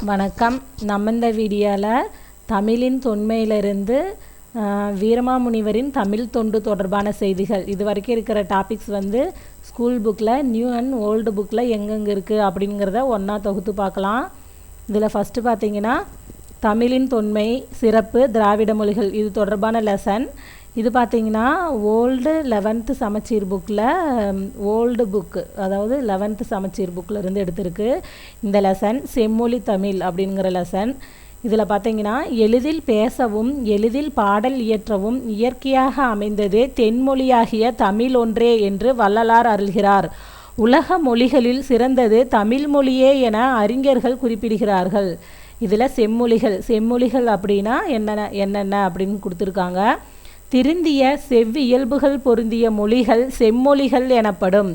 வணக்கம். நம்ம இந்த வீடியோவில் தமிழின் தொன்மையிலிருந்து வீரமாமுனிவரின் தமிழ் தொண்டு தொடர்பான செய்திகள் இது வரைக்கும் இருக்கிற டாபிக்ஸ் ஸ்கூல் புக்கில் நியூ அண்ட் ஓல்டு புக்கில் எங்கெங்கே இருக்குது அப்படிங்கிறத ஒன்றா தொகுத்து பார்க்கலாம். இதில் ஃபஸ்ட்டு பார்த்திங்கன்னா தமிழின் தொன்மை சிறப்பு திராவிட மொழிகள் இது தொடர்பான லெசன். இது பார்த்திங்கன்னா ஓல்டு 11th சமச்சீர் புக்கில் ஓல்டு புக்கு அதாவது 11th சமச்சீர் புக்கில் இருந்து எடுத்திருக்கு இந்த லெசன். செம்மொழி தமிழ் அப்படிங்கிற லெசன். இதில் பார்த்திங்கன்னா எளிதில் பேசவும் எளிதில் பாடல் இயற்றவும் இயற்கையாக அமைந்தது தென்மொழியாகிய தமிழ் ஒன்றே என்று வள்ளலார் அருள்கிறார். உலக மொழிகளில் சிறந்தது தமிழ் மொழியே என அறிஞர்கள் குறிப்பிடுகிறார்கள். இதில் செம்மொழிகள் அப்படின்னா என்னென்ன அப்படின்னு கொடுத்துருக்காங்க. திருந்திய செவ்வியல்புகள் பொருந்திய மொழிகள் செம்மொழிகள் எனப்படும்.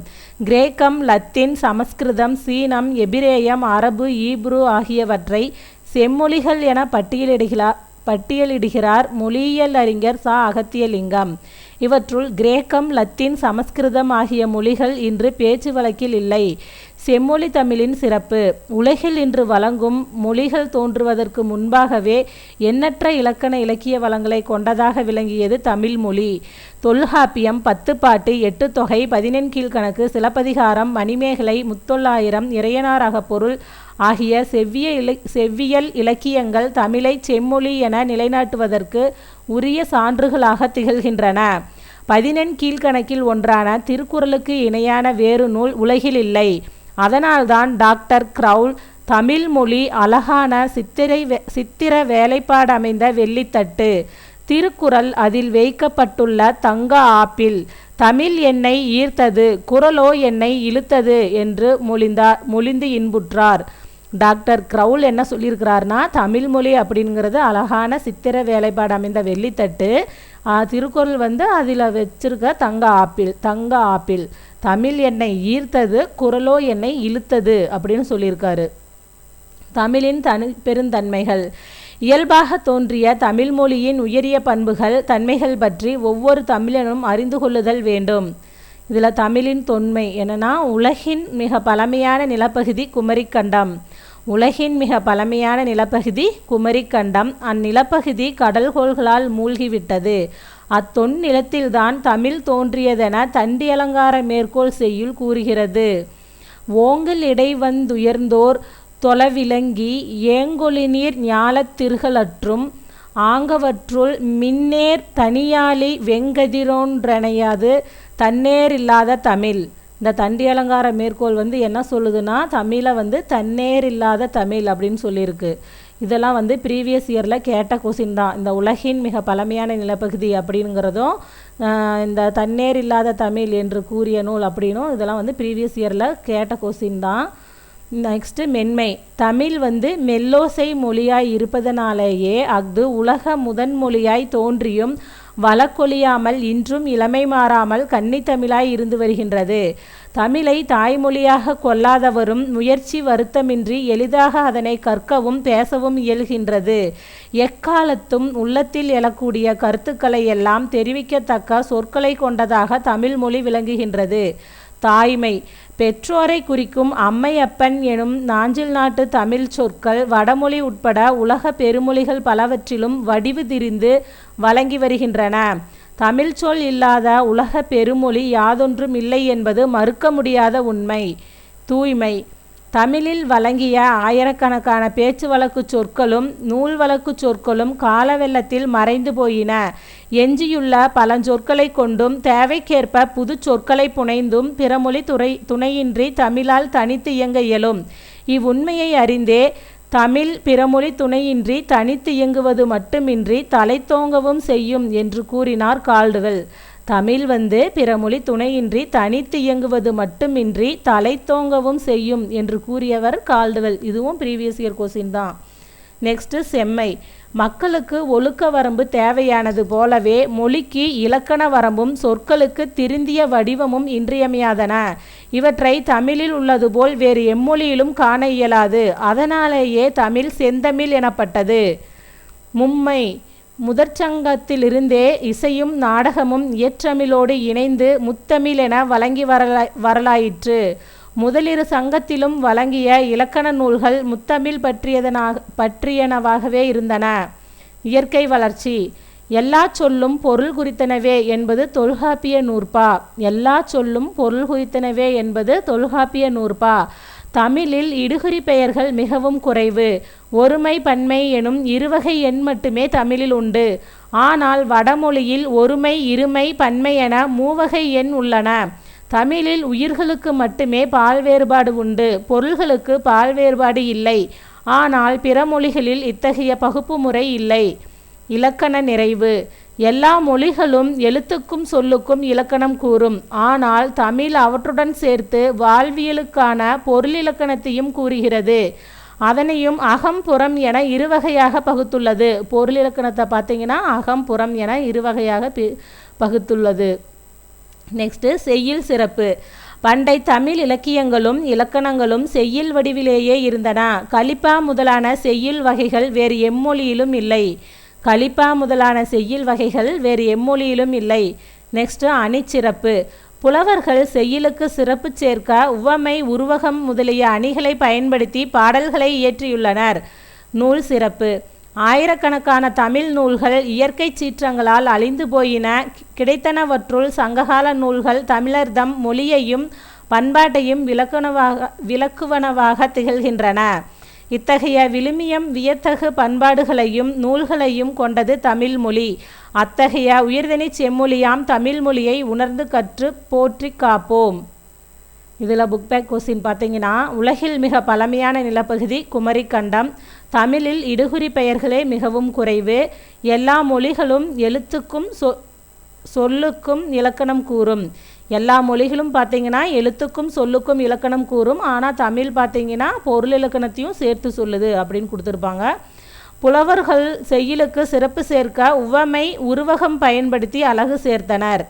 கிரேக்கம், லத்தீன், சமஸ்கிருதம், சீனம், எபிரேயம், அரபு, ஈப்ரு ஆகியவற்றை செம்மொழிகள் என பட்டியலிடுகிறார் மொழியியல் அறிஞர் ச. அகத்தியலிங்கம். இவற்றுள் கிரேக்கம், லத்தீன், சமஸ்கிருதம் ஆகிய மொழிகள் இன்று பேச்சு வழக்கில் இல்லை. செம்மொழி தமிழின் சிறப்பு. உலகில் இன்று வழங்கும் மொழிகள் தோன்றுவதற்கு முன்பாகவே எண்ணற்ற இலக்கண இலக்கிய வளங்களை கொண்டதாக விளங்கியது தமிழ் மொழி. தொல்காப்பியம், 10 பாட்டு, 8 தொகை, 14 கீழ்கணக்கு, சிலப்பதிகாரம், மணிமேகலை, முத்தொள்ளாயிரம், இறையனார் அகப்பொருள் ஆகிய செவ்வியல் இலக்கியங்கள் தமிழை செம்மொழி என நிலைநாட்டுவதற்கு உரிய சான்றுகளாக திகழ்கின்றன. 14 கீழ்கணக்கில் ஒன்றான திருக்குறளுக்கு இணையான வேறு நூல் உலகில் இல்லை. அதனால்தான் டாக்டர் கிரவுல் தமிழ் மொழி அழகான சித்திர வேலைப்பாடு அமைந்த வெள்ளித்தட்டு, திருக்குறள் அதில் வைக்கப்பட்டுள்ள தங்க ஆப்பிள், தமிழ் என்னை ஈர்த்தது, குறளோ என்னை இழுத்தது என்று மொழிந்து இன்புற்றார். டாக்டர் கிரவுல் என்ன சொல்லியிருக்கிறார்னா, தமிழ் மொழி அப்படிங்கிறது அழகான சித்திர வேலைப்பாடு அமைந்த வெள்ளித்தட்டு, திருக்குறள் அதில் வச்சிருக்க தங்க ஆப்பிள், தமிழ் என்னை ஈர்த்தது, குறளோ என்னை இழுத்தது அப்படின்னு சொல்லியிருக்காரு. தமிழின் பெருந்தன்மைகள். இயல்பாக தோன்றிய தமிழ் மொழியின் உயரிய பண்புகள் தன்மைகள் பற்றி ஒவ்வொரு தமிழனும் அறிந்து கொள்ளுதல் வேண்டும். இதில் தமிழின் தொன்மை என்னன்னா, உலகின் மிக பழமையான நிலப்பகுதி குமரிக்கண்டம். உலகின் மிக பழமையான நிலப்பகுதி குமரிக்கண்டம். அந்நிலப்பகுதி கடல்கோள்களால் மூழ்கிவிட்டது. அத்தொன் நிலத்தில்தான் தமிழ் தோன்றியதென தண்டி அலங்கார மேற்கோள் செய்யுள் கூறுகிறது. ஓங்கல் இடை வந்துயர்ந்தோர் தொலைவிலங்கி ஏங்கொழிநீர் ஞாலத் திருகளற்றும் ஆங்கவற்றுள் மின்னேர் தனியாளி வெங்கதிரோன்றனையாது தன்னேரில்லாத தமிழ். இந்த தண்டி அலங்கார மேற்கோள் என்ன சொல்லுதுன்னா, தமிழை தன்னேர் இல்லாத தமிழ் அப்படின்னு சொல்லியிருக்கு. இதெல்லாம் ப்ரீவியஸ் இயரில் கேட்ட கொஸ்டின் தான். இந்த உலகின் மிக பழமையான நிலப்பகுதி அப்படிங்கிறதும் இந்த தன்னேர் இல்லாத தமிழ் என்று கூறிய நூல் அப்படின்னும் இதெல்லாம் ப்ரீவியஸ் இயரில் கேட்ட கொஸ்டின் தான். நெக்ஸ்ட்டு மென்மை. தமிழ் மெல்லோசை மொழியாய் இருப்பதனாலேயே அஃது உலக முதன்மொழியாய் தோன்றியும் வழக்கொழியாமல் இன்றும் இளமை மாறாமல் கன்னித்தமிழாய் இருந்து வருகின்றது. தமிழை தாய்மொழியாக கொள்ளாதவரும் முயற்சி வருத்தமின்றி எளிதாக அதனை கற்கவும் பேசவும் இயல்கின்றது. எக்காலத்தும் உள்ளத்தில் எழக்கூடிய கருத்துக்களை எல்லாம் தெரிவிக்கத்தக்க சொற்களை கொண்டதாக தமிழ் மொழி விளங்குகின்றது. தாய்மை. பெற்றோரை குறிக்கும் அம்மை அப்பன் எனும் நாஞ்சில் நாட்டு தமிழ் சொற்கள் வடமொழி உட்பட உலக பெருமொழிகள் பலவற்றிலும் வடிவு திரிந்து வழங்கி வருகின்றன. தமிழ் சொல் இல்லாத உலக பெருமொழி யாதொன்றும் இல்லை என்பது மறுக்க முடியாத உண்மை. தூய்மை. தமிழில் வழங்கிய ஆயிரக்கணக்கான பேச்சு வழக்கு சொற்களும் நூல் வழக்கு சொற்களும் கால வெள்ளத்தில் மறைந்து போயின. எஞ்சியுள்ள பழஞ்சொற்களை கொண்டும் தேவைக்கேற்ப புது சொற்களை புனைந்தும் பிறமொழி துணையின்றி தமிழால் தனித்து இயங்க இயலும். இவ்வுண்மையை அறிந்தே தமிழ் பிறமொழி துணையின்றி தனித்து இயங்குவது மட்டுமின்றி தலைத்தோங்கவும் செய்யும் என்று கூறினார் கால்டுவெல். தமிழ் பிறமொழி துணையின்றி தனித்து இயங்குவது மட்டுமின்றி தலைத்தோங்கவும் செய்யும் என்று கூறியவர் கால்டுவெல். இதுவும் ப்ரீவியஸ் இயர் கொஸ்டின் தான். நெக்ஸ்ட்டு செம்மை. மக்களுக்கு ஒழுக்க வரம்பு தேவையானது போலவே மொழிக்கு இலக்கண வரம்பும் சொற்களுக்கு திருந்திய வடிவமும் இன்றியமையாதன. இவற்றை தமிழில் உள்ளது போல் வேறு எம்மொழியிலும் காண இயலாது. அதனாலேயே தமிழ் செந்தமிழ் எனப்பட்டது. மும்மை. முதற்சங்கத்திலிருந்தே இசையும் நாடகமும் இயற்றமிழோடு இணைந்து முத்தமிழ் என வழங்கி வரலாயிற்று. முதலிரு சங்கத்திலும் வழங்கிய இலக்கண நூல்கள் முத்தமிழ் பற்றியனவாகவே இருந்தன. இயற்கை வளர்ச்சி. எல்லா சொல்லும் பொருள் குறித்தனவே என்பது தொல்காப்பிய நூற்பா. எல்லா சொல்லும் பொருள் குறித்தனவே என்பது தொல்காப்பிய நூற்பா. தமிழில் இடுகுறி பெயர்கள் மிகவும் குறைவு. ஒருமை பன்மை எனும் இருவகை எண் மட்டுமே தமிழில் உண்டு. ஆனால் வடமொழியில் ஒருமை இருமை பன்மை என மூவகை எண் உள்ளன. தமிழில் உயிர்களுக்கு மட்டுமே பால் வேறுபாடு உண்டு, பொருள்களுக்கு பால் வேறுபாடு இல்லை. ஆனால் பிற மொழிகளில் இத்தகைய பகுப்பு முறை இல்லை. இலக்கண நிறைவு. எல்லா மொழிகளும் எழுத்துக்கும் சொல்லுக்கும் இலக்கணம் கூறும். ஆனால் தமிழ் அவற்றுடன் சேர்த்து வாழ்வியலுக்கான பொருள் இலக்கணத்தையும் கூறுகிறது. அதனையும் அகம் புறம் என இருவகையாக பகுத்துள்ளது. பொருள் இலக்கணத்தை பார்த்தீங்கன்னா அகம் புறம் என இருவகையாக பகுத்துள்ளது. நெக்ஸ்ட்டு செய்யுள் சிறப்பு. பண்டை தமிழ் இலக்கியங்களும் இலக்கணங்களும் செய்யுள் வடிவிலேயே இருந்தன. கலிப்பா முதலான செய்யுள் வகைகள் வேறு எம்மொழியிலும் இல்லை. கலிப்பா முதலான செய்யுள் வகைகள் வேறு எம்மொழியிலும் இல்லை. நெக்ஸ்ட்டு அணிச்சிறப்பு. புலவர்கள் செய்யுளுக்கு சிறப்பு சேர்க்க உவமை உருவகம் முதலிய அணிகளை பயன்படுத்தி பாடல்களை இயற்றியுள்ளனர். நூல் சிறப்பு. ஆயிரக்கணக்கான தமிழ் நூல்கள் இயற்கை சீற்றங்களால் அழிந்து போயின. கிடைத்தனவற்றுள் சங்ககால நூல்கள் தமிழர்தம் மொழியையும் பண்பாட்டையும் விளக்குவனவாக திகழ்கின்றன. இத்தகைய விழுமியம் வியத்தகு பண்பாடுகளையும் நூல்களையும் கொண்டது தமிழ் மொழி. அத்தகைய உயர்தனி செம்மொழியாம் தமிழ் மொழியை உணர்ந்து கற்று போற்றி காப்போம். இதில் புக் பேக் கொஸ்டின் பார்த்தீங்கன்னா, உலகில் மிக பழமையான நிலப்பகுதி குமரிக்கண்டம். தமிழில் இடுகுறி பெயர்களே மிகவும் குறைவு. எல்லா மொழிகளும் எழுத்துக்கும் சொல்லுக்கும் இலக்கணம் கூறும். எல்லா மொழிகளும் பார்த்தீங்கன்னா எழுத்துக்கும் சொல்லுக்கும் இலக்கணம் கூறும். ஆனால் தமிழ் பார்த்தீங்கன்னா பொருள் இலக்கணத்தையும் சேர்த்து சொல்லுது அப்படின்னு கொடுத்துருப்பாங்க. புலவர்கள் செய்யுளுக்கு சிறப்பு சேர்க்க உவமை உருவகம் பயன்படுத்தி அழகு சேர்த்தனர்.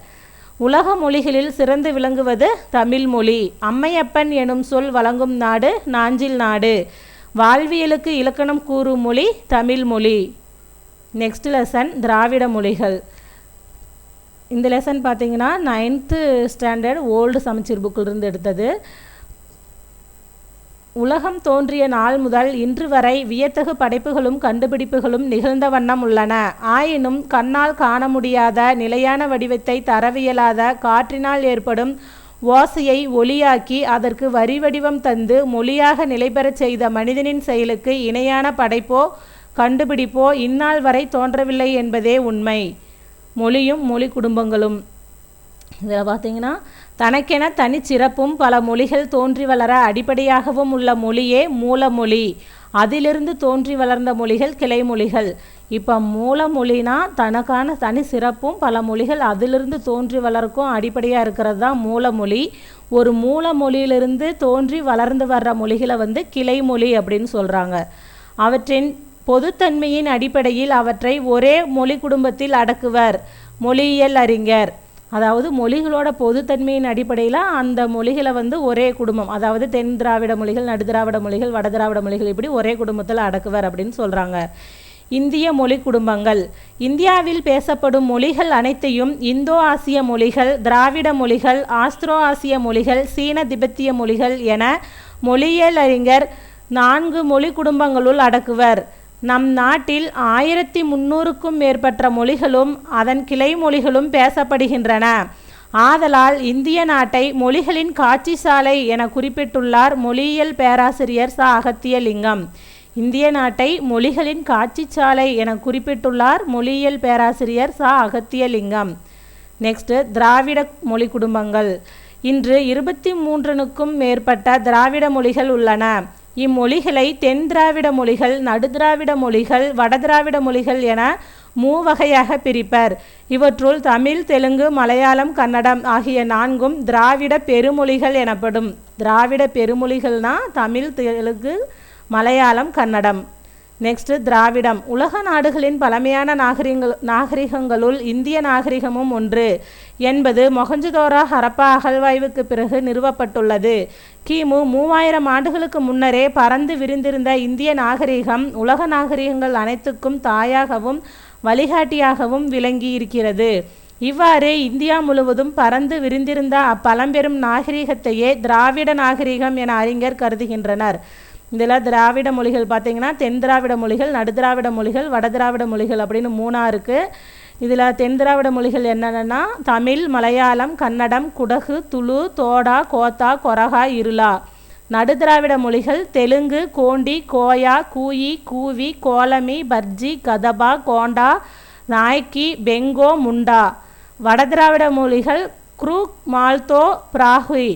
உலக மொழிகளில் சிறந்து விளங்குவது தமிழ் மொழி. அம்மையப்பன் எனும் சொல் வழங்கும் நாடு நாஞ்சில் நாடு. வாழ்வியலுக்கு இலக்கணம் கூறும் மொழி தமிழ் மொழி. நெக்ஸ்ட் லெசன் திராவிட மொழிகள். இந்த லெசன் பார்த்தீங்கன்னா 9th ஸ்டாண்டர்ட் ஓல்டு சமச்சீர் புக்கிலிருந்து எடுத்தது. உலகம் தோன்றிய நாள் முதல் இன்று வரை வியத்தகு படைப்புகளும் கண்டுபிடிப்புகளும் நிகழ்ந்த வண்ணம் உள்ளன. ஆயினும் கண்ணால் காண முடியாத நிலையான வடிவத்தை தரவியலாத காற்றினால் ஏற்படும் ஓசையை ஒலியாக்கி அதற்கு வரி வடிவம் தந்து மொழியாக நிலைபெறச் செய்த மனிதனின் செயலுக்கு இணையான படைப்போ கண்டுபிடிப்போ இந்நாள் வரை தோன்றவில்லை என்பதே உண்மை. மொழியும் மொழி குடும்பங்களும். இதில் பார்த்தீங்கன்னா, தனக்கென தனிச்சிறப்பும் பல மொழிகள் தோன்றி வளர அடிப்படையாகவும் உள்ள மொழியே மூலமொழி. அதிலிருந்து தோன்றி வளர்ந்த மொழிகள் கிளை மொழிகள். இப்போ மூலமொழினா தனக்கான தனி சிறப்பும் பல மொழிகள் அதிலிருந்து தோன்றி வளர்க்கும் அடிப்படையாக இருக்கிறது தான் மூலமொழி. ஒரு மூலமொழியிலிருந்து தோன்றி வளர்ந்து வர்ற மொழிகளை கிளை மொழி அப்படின்னு சொல்கிறாங்க. அவற்றின் பொதுத்தன்மையின் அடிப்படையில் அவற்றை ஒரே மொழி குடும்பத்தில் அடக்குவர் மொழியியல் அறிஞர். அதாவது மொழிகளோட பொதுத்தன்மையின் அடிப்படையில் அந்த மொழிகளை ஒரே குடும்பம், அதாவது தென் திராவிட மொழிகள், நடு திராவிட மொழிகள், வட திராவிட மொழிகள், இப்படி ஒரே குடும்பத்தில் அடக்குவர் அப்படின்னு சொல்கிறாங்க. இந்திய மொழி குடும்பங்கள். இந்தியாவில் பேசப்படும் மொழிகள் அனைத்தையும் இந்தோ ஆசிய மொழிகள், திராவிட மொழிகள், ஆஸ்திரோ ஆசிய மொழிகள், சீன திபெத்திய மொழிகள் என மொழியியல் அறிஞர் 4 மொழி குடும்பங்களுள் அடக்குவர். நம் நாட்டில் 1300க்கும் மேற்பட்ட மொழிகளும் அதன் கிளை மொழிகளும் பேசப்படுகின்றன. ஆதலால் இந்திய நாட்டை மொழிகளின் காட்சி சாலை என குறிப்பிட்டுள்ளார் மொழியியல் பேராசிரியர் ச. அகத்தியலிங்கம். இந்திய நாட்டை மொழிகளின் காட்சி சாலை என குறிப்பிட்டுள்ளார் மொழியியல் பேராசிரியர் ச. அகத்தியலிங்கம். நெக்ஸ்ட்டு திராவிட மொழி குடும்பங்கள். இன்று 23க்கும் மேற்பட்ட திராவிட மொழிகள் உள்ளன. இம்மொழிகளை தென் திராவிட மொழிகள், நடு திராவிட மொழிகள், வட திராவிட மொழிகள் என மூவகையாக பிரிப்பர். இவற்றுள் தமிழ், தெலுங்கு, மலையாளம், கன்னடம் ஆகிய 4ம் திராவிட பெருமொழிகள் எனப்படும். திராவிட பெருமொழிகள்னா தமிழ், தெலுங்கு, மலையாளம், கன்னடம். நெக்ஸ்ட் திராவிடம். உலக நாடுகளின் பழமையான நாகரிகங்களுள் இந்திய நாகரிகமும் ஒன்று என்பது மொஹஞ்சதாரோ ஹரப்பா அகழ்வாய்வுக்கு பிறகு நிறுவப்பட்டுள்ளது. கிமு 3000 ஆண்டுகளுக்கு முன்னரே பறந்து விரிந்திருந்த இந்திய நாகரிகம் உலக நாகரிகங்கள் அனைத்துக்கும் தாயாகவும் வழிகாட்டியாகவும் விளங்கி இருக்கிறது. இவ்வாறு இந்தியா முழுவதும் பறந்து விரிந்திருந்த அப்பழம்பெரும் நாகரிகத்தையே திராவிட நாகரிகம் என அறிஞர் கருதுகின்றனர். இதில் திராவிட மொழிகள் பார்த்திங்கன்னா தென் திராவிட மொழிகள், நடுதிராவிட மொழிகள், வட திராவிட மொழிகள் அப்படின்னு 3 இருக்குது. இதில் தென் திராவிட மொழிகள் என்னென்னா தமிழ், மலையாளம், கன்னடம், குடகு, துளு, தோடா, கோத்தா, கொரகா, இருளா. நடுதிராவிட மொழிகள் தெலுங்கு, கோண்டி, கோயா, கூயி, கூவி, கோலமி, பர்ஜி, கதபா, கோண்டா, நாய்க்கி, பெங்கோ, முண்டா. வடதிராவிட மொழிகள் குரூக், மால்தோ, பிராகுய்.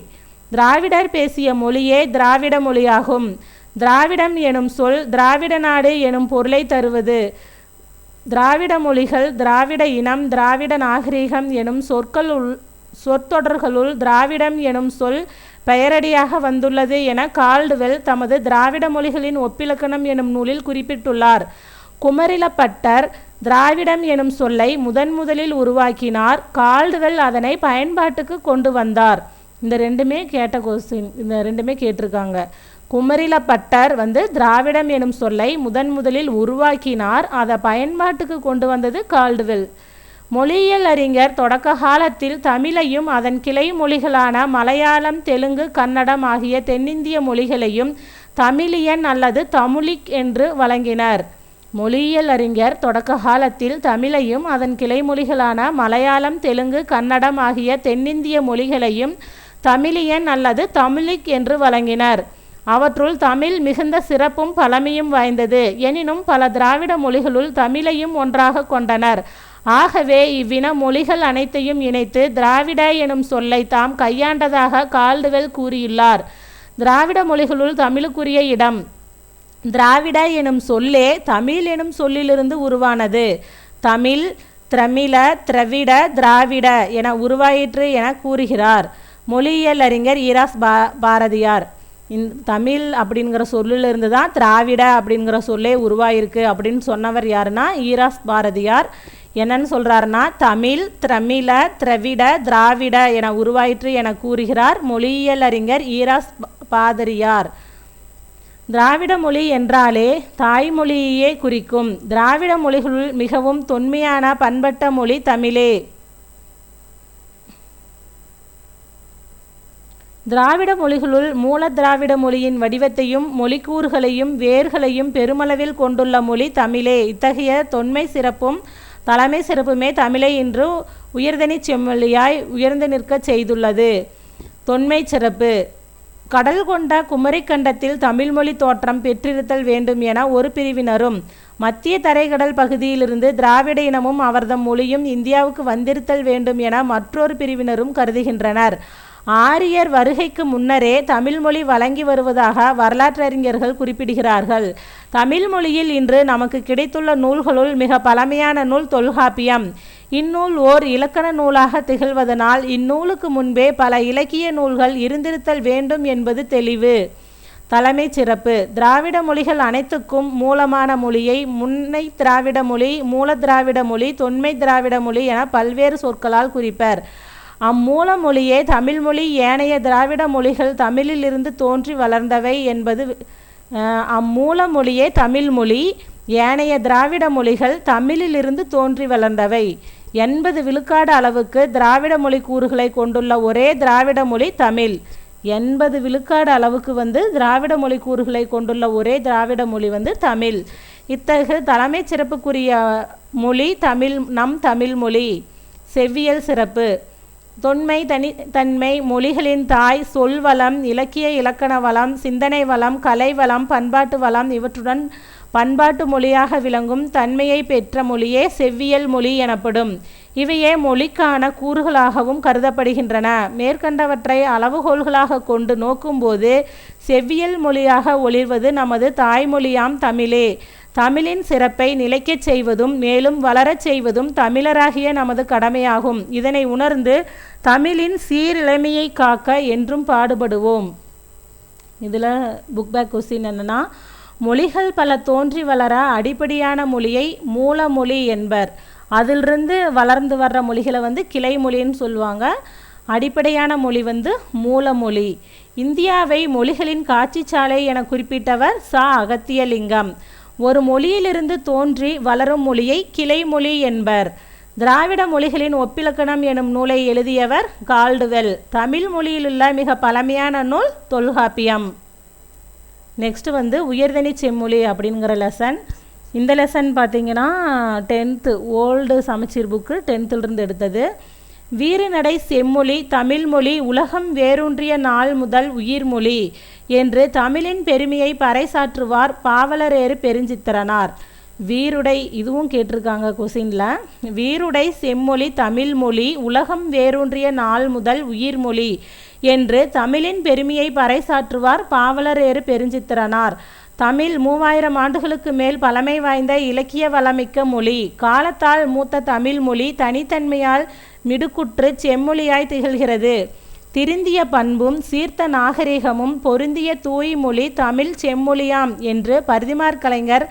திராவிடர் பேசிய மொழியே திராவிட மொழியாகும். திராவிடம் எனும் சொல் திராவிட நாடு எனும் பொருளை தருவது. திராவிட மொழிகள், திராவிட இனம், திராவிட நாகரிகம் எனும் சொற்தொடர்களுள் திராவிடம் எனும் சொல் பெயரடியாக வந்துள்ளது என கால்டுவெல் தமது திராவிட மொழிகளின் ஒப்பிலக்கணம் எனும் நூலில் குறிப்பிட்டுள்ளார். குமரிலப்பட்டர் திராவிடம் எனும் சொல்லை முதலில் உருவாக்கினார். கால்டுவெல் அதனை பயன்பாட்டுக்கு கொண்டு வந்தார். இந்த ரெண்டுமே கேட்ட கொஸ்டின், இந்த ரெண்டுமே கேட்டிருக்காங்க. குமரிலப்பட்டர் திராவிடம் எனும் சொல்லை முதலில் உருவாக்கினார், அதை பயன்பாட்டுக்கு கொண்டு வந்தது கால்டுவெல். மொழியியல் அறிஞர் தொடக்க காலத்தில் தமிழையும் அதன் கிளை மொழிகளான மலையாளம், தெலுங்கு, கன்னடம் ஆகிய தென்னிந்திய மொழிகளையும் தமிழியன் அல்லது தமிழிக் என்று வழங்கினர். மொழியியல் அறிஞர் தொடக்க காலத்தில் தமிழையும் அதன் கிளை மொழிகளான மலையாளம், தெலுங்கு, கன்னடம் ஆகிய தென்னிந்திய மொழிகளையும் தமிழியன் அல்லது தமிழிக் என்று வழங்கினர். அவற்றுள் தமிழ் மிகுந்த சிறப்பும் பழமையும் வாய்ந்தது. எனினும் பல திராவிட மொழிகளுள் தமிழையும் ஒன்றாக கொண்டனர். ஆகவே இவ்வின மொழிகள் அனைத்தையும் இணைத்து திராவிட எனும் சொல்லை தாம் கையாண்டதாக கால்டுவெல் கூறியுள்ளார். திராவிட மொழிகளுள் தமிழுக்குரிய இடம். திராவிட எனும் சொல்லே தமிழ் எனும் சொல்லிலிருந்து உருவானது. தமிழ், திரமிழ, திரவிட, திராவிட என உருவாயிற்று என கூறுகிறார் மொழியியல் அறிஞர் ஈராஸ் பாரதியார். தமிழ் அப்படிங்கிற சொல்லிலிருந்து தான் திராவிட அப்படிங்கிற சொல்லே உருவாயிருக்கு அப்படின்னு சொன்னவர் யாருன்னா ஈராஸ் பாரதியார். என்னன்னு சொல்கிறாருன்னா தமிழ், திரமிழ, திரவிட, திராவிட என உருவாயிற்று என கூறுகிறார் மொழியியல் அறிஞர் ஈராஸ் பாதிரியார். திராவிட மொழி என்றாலே தாய்மொழியையே குறிக்கும். திராவிட மொழிகளுள் மிகவும் தொன்மையான பண்பட்ட மொழி தமிழே. திராவிட மொழிகளுள் மூல திராவிட மொழியின் வடிவத்தையும் மொழிக்கூறுகளையும் வேர்களையும் பெருமளவில் கொண்டுள்ள மொழி தமிழே. இத்தகைய தொன்மை சிறப்பும் தலைமை சிறப்புமே தமிழை இன்று உயர்தனி செம்மொழியாய் உயர்ந்து நிற்க செய்துள்ளது. தொன்மை சிறப்பு. கடல் கொண்ட குமரிக்கண்டத்தில் தமிழ்மொழி தோற்றம் பெற்றிருத்தல் வேண்டும் என ஒரு பிரிவினரும், மத்திய தரைக்கடல் பகுதியிலிருந்து திராவிட இனமும் அவர்தம் மொழியும் இந்தியாவுக்கு வந்திருத்தல் வேண்டும் என மற்றொரு பிரிவினரும் கருதுகின்றனர். ஆரியர் வருகைக்கு முன்னரே தமிழ்மொழி வழங்கி வருவதாக வரலாற்றறிஞர்கள் குறிப்பிடுகிறார்கள். தமிழ் மொழியில் இன்று நமக்கு கிடைத்துள்ள நூல்களுள் மிக பழமையான நூல் தொல்காப்பியம். இந்நூல் ஓர் இலக்கண நூலாக திகழ்வதனால் இந்நூலுக்கு முன்பே பல இலக்கிய நூல்கள் இருந்திருத்தல் வேண்டும் என்பது தெளிவு. தலைமை சிறப்பு. திராவிட மொழிகள் அனைத்துக்கும் மூலமான மொழியை முன்னை திராவிட மொழி, மூல திராவிட மொழி, தொன்மை திராவிட மொழி என பல்வேறு சொற்களால் குறிப்பர். அம்மூல மொழியே தமிழ்மொழி. ஏனைய திராவிட மொழிகள் தமிழிலிருந்து தோன்றி வளர்ந்தவை என்பது. அம்மூல மொழியே தமிழ்மொழி. ஏனைய திராவிட மொழிகள் தமிழிலிருந்து தோன்றி வளர்ந்தவை. 80 விழுக்காடு அளவுக்கு திராவிட மொழி கூறுகளை கொண்டுள்ள ஒரே திராவிட மொழி தமிழ். 80 விழுக்காடு அளவுக்கு திராவிட மொழி கூறுகளை கொண்டுள்ள ஒரே திராவிட மொழி தமிழ். இத்தகைய தலைமை சிறப்புக்குரிய மொழி தமிழ், நம் தமிழ் மொழி. செவ்வியல் சிறப்பு. தொன்மை, தனித்தன்மை, மொழிகளின் தாய், சொல் வளம், இலக்கிய இலக்கண வளம், சிந்தனை வளம், கலை வளம், பண்பாட்டு வளம் இவற்றுடன் பண்பாட்டு மொழியாக விளங்கும் தன்மையை பெற்ற மொழியே செவ்வியல் மொழி எனப்படும். இவையே மொழிக்கான கூறுகளாகவும் கருதப்படுகின்றன. மேற்கண்டவற்றை அளவுகோல்களாக கொண்டு நோக்கும்போது செவ்வியல் மொழியாக ஒளிர்வது நமது தாய்மொழியாம் தமிழே. தமிழின் சிறப்பை நிலைக்கச் செய்வதும் மேலும் வளரச் செய்வதும் தமிழராகிய நமது கடமையாகும். இதனை உணர்ந்து தமிழின் சீரிழமையை காக்க என்றும் பாடுபடுவோம். இதில் புக் பேக் கொஸ்டின் என்னென்னா, மொழிகள் பல தோன்றி வளர அடிப்படையான மொழியை மூல மொழி என்பர். அதிலிருந்து வளர்ந்து வர்ற மொழிகளை கிளை மொழின்னு சொல்லுவாங்க. அடிப்படையான மொழி மூலமொழி. இந்தியாவை மொழிகளின் காட்சி சாலை என குறிப்பிட்டவர் சா. அகத்தியலிங்கம். ஒரு மொழியிலிருந்து தோன்றி வளரும் மொழியை கிளைமொழி என்பர். திராவிட மொழிகளின் ஒப்பிலக்கணம் எனும் நூலை எழுதியவர் கால்டுவெல். தமிழ் மொழியிலுள்ள மிக பழமையான நூல் தொல்காப்பியம். நெக்ஸ்ட் உயர்தனி செம்மொழி அப்படிங்கிற லெசன். இந்த லெசன் பார்த்திங்கன்னா 10th ஓல்டு சமச்சீர் புக்கு 10th எடுத்தது. வீறுநடை செம்மொழி தமிழ்மொழி உலகம் வேரூன்றிய நாள் முதல் உயிர்மொழி என்று தமிழின் பெருமையை பறைசாற்றுவார் பாவலரேறு பெருஞ்சித்திரனார். வீருடை இதுவும் கேட்டிருக்காங்க கொஸ்டினில். வீருடை செம்மொழி தமிழ்மொழி உலகம் வேரூன்றிய நாள் முதல் உயிர்மொழி என்று தமிழின் பெருமையை பறைசாற்றுவார் பாவலரேறு பெருஞ்சித்திரனார். தமிழ் 3000 ஆண்டுகளுக்கு மேல் பழமை வாய்ந்த இலக்கிய வளமிக்க மொழி. காலத்தால் மூத்த தமிழ் மொழி தனித்தன்மையால் மிடுக்குற்று செம்மொழியாய் திகழ்கிறது. திருந்திய பண்பும் சீர்த்த நாகரிகமும் பொருந்திய தூய்மொழி தமிழ் செம்மொழியாம் என்று பரிதிமாற் கலைஞர்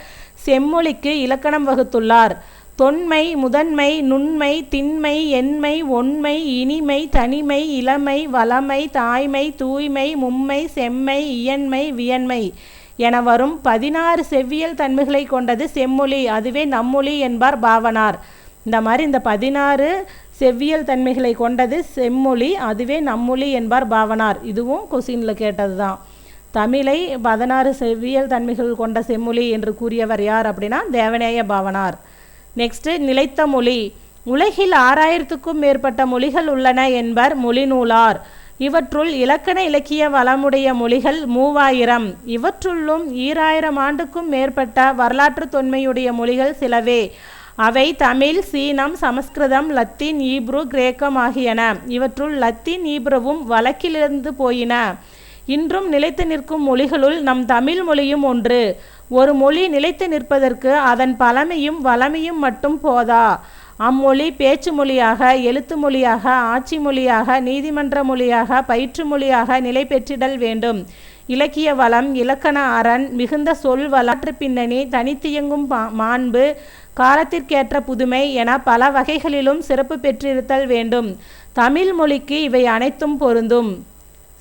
செம்மொழிக்கு இலக்கணம் வகுத்துள்ளார். தொன்மை முதன்மை நுண்மை திண்மை எண்மை ஒண்மை இனிமை தனிமை இளமை வளமை தாய்மை தூய்மை மும்மை செம்மை இயன்மை வியன்மை என வரும் 16 செவ்வியல் தன்மைகளை கொண்டது செம்மொழி, அதுவே நம்மொழி என்பார் பாவனார். இந்த மாதிரி இந்த 16 செவ்வியல் தன்மைகளை கொண்டது செம்மொழி, அதுவே நம்மொழி என்பார் பாவனார். இதுவும் கொஸ்டினில் கேட்டது தான். தமிழை 16 செவ்வியல் தன்மைகள் கொண்ட செம்மொழி என்று கூறியவர் யார் அப்படின்னா தேவநேய பாவனார். நெக்ஸ்ட்டு நிலைத்த மொழி. உலகில் 6000க்கும் மேற்பட்ட மொழிகள் உள்ளன என்பர் மொழிநூலார். இவற்றுள் இலக்கண இலக்கிய வளமுடைய மொழிகள் 3000. இவற்றுள்ளும் 2000 ஆண்டுக்கும் மேற்பட்ட வரலாற்று தொன்மையுடைய மொழிகள் சிலவே. அவை தமிழ், சீனம், சமஸ்கிருதம், லத்தீன், ஈப்ரு, கிரேக்கம் ஆகியன. இவற்றுள் லத்தீன் ஈப்ருவும் வழக்கிலிருந்து போயின. இன்றும் நிலைத்து நிற்கும் மொழிகளுள் நம் தமிழ் மொழியும் ஒன்று. ஒரு மொழி நிலைத்து நிற்பதற்கு அதன் பழமையும் வளமையும் மட்டும் போதா. அம்மொழி பேச்சு மொழியாக, எழுத்து மொழியாக, ஆட்சி மொழியாக, நீதிமன்ற மொழியாக, பயிற்று மொழியாக நிலை பெற்றிடல் வேண்டும். இலக்கிய வளம், இலக்கண அரண், மிகுந்த சொல் வரலாற்று பின்னணி, தனித்தியங்கும் மாண்பு, காலத்திற்கேற்ற புதுமை என பல வகைகளிலும் சிறப்பு பெற்றிருத்தல் வேண்டும். தமிழ் மொழிக்கு இவை அனைத்தும் பொருந்தும்.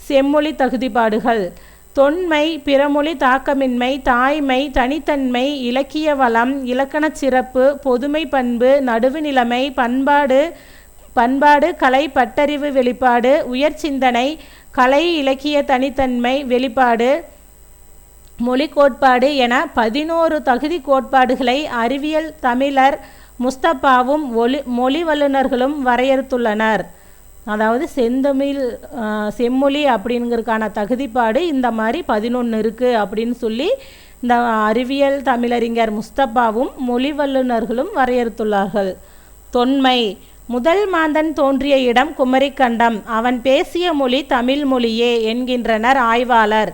செம்மொழி தகுதிப்பாடுகள். தொன்மை, பிறமொழி தாக்கமின்மை, தாய்மை, தனித்தன்மை, இலக்கிய வளம், இலக்கணச் சிறப்பு, பொதுமை பண்பு, நடுவுநிலைமை, பண்பாடு, கலை பட்டறிவு வெளிப்பாடு, உயர் சிந்தனை, கலை இலக்கிய தனித்தன்மை வெளிப்பாடு, மொழி கோட்பாடு என 11 தகுதி கோட்பாடுகளை அறிவியல் தமிழர் முஸ்தபாவும் மொழி வல்லுநர்களும் வரையறுத்துள்ளனர். அதாவது செம்மொழி அப்படிங்கிறதுக்கான தகுதிப்பாடு இந்த மாதிரி 11 இருக்குது அப்படின்னு சொல்லி இந்த அறிவியல் தமிழறிஞர் முஸ்தபாவும் மொழி வல்லுநர்களும் வரையறுத்துள்ளார்கள். தொன்மை. முதல் மாந்தன் தோன்றிய இடம் குமரிக்கண்டம். அவன் பேசிய மொழி தமிழ் மொழியே என்கின்றனர் ஆய்வாளர்.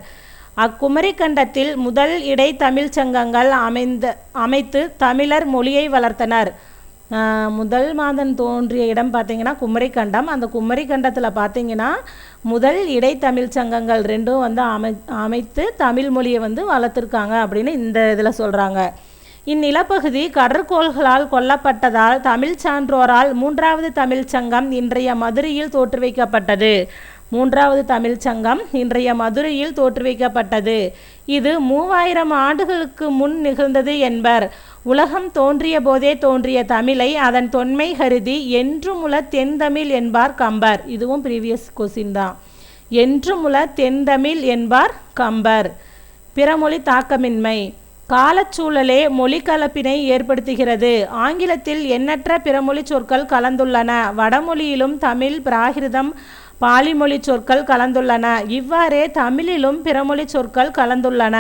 அக்குமரிக்கண்டத்தில் முதல் இடை தமிழ் சங்கங்கள் அமைத்து தமிழர் மொழியை வளர்த்தனர். முதல் மாதன் தோன்றிய இடம் பார்த்திங்கன்னா குமரிக்கண்டம். அந்த குமரிக்கண்டத்தில் பார்த்திங்கன்னா முதல் இடைத்தமிழ் சங்கங்கள் ரெண்டும் அமைத்து தமிழ் மொழியை வளர்த்துருக்காங்க அப்படின்னு இந்த இதில் சொல்கிறாங்க. இந்நிலப்பகுதி கடற்கோள்களால் கொல்லப்பட்டதால் தமிழ் சான்றோரால் 3வது தமிழ் சங்கம் இன்றைய மதுரையில் தோற்றுவிக்கப்பட்டது. 3வது தமிழ் சங்கம் இன்றைய மதுரையில் தோற்றுவிக்கப்பட்டது. இது 3000 ஆண்டுகளுக்கு முன் நிகழ்ந்தது என்பர். உலகம் தோன்றிய போதே தோன்றிய தமிழை அதன் தொன்மை கருதி என்றுமுல தென்தமிழ் என்பார் கம்பர். இதுவும் ப்ரீவியஸ் கொஸ்டின் தான். என்றுமுல தென்தமிழ் என்பார் கம்பர். பிறமொழி தாக்கமின்மை. காலச்சூழலே மொழி கலப்பினை ஏற்படுத்துகிறது. ஆங்கிலத்தில் எண்ணற்ற பிறமொழி சொற்கள் கலந்துள்ளன. வடமொழியிலும் தமிழ், பிராகிருதம், பாலிமொழி சொற்கள் கலந்துள்ளன. இவ்வாறே தமிழிலும் பிறமொழி சொற்கள் கலந்துள்ளன.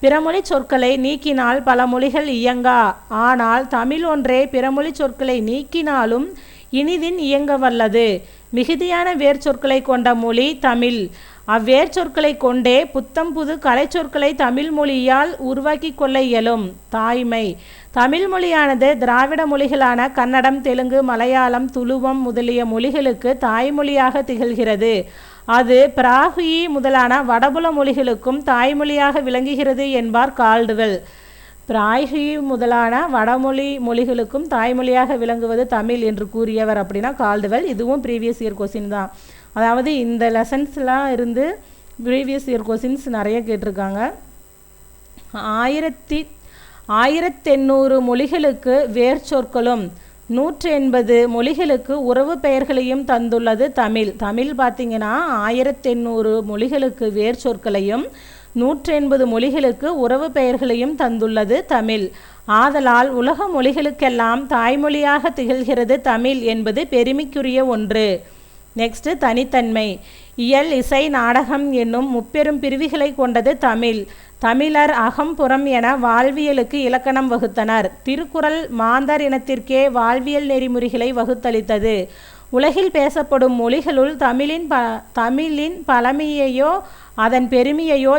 பிறமொழி சொற்களை நீக்கினால் பல மொழிகள் இயங்கா. ஆனால் தமிழ் ஒன்றே பிறமொழி சொற்களை நீக்கினாலும் இனிதின் இயங்க வல்லது. மிகுதியான வேர் சொற்களை கொண்ட மொழி தமிழ். அவ்வேர் சொற்களை கொண்டே புத்தம் புது கலை சொற்களை தமிழ் மொழியால் உருவாக்கி கொள்ள இயலும். தாய்மை. தமிழ் மொழியானது திராவிட மொழிகளான கன்னடம், தெலுங்கு, மலையாளம், துளுவம் முதலிய மொழிகளுக்கு தாய்மொழியாக திகழ்கிறது. அது பிராகுயி முதலான வடபுல மொழிகளுக்கும் தாய்மொழியாக விளங்குகிறது என்பார் கால்டுவெல். பிராகுயி முதலான வடமொழி மொழிகளுக்கும் தாய்மொழியாக விளங்குவது தமிழ் என்று கூறியவர் அப்படின்னா கால்டுவெல். இதுவும் ப்ரீவியஸ் இயர் கொஸ்டின் தான். அதாவது இந்த லெசன்ஸ்லாம் இருந்து ப்ரீவியஸ் இயர் கொஸ்டின்ஸ் நிறைய கேட்டிருக்காங்க. 1800 மொழிகளுக்கு வேர் சொற்களும் 180 மொழிகளுக்கு உறவு பெயர்களையும் தந்துள்ளது தமிழ். தமிழ் பார்த்திங்கன்னா 1800 மொழிகளுக்கு வேர் சொற்களையும் 180 மொழிகளுக்கு உறவு பெயர்களையும் தந்துள்ளது தமிழ். ஆதலால் உலக மொழிகளுக்கெல்லாம் தாய்மொழியாக திகழ்கிறது தமிழ் என்பது பெருமைக்குரிய ஒன்று. நெக்ஸ்ட், தனித்தன்மை. இயல், இசை, நாடகம் என்னும் முப்பெரும் பிரிவுகளை கொண்டது தமிழ். தமிழர் அகம் புறம் என வாழ்வியலுக்கு இலக்கணம் வகுத்தனர். திருக்குறள் மாந்தர் இனத்திற்கே வாழ்வியல் நெறிமுறைகளை வகுத்தளித்தது. உலகில் பேசப்படும் மொழிகளுள் தமிழின் பழமையையோ அதன் பெருமையையோ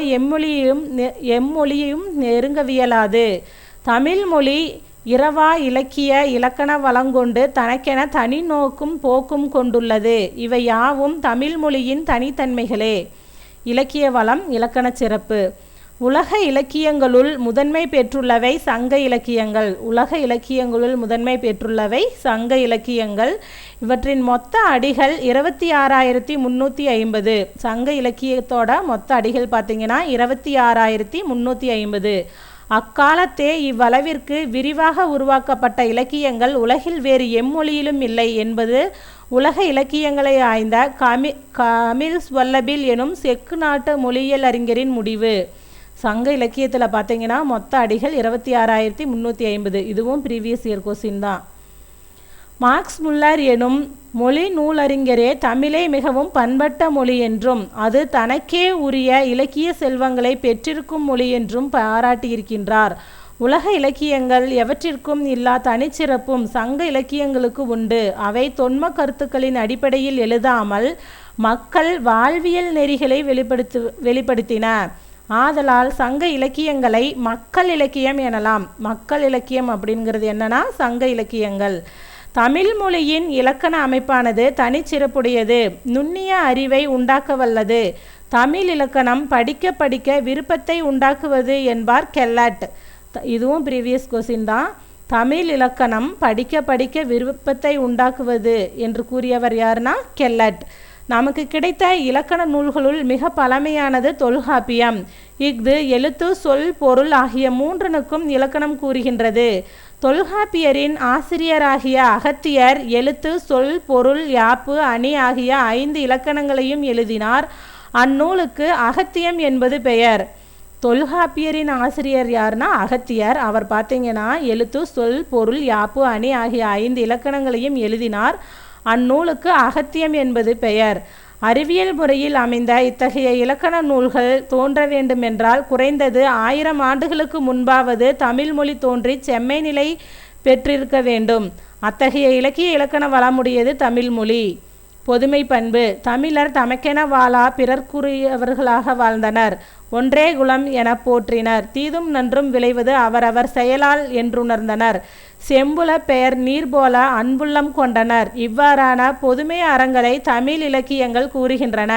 எம்மொழியையும் நெருங்கவியலாது. தமிழ் மொழி இரவா இலக்கிய இலக்கண வளங்கொண்டு தனக்கென தனி நோக்கும் போக்கும் கொண்டுள்ளது. இவை யாவும் தமிழ் மொழியின் தனித்தன்மைகளே. இலக்கிய வளம், இலக்கண சிறப்பு. உலக இலக்கியங்களுள் முதன்மை பெற்றுள்ளவை சங்க இலக்கியங்கள். உலக இலக்கியங்களுள் முதன்மை பெற்றுள்ளவை சங்க இலக்கியங்கள். இவற்றின் மொத்த அடிகள் 26,350. சங்க இலக்கியத்தோட மொத்த அடிகள் பார்த்திங்கன்னா 26,350. அக்காலத்தே இவ்வளவிற்கு விரிவாக உருவாக்கப்பட்ட இலக்கியங்கள் உலகில் வேறு எம்மொழியிலும் இல்லை என்பது உலக இலக்கியங்களை ஆய்ந்த கமில்ஸ் வல்லபில் எனும் செக்கு நாட்டு மொழியியல் அறிஞரின் முடிவு. சங்க இலக்கியத்தில் பார்த்தீங்கன்னா மொத்த அடிகள் 26,350. இதுவும் ப்ரீவியஸ் இயர் கொஸ்டின் தான். மார்க்ஸ் முல்லர் எனும் மொழி நூலறிஞரே தமிழை மிகவும் பண்பட்ட மொழி என்றும் அது தனக்கே உரிய இலக்கிய செல்வங்களை பெற்றிருக்கும் மொழி என்றும் பாராட்டியிருக்கின்றார். உலக இலக்கியங்கள் எவற்றிற்கும் இல்லா தனிச்சிறப்பும் சங்க இலக்கியங்களுக்கு உண்டு. அவை தொன்ம கருத்துக்களின் அடிப்படையில் எழுதாமல் மக்கள் வாழ்வியல் நெறிகளை வெளிப்படுத்தின. ஆதலால் சங்க இலக்கியங்களை மக்கள் இலக்கியம் எனலாம். மக்கள் இலக்கியம் அப்படிங்கிறது என்னன்னா சங்க இலக்கியங்கள். தமிழ் மொழியின் இலக்கண அமைப்பானது தனிச்சிறப்புடையது, நுண்ணிய அறிவை உண்டாக்க வல்லது. தமிழ் இலக்கணம் படிக்க படிக்க விருப்பத்தை உண்டாக்குவது என்பார் கெல்லட். இதுவும் ப்ரீவியஸ் கொஸ்டின் தான். தமிழ் இலக்கணம் படிக்க படிக்க விருப்பத்தை உண்டாக்குவது என்று கூறியவர் யாருன்னா கெல்லட். நமக்கு கிடைத்த இலக்கண நூல்களுள் மிக பழமையானது தொல்காப்பியம். இஃது எழுத்து, சொல், பொருள் ஆகிய மூன்றுனுக்கும் இலக்கணம் கூறுகின்றது. தொல்காப்பியரின் ஆசிரியராகிய அகத்தியர் எழுத்து, சொல், பொருள், யாப்பு, அணி ஆகிய 5 இலக்கணங்களையும் எழுதினார். அந்நூலுக்கு அகத்தியம் என்பது பெயர். தொல்காப்பியரின் ஆசிரியர் யாருன்னா அகத்தியர். அவர் பார்த்தீங்கன்னா எழுத்து, சொல், பொருள், யாப்பு, அணி ஆகிய 5 இலக்கணங்களையும் எழுதினார். அந்நூலுக்கு அகத்தியம் என்பது பெயர். அறிவியல் முறையில் அமைந்த இத்தகைய இலக்கண நூல்கள் தோன்ற வேண்டுமென்றால் குறைந்தது 1000 ஆண்டுகளுக்கு முன்பாவது தமிழ் மொழி தோன்றி செம்மை நிலை பெற்றிருக்க வேண்டும். அத்தகைய இலக்கிய இலக்கண வளமுடையது தமிழ் மொழி. பொதுமை பண்பு. தமிழர் தமக்கென வாழா பிறர்க்குரியவர்களாக வாழ்ந்தனர். ஒன்றே குலம் என போற்றினர். தீதும் நன்றும் விளைவது அவரவர் செயலால் என்றுணர்ந்தனர். செம்புல பெயர் நீர் போல அன்புள்ளம் கொண்டனர். இவ்வாறான பொதுமை அறங்களை தமிழ் இலக்கியங்கள் கூறுகின்றன.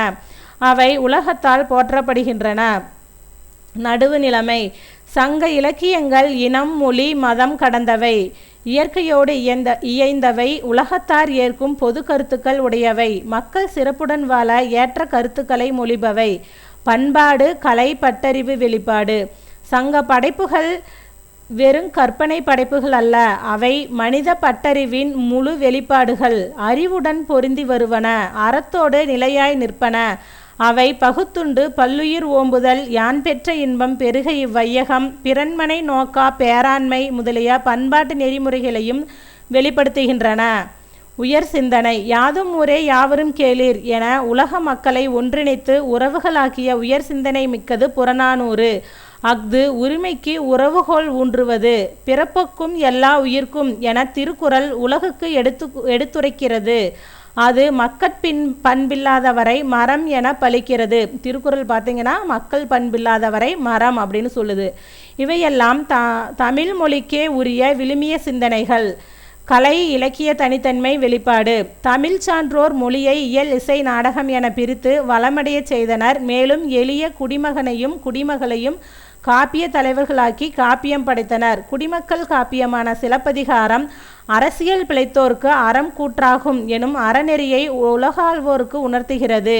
அவை உலகத்தால் போற்றப்படுகின்றன. நடுவு நிலைமை. சங்க இலக்கியங்கள் இனம், மொழி, மதம் கடந்தவை. இயற்கையோடு இயைந்தவை. உலகத்தார் ஏற்கும் பொது கருத்துக்கள் உடையவை. மக்கள் சிறப்புடன் வாழ ஏற்ற கருத்துக்களை மொழிபவை. பண்பாடு, கலை, பட்டறிவு வெளிப்பாடு. சங்க படைப்புகள் வெறும் கற்பனை படைப்புகள் அல்ல. அவை மனித பட்டறிவின் முழு வெளிப்பாடுகள். அறிவுடன் பொருந்தி வருவன. அறத்தோடு நிலையாய் நிற்பன. அவை பகுத்துண்டு பல்லுயிர் ஓம்புதல், யான் பெற்ற இன்பம் பெருக இவ்வையகம், பிறன்மனை நோக்கா பேராண்மை முதலிய பண்பாட்டு நெறிமுறைகளையும் வெளிப்படுத்துகின்றன. உயர் சிந்தனை. யாதும் ஊரே யாவரும் கேளீர் என உலக மக்களை ஒன்றிணைத்து உறவுகளாக்கிய உயர் சிந்தனை மிக்கது புறநானூறு. அஃது உரிமைக்கு உறவுகோல் ஊன்றுவது. பிறப்புக்கும் எல்லா உயிர்க்கும் என திருக்குறள் உலகுக்கு எடுத்துரைக்கிறது. அது பண்பில்லாதவரை மரம் என பலிக்கிறது. திருக்குறள் பார்த்தீங்கன்னா மக்கள் பண்பில்லாதவரை மரம் அப்படின்னு சொல்லுது. இவையெல்லாம் தமிழ் மொழிக்கே உரிய விழுமிய சிந்தனைகள். கலை, இலக்கிய தனித்தன்மை வெளிப்பாடு. தமிழ் சான்றோர் மொழியை இயல், இசை, நாடகம் என பிரித்து வளமடைய செய்தனர். மேலும் எளிய குடிமகளையும் காப்பிய தலைவர்களாக்கி காப்பியம் படைத்தனர். குடிமக்கள் காப்பியமான சிலப்பதிகாரம் அரசியல் பிழைத்தோர்க்கு அறம் கூற்றாகும் எனும் அறநெறியை உலகாள்வோருக்கு உணர்த்துகிறது.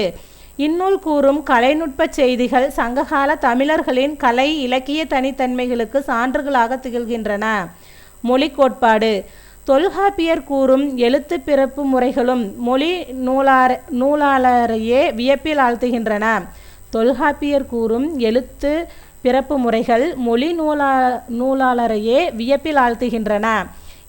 இந்நூல் கூறும் கலைநுட்ப செய்திகள் சங்ககால தமிழர்களின் கலை, இலக்கிய தனித்தன்மைகளுக்கு சான்றுகளாக திகழ்கின்றன. மொழி கோட்பாடு. தொல்காப்பியர் கூறும் எழுத்து பிறப்பு முறைகளும் மொழி நூலாளரையே வியப்பில் ஆழ்த்துகின்றன. தொல்காப்பியர் கூறும் எழுத்து பிறப்பு முறைகள் மொழி நூலாளரையே வியப்பில் ஆழ்த்துகின்றன.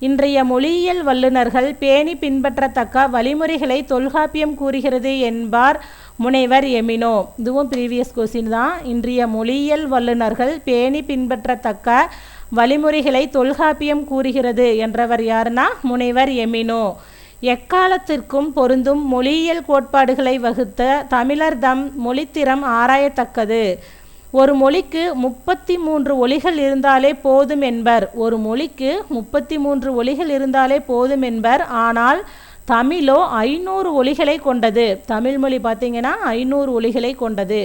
இன்றைய மொழியியல் வல்லுநர்கள் பேணி பின்பற்றத்தக்க வழிமுறைகளை தொல்காப்பியம் கூறுகிறது என்பார் முனைவர் எமினோ. இதுவும் ப்ரீவியஸ் கொஸ்டின் தான். இன்றைய மொழியியல் வல்லுநர்கள் பேணி பின்பற்றத்தக்க வழிமுறைகளை தொல்காப்பியம் கூறுகிறது என்றவர் யாருன்னா முனைவர் எமினோ. எக்காலத்திற்கும் பொருந்தும் மொழியியல் கோட்பாடுகளை வகுத்த தமிழர் தம் மொழித்திறம் ஆராயத்தக்கது. ஒரு மொழிக்கு 33 ஒலிகள் இருந்தாலே போதும் என்பர். ஒரு மொழிக்கு 33 ஒலிகள் இருந்தாலே போதும் என்பர். ஆனால் தமிழோ 500 ஒலிகளை கொண்டது. தமிழ் மொழி பார்த்திங்கன்னா 500 ஒலிகளை கொண்டது.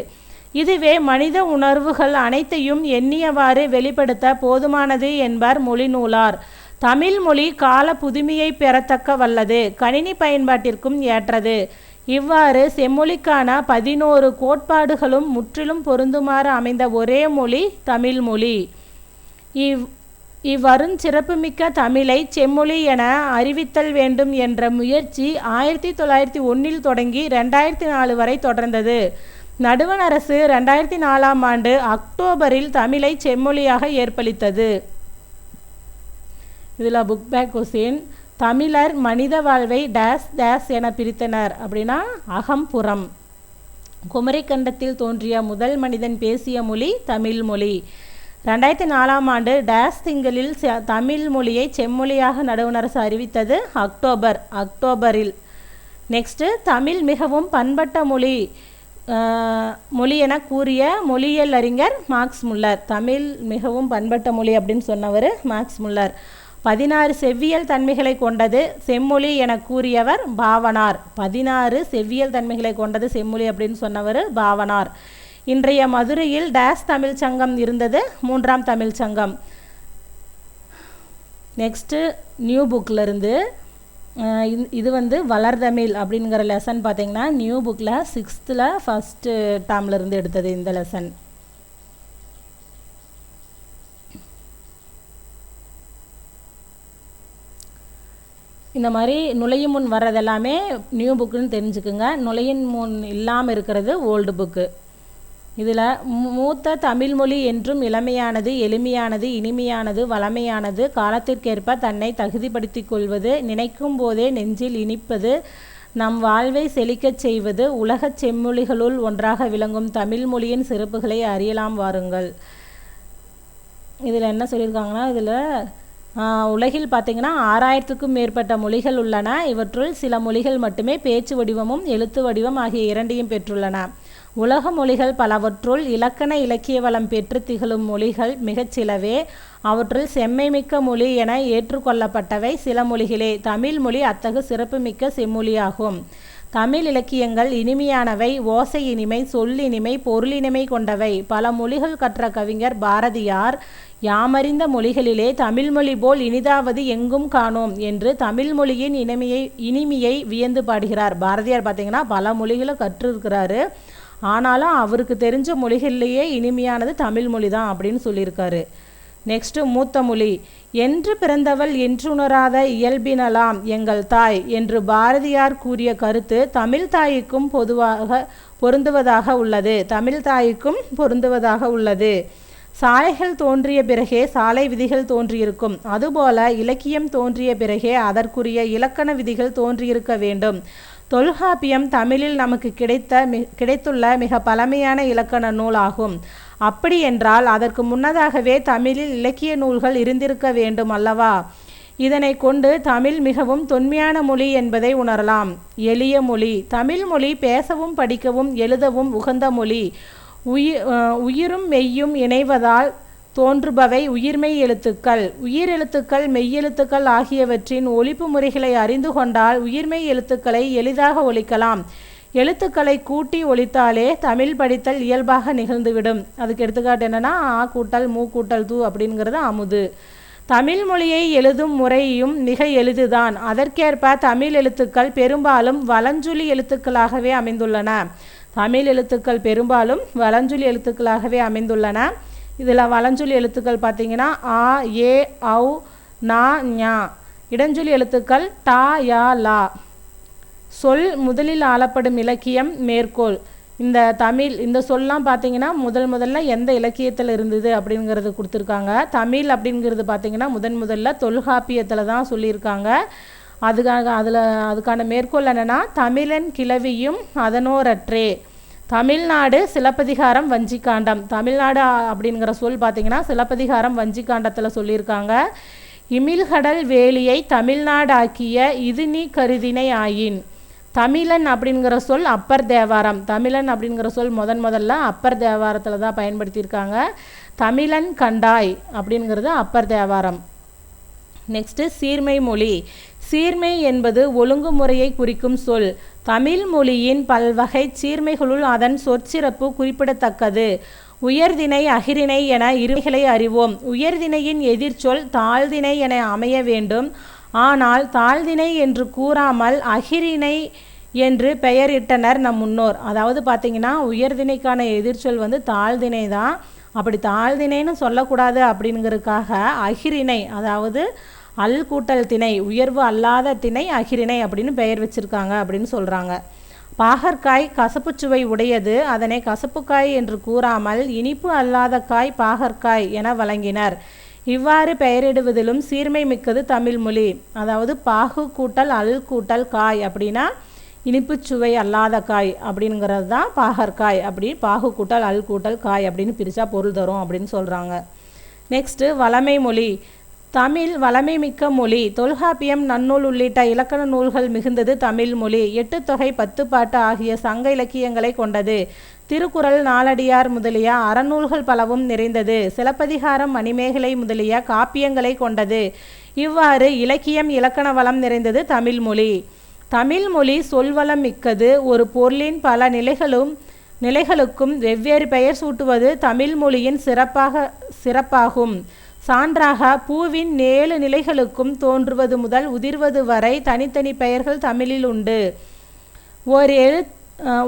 இதுவே மனித உணர்வுகள் அனைத்தையும் எண்ணியவாறு வெளிப்படுத்த போதுமானது என்பர் மொழி நூலார். தமிழ் மொழி கால புதுமையை பெறத்தக்க வல்லது, கணினி பயன்பாட்டிற்கும் ஏற்றது. இவ்வாறு செம்மொழிக்கான 11 கோட்பாடுகளும் முற்றிலும் பொருந்துமாறு அமைந்த ஒரே மொழி தமிழ் மொழி. இவ்வருண் சிறப்புமிக்க தமிழை செம்மொழி என அறிவித்தல் வேண்டும் என்ற முயற்சி 1901 தொடங்கி 2004 வரை தொடர்ந்தது. நடுவண் அரசு 2004 அக்டோபரில் தமிழை செம்மொழியாக ஏற்பளித்தது. இதில் புக் பேக் கொஸ்டின். தமிழர் மனித வாழ்வை டேஸ் டேஸ் என பிரித்தனர் அப்படின்னா அகம்புறம். குமரிக்கண்டத்தில் தோன்றிய முதல் மனிதன் பேசிய மொழி தமிழ் மொழி. 2004 டேஸ் திங்களில் தமிழ் மொழியை செம்மொழியாக நடுவண் அரசு அறிவித்தது அக்டோபரில். நெக்ஸ்ட்டு தமிழ் மிகவும் பண்பட்ட மொழி என கூறிய மொழியியல் அறிஞர் மார்க்ஸ் முல்லர். தமிழ் மிகவும் பண்பட்ட மொழி அப்படின்னு சொன்னவர் மார்க்ஸ் முல்லர். 16 செவ்வியல் தன்மைகளை கொண்டது செம்மொழி என கூறியவர் பாவனார். 16 செவ்வியல் தன்மைகளை கொண்டது செம்மொழி அப்படின்னு சொன்னவர் பாவனார். இன்றைய மதுரையில் டேஸ் தமிழ் சங்கம் இருந்தது, 3ஆம் தமிழ் சங்கம். நெக்ஸ்ட்டு நியூ புக்கில் இருந்து இது வளர்தமிழ் அப்படிங்கிற லெசன் பார்த்திங்கன்னா நியூ புக்கில் 6th ஃபஸ்ட்டு டேர்மில் இருந்து எடுத்தது இந்த லெசன். இந்த மாதிரி நுழையும் முன் வர்றது எல்லாமே நியூ புக்குன்னு தெரிஞ்சுக்குங்க. நுழையும் முன் இல்லாமல் இருக்கிறது ஓல்டு புக்கு. இதில் மூத்த தமிழ்மொழி என்றும் இளமையானது, எளிமையானது, இனிமையானது, வளமையானது, காலத்திற்கேற்ப தன்னை தகுதிப்படுத்தி கொள்வது, நினைக்கும் போதே நெஞ்சில் இனிப்பது, நம் வாழ்வை செழிக்கச் செய்வது, உலகச் செம்மொழிகளுள் ஒன்றாக விளங்கும் தமிழ்மொழியின் சிறப்புகளை அறியலாம் வாருங்கள். இதில் என்ன சொல்லியிருக்காங்கன்னா, இதில் உலகில் பார்த்திங்கன்னா 6000க்கும் மேற்பட்ட மொழிகள் உள்ளன. இவற்றுள் சில மொழிகள் மட்டுமே பேச்சு வடிவமும் எழுத்து வடிவம் ஆகிய இரண்டையும் பெற்றுள்ளன. உலக மொழிகள் பலவற்றுள் இலக்கண இலக்கிய வளம் பெற்று திகழும் மொழிகள் மிகச்சிலவே. அவற்றுள் செம்மைமிக்க மொழி என ஏற்றுக்கொள்ளப்பட்டவை சில மொழிகளே. தமிழ் மொழி அத்தகு சிறப்புமிக்க செம்மொழியாகும். தமிழ் இலக்கியங்கள் இனிமையானவை, ஓசை இனிமை, சொல்லினிமை, பொருளினிமை கொண்டவை. பல மொழிகள் கற்ற கவிஞர் பாரதியார் யாமறிந்த மொழிகளிலே தமிழ்மொழி போல் இனிதாவது எங்கும் காணோம் என்று தமிழ் மொழியின் இனிமையை வியந்து பாடுகிறார். பாரதியார் பார்த்திங்கன்னா பல மொழிகளை கற்றுருக்கிறாரு. ஆனாலும் அவருக்கு தெரிஞ்ச மொழிகளிலேயே இனிமையானது தமிழ் மொழி தான் அப்படின்னு சொல்லியிருக்காரு. நெக்ஸ்ட்டு மூத்த மொழி. என்று பிறந்தவள் என்றுணராத இயல்பினலாம் எங்கள் தாய் என்று பாரதியார் கூறிய கருத்து தமிழ் தாய்க்கும் பொருந்துவதாக உள்ளது. சாலைகள் தோன்றிய பிறகே சாலை விதிகள் தோன்றியிருக்கும். அதுபோல இலக்கியம் தோன்றிய பிறகே அதற்குரிய இலக்கண விதிகள் தோன்றியிருக்க வேண்டும். தொல்காப்பியம் தமிழில் நமக்கு கிடைத்துள்ள மிக பழமையான இலக்கண நூல் ஆகும். அப்படி என்றால் அதற்கு முன்னதாகவே தமிழில் இலக்கிய நூல்கள் இருந்திருக்க வேண்டும் அல்லவா? இதனை கொண்டு தமிழ் மிகவும் தொன்மையான மொழி என்பதை உணரலாம். எளிய மொழி. தமிழ் மொழி பேசவும் படிக்கவும் எழுதவும் உகந்த மொழி. உயிரும் மெய்யும் இணைவதால் தோன்றுபவை உயிர்மெய் எழுத்துக்கள். உயிரெழுத்துக்கள் மெய்யெழுத்துக்கள் ஆகியவற்றின் ஒலிப்பு முறைகளை அறிந்து கொண்டால் உயிர்மெய் எழுத்துக்களை எளிதாக ஒலிக்கலாம். எழுத்துக்களை கூட்டி ஒலித்தாலே தமிழ் படித்தல் இயல்பாக நிகழ்ந்துவிடும். அதுக்கு எடுத்துக்காட்டு என்னென்னா ஆ கூட்டல் மூ கூட்டல் தூ அப்படிங்கிறது அமுது. தமிழ் மொழியை எழுதும் முறையும் மிக எளிதுதான். அதற்கேற்ப தமிழ் எழுத்துக்கள் பெரும்பாலும் வலஞ்சுழி எழுத்துக்களாகவே அமைந்துள்ளன. தமிழ் எழுத்துக்கள் பெரும்பாலும் வலஞ்சுழி எழுத்துக்களாகவே அமைந்துள்ளன. இதில் வலஞ்சுழி எழுத்துக்கள் பார்த்திங்கன்னா ஆ, ஏ, ஔ, நா, ஞா. இடஞ்சொல் எழுத்துக்கள் டா யா லா. சொல் முதலில் ஆளப்படும் இலக்கியம் மேற்கோள். இந்த சொல்லலாம் பார்த்தீங்கன்னா முதல்ல எந்த இலக்கியத்தில் இருந்தது அப்படிங்கிறது கொடுத்துருக்காங்க. தமிழ் அப்படிங்கிறது பார்த்தீங்கன்னா முதல்ல தொல்காப்பியத்தில் தான் சொல்லியிருக்காங்க. அதுக்கான மேற்கோள் என்னென்னா, தமிழன் கிளவியும் அதனோரற்றே. தமிழ்நாடு சிலப்பதிகாரம் வஞ்சிக்காண்டம். தமிழ்நாடு அப்படிங்கிற சொல் பார்த்தீங்கன்னா சிலப்பதிகாரம் வஞ்சிக்காண்டத்தில் சொல்லியிருக்காங்க. இமிழ்கடல் வேலியை தமிழ்நாடு ஆக்கிய இது நீ கருதினை ஆயின். தமிழன் அப்படிங்கிற சொல் அப்பர் தேவாரம். தமிழன் அப்படிங்கிற சொல் முதல்ல அப்பர் தேவாரத்தில் தான் பயன்படுத்தியிருக்காங்க. தமிழன் கண்டாய் அப்படிங்கிறது அப்பர் தேவாரம். நெக்ஸ்ட்டு சீர்மை மொழி. சீர்மை என்பது ஒழுங்குமுறையை குறிக்கும் சொல். தமிழ் மொழியின் பல்வகை சீர்மைகளுள் அதன் சொற்சிறப்பு குறிப்பிடத்தக்கது. உயர்திணை அகிரிணை என இருமைகளை அறிவோம். உயர்திணையின் எதிர்ச்சொல் தாழ்திணை என அமைய வேண்டும். ஆனால் தாழ்திணை என்று கூறாமல் அகிரிணை என்று பெயரிட்டனர் நம் முன்னோர். அதாவது பார்த்தீங்கன்னா உயர்திணைக்கான எதிர்ச்சொல் தாழ்திணை தான். அப்படி தாழ்திணைன்னு சொல்லக்கூடாது அப்படிங்கிறதுக்காக அகிரிணை, அதாவது அல் கூட்டல் திணை, உயர்வு அல்லாத திணை அகிரிணை அப்படின்னு பெயர் வச்சிருக்காங்க அப்படின்னு சொல்கிறாங்க. பாகற்காய் கசப்புச்சுவை உடையது, அதனை கசப்புக்காய் என்று கூறாமல் இனிப்பு அல்லாத காய் பாகற்காய் என வழங்கினர். இவ்வாறு பெயரிடுவதிலும் சீர்மை மிக்கது தமிழ் மொழி. அதாவது பாகு கூட்டல் அல் கூட்டல் காய் அப்படின்னா இனிப்புச்சுவை அல்லாத காய் அப்படிங்கிறது தான் பாகற்காய். அப்படி பாகு கூட்டல் அல் கூட்டல் காய் அப்படின்னு பிரித்தா பொருள் தரும் அப்படின்னு சொல்கிறாங்க. நெக்ஸ்ட்டு வளமை மொழி. தமிழ் வளமை மிக்க மொழி. தொல்காப்பியம், நன்னூல் உள்ளிட்ட இலக்கண நூல்கள் மிகுந்தது தமிழ் மொழி. 8 தொகை 10 பாட்டு ஆகிய சங்க இலக்கியங்களை கொண்டது. திருக்குறள், நாலடியார் முதலிய அறநூல்கள் பலவும் நிறைந்தது. சிலப்பதிகாரம், மணிமேகலை முதலிய காப்பியங்களை கொண்டது. இவ்வாறு இலக்கியம் இலக்கண வளம் நிறைந்தது தமிழ் மொழி. தமிழ் மொழி சொல்வளம் மிக்கது. ஒரு பொருளின் பல நிலைகளுக்கும் வெவ்வேறு பெயர் சூட்டுவது தமிழ் மொழியின் சிறப்பாகும். சான்றாக பூவின் 7 நிலைகளுக்கும் தோன்றுவது முதல் உதிர்வது வரை தனித்தனி பெயர்கள் தமிழில் உண்டு.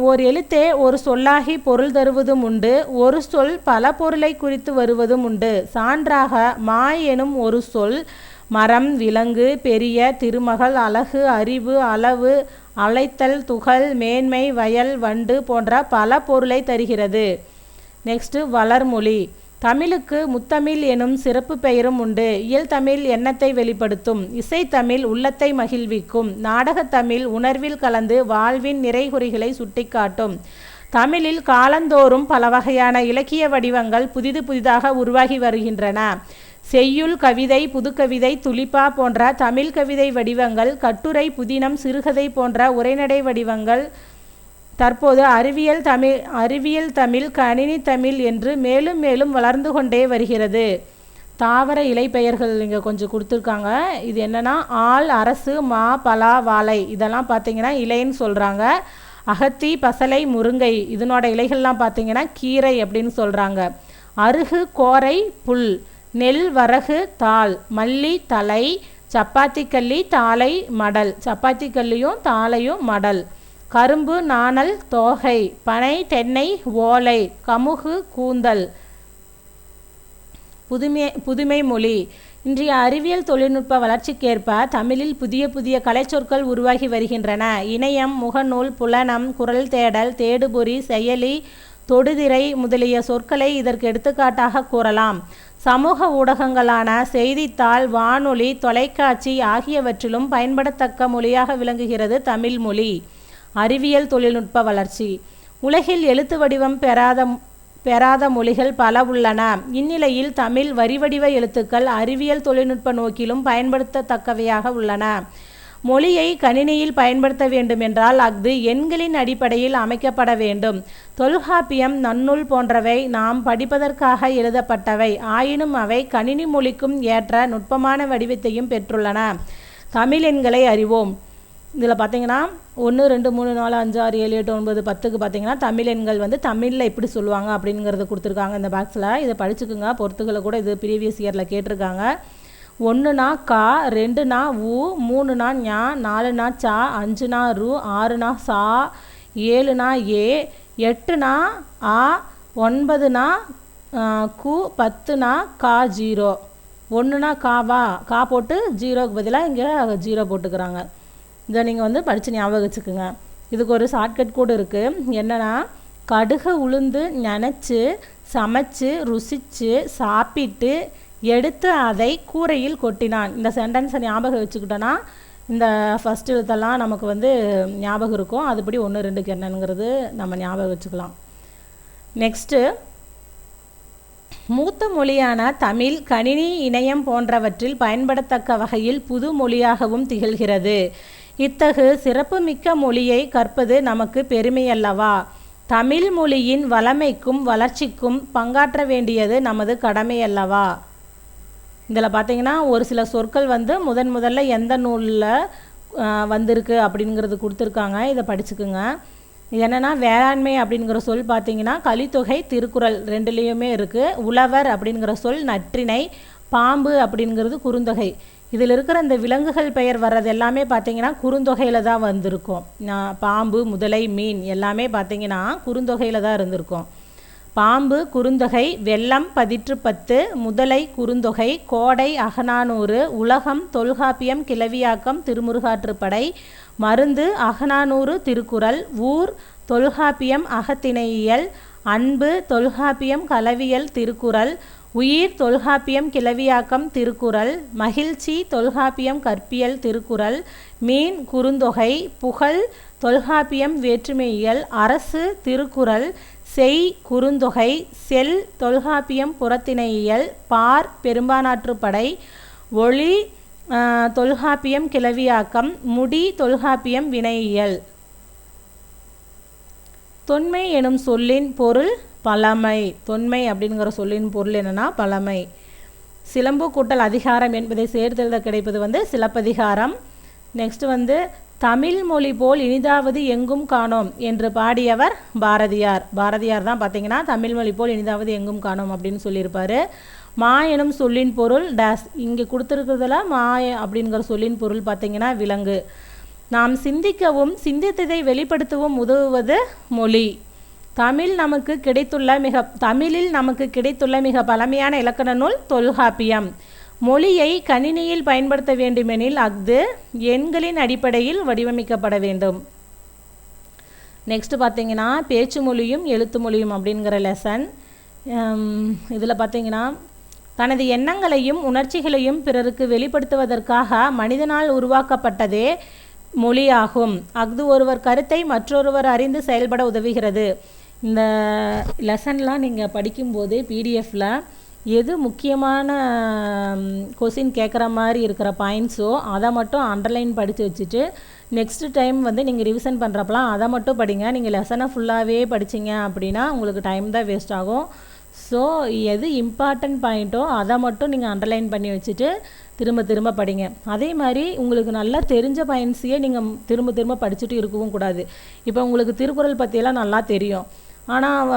ஓர் எழுத்தே ஒரு சொல்லாகி பொருள் தருவதும் உண்டு. ஒரு சொல் பல பொருளை குறித்து வருவதும் உண்டு. சான்றாக மா எனும் ஒரு சொல் மரம், விலங்கு, பெரிய, திருமகள், அழகு, அறிவு, அளவு, அழைத்தல், துகள், மேன்மை, வயல், வண்டு போன்ற பல பொருளை தருகிறது. நெக்ஸ்ட்டு வளர்மொழி. தமிழுக்கு முத்தமிழ் எனும் சிறப்பு பெயரும் உண்டு. இயல்தமிழ் எண்ணத்தை வெளிப்படுத்தும். இசைத்தமிழ் உள்ளத்தை மகிழ்விக்கும். நாடகத்தமிழ் உணர்வில் கலந்து வாழ்வின் நிறைகுறிகளை சுட்டிக்காட்டும். தமிழில் காலந்தோறும் பல வகையான இலக்கிய வடிவங்கள் புதிதாக உருவாகி வருகின்றன. செய்யுள், கவிதை, புதுக்கவிதை, துளிப்பா போன்ற தமிழ் கவிதை வடிவங்கள், கட்டுரை, புதினம், சிறுகதை போன்ற உரைநடை வடிவங்கள் தற்போது அறிவியல் தமிழ், கணினி தமிழ் என்று மேலும் மேலும் வளர்ந்து கொண்டே வருகிறது. தாவர இலை பெயர்கள் இங்கே கொஞ்சம் கொடுத்துருக்காங்க. இது என்னென்னா ஆல், அரசு, மா, பலா, வாழை இதெல்லாம் பார்த்தீங்கன்னா இலைன்னு சொல்கிறாங்க. அகத்தி, பசலை, முருங்கை இதனோட இலைகள்லாம் பார்த்தீங்கன்னா கீரை அப்படின்னு சொல்கிறாங்க. அருகு, கோரை, புல். நெல், வரகு, தாள். மல்லி, தலை. சப்பாத்தி கல்லி, தாளை, மடல். சப்பாத்தி கல்லியும் தாளையும் மடல். கரும்பு, நாணல், தோகை. பனை, தென்னை, ஓலை. கமுகு, கூந்தல். புதுமை மொழி. இன்றைய அறிவியல் தொழில்நுட்ப வளர்ச்சிக்கேற்ப தமிழில் புதிய கலைச்சொற்கள் உருவாகி வருகின்றன. இணையம், முகநூல், புலனம், குரல் தேடல், தேடுபொறி, செயலி, தொடுதிரை முதலிய சொற்களை இதற்கு எடுத்துக்காட்டாக கூறலாம். சமூக ஊடகங்களான செய்தித்தாள், வானொலி, தொலைக்காட்சி ஆகியவற்றிலும் பயன்படத்தக்க மொழியாக விளங்குகிறது தமிழ் மொழி. அறிவியல் தொழில்நுட்ப வளர்ச்சி. உலகில் எழுத்து வடிவம் பெறாத மொழிகள் பல உள்ளன. இந்நிலையில் தமிழ் வரிவடிவ எழுத்துக்கள் அறிவியல் தொழில்நுட்ப நோக்கிலும் பயன்படுத்தத்தக்கவையாக உள்ளன. மொழியை கணினியில் பயன்படுத்த வேண்டுமென்றால் அஃது எண்களின் அடிப்படையில் அமைக்கப்பட வேண்டும். தொல்காப்பியம், நன்னூல் போன்றவை நாம் படிப்பதற்காக எழுதப்பட்டவை. ஆயினும் அவை கணினி மொழிக்கும் ஏற்ற நுட்பமான வடிவத்தையும் பெற்றுள்ளன. தமிழ் எண்களை அறிவோம். இதில் பார்த்தீங்கன்னா 1, 2, 3, 4, 5, 6, 7, 8, 9, 10க்கு பார்த்தீங்கன்னா தமிழ் எண்கள் தமிழில் எப்படி சொல்லுவாங்க அப்படிங்கிறது கொடுத்துருக்காங்க இந்த பாக்ஸில். இதை படிச்சுக்குங்க. பொறுத்துக்களை கூட இது ப்ரீவியஸ் இயரில் கேட்டிருக்காங்க. 1னா கா, 2னா உ, 3னா ஞா, 4னா சா, 5னா ரு, 6னா சா, 7னா ஏ, 8னா ஆ, 9னா கு, 10னா கா 0. ஒன்றுனா காவா, கா போட்டு ஜீரோக்கு பதிலாக இங்கே ஜீரோ போட்டுக்கிறாங்க. இதை நீங்கள் வந்து படித்து ஞாபகம் வச்சுக்கோங்க. இதுக்கு ஒரு ஷார்ட்கட் கூட இருக்குது. என்னென்னா, கடுகு உளுந்து நினச்சி சமைச்சு ருசித்து சாப்பிட்டு எடுத்து அதை கூரையில் கொட்டினான். இந்த சென்டென்ஸை ஞாபகம் வச்சுக்கிட்டோன்னா இந்த ஃபஸ்ட் எழுத்தெல்லாம் நமக்கு வந்து ஞாபகம் இருக்கும். அதுபடி 1 2க்கு என்னங்கிறது நம்ம ஞாபகம் வச்சுக்கலாம். நெக்ஸ்ட்டு, மூத்த மொழியான தமிழ் கணினி இணையம் போன்றவற்றில் பயன்படத்தக்க வகையில் புது மொழியாகவும் திகழ்கிறது. இத்தகு சிறப்புமிக்க மொழியை கற்பது நமக்கு பெருமையல்லவா? தமிழ் மொழியின் வளமைக்கும் வளர்ச்சிக்கும் பங்காற்ற வேண்டியது நமது கடமையல்லவா? இதில் பார்த்தீங்கன்னா ஒரு சில சொற்கள் வந்து முதல்ல எந்த நூலில் வந்திருக்கு அப்படிங்கிறது கொடுத்துருக்காங்க. இதை படிச்சுக்குங்க. என்னென்னா, வேளாண்மை அப்படிங்கிற சொல் பார்த்தீங்கன்னா கலித்தொகை, திருக்குறள் 2லேயுமே இருக்குது. உழவர் அப்படிங்கிற சொல் நற்றிணை, பாம்பு அப்படிங்கிறது குறுந்தொகை. இதில் இருக்கிற இந்த விலங்குகள் பெயர் வர்றது எல்லாமே பார்த்தீங்கன்னா குறுந்தொகையில் தான் வந்திருக்கும். பாம்பு, முதலை, மீன் எல்லாமே பார்த்தீங்கன்னா குறுந்தொகையில் தான் இருந்திருக்கும். பாம்பு குறுந்தொகை, வெள்ளம் 10 முதலை குறுந்தொகை, கோடை அகநானூறு, உலகம் தொல்காப்பியம் கிளவியாக்கம் திருமுருகாற்றுப்படை, மருந்து அகநானூறு திருக்குறள், ஊர் தொல்காப்பியம் அகத்திணையியல், அன்பு தொல்காப்பியம் களவியல் திருக்குறள், உயிர் தொல்காப்பியம் கிளவியாக்கம் திருக்குறள், மகிழ்ச்சி தொல்காப்பியம் கற்பியல் திருக்குறள், மீன் குறுந்தொகை, புகழ் தொல்காப்பியம் வேற்றுமையியல், அரசு திருக்குறள், செய் குறுந்தொகை, செல் தொல்காப்பியம் புறத்திணையியல், பார் பெரும்பானாற்றுப்படை, ஒளி தொல்காப்பியம் கிளவியாக்கம், முடி தொல்காப்பியம் வினையியல். தொன்மை எனும் சொல்லின் பொருள் பழமை. தொன்மை அப்படிங்கிற சொல்லின் பொருள் என்னென்னா பழமை. சிலம்பு கூட்டல் அதிகாரம் என்பதை சேர்த்தெழுத கிடைப்பது வந்து சிலப்பதிகாரம். நெக்ஸ்ட் வந்து தமிழ் மொழி போல் இனிதாவது எங்கும் காணோம் என்று பாடியவர் பாரதியார். பாரதியார் தான் பார்த்தீங்கன்னா தமிழ் மொழி போல் இனிதாவது எங்கும் காணோம் அப்படின்னு சொல்லியிருப்பார். மா எனும் சொல்லின் பொருள் டேஸ். இங்கே கொடுத்துருக்கிறதுல மா அப்படிங்கிற சொல்லின் பொருள் பார்த்தீங்கன்னா விலங்கு. நாம் சிந்திக்கவும் சிந்தித்ததை வெளிப்படுத்தவும் உதவுவது மொழி. தமிழில் நமக்கு கிடைத்துள்ள மிக பழமையான இலக்கண நூல் தொல்காப்பியம். மொழியை கணினியில் பயன்படுத்த வேண்டுமெனில் அஃது எண்களின் அடிப்படையில் வடிவமைக்கப்பட வேண்டும். நெக்ஸ்ட் பார்த்தீங்கன்னா பேச்சு மொழியும் எழுத்து மொழியும் அப்படிங்கிற லெசன். இதில் பார்த்தீங்கன்னா தனது எண்ணங்களையும் உணர்ச்சிகளையும் பிறருக்கு வெளிப்படுத்துவதற்காக மனிதனால் உருவாக்கப்பட்டதே மொழியாகும். அஃது ஒருவர் கருத்தை மற்றொருவர் அறிந்து செயல்பட உதவுகிறது. இந்த லெசன்லாம் நீங்கள் படிக்கும்போது பிடிஎஃப்பில் எது முக்கியமான கொஸ்டின் கேட்குற மாதிரி இருக்கிற பாயிண்ட்ஸோ அதை மட்டும் அண்டர்லைன் படித்து வச்சுட்டு நெக்ஸ்ட் டைம் வந்து நீங்கள் ரிவிஷன் பண்ணுறப்பலாம் அதை மட்டும் படிங்க. நீங்கள் லெசனை ஃபுல்லாகவே படிச்சிங்க அப்படின்னா உங்களுக்கு டைம் தான் வேஸ்ட் ஆகும். ஸோ எது இம்பார்ட்டன்ட் பாயிண்ட்டோ அதை மட்டும் நீங்கள் அண்டர்லைன் பண்ணி வச்சுட்டு திரும்ப படிங்க. அதே மாதிரி உங்களுக்கு நல்லா தெரிஞ்ச பாயிண்ட்ஸையே நீங்கள் திரும்ப படிச்சுட்டு இருக்கவும் கூடாது. இப்போ உங்களுக்கு திருக்குறள் பற்றியெல்லாம் நல்லா தெரியும். ஆனால்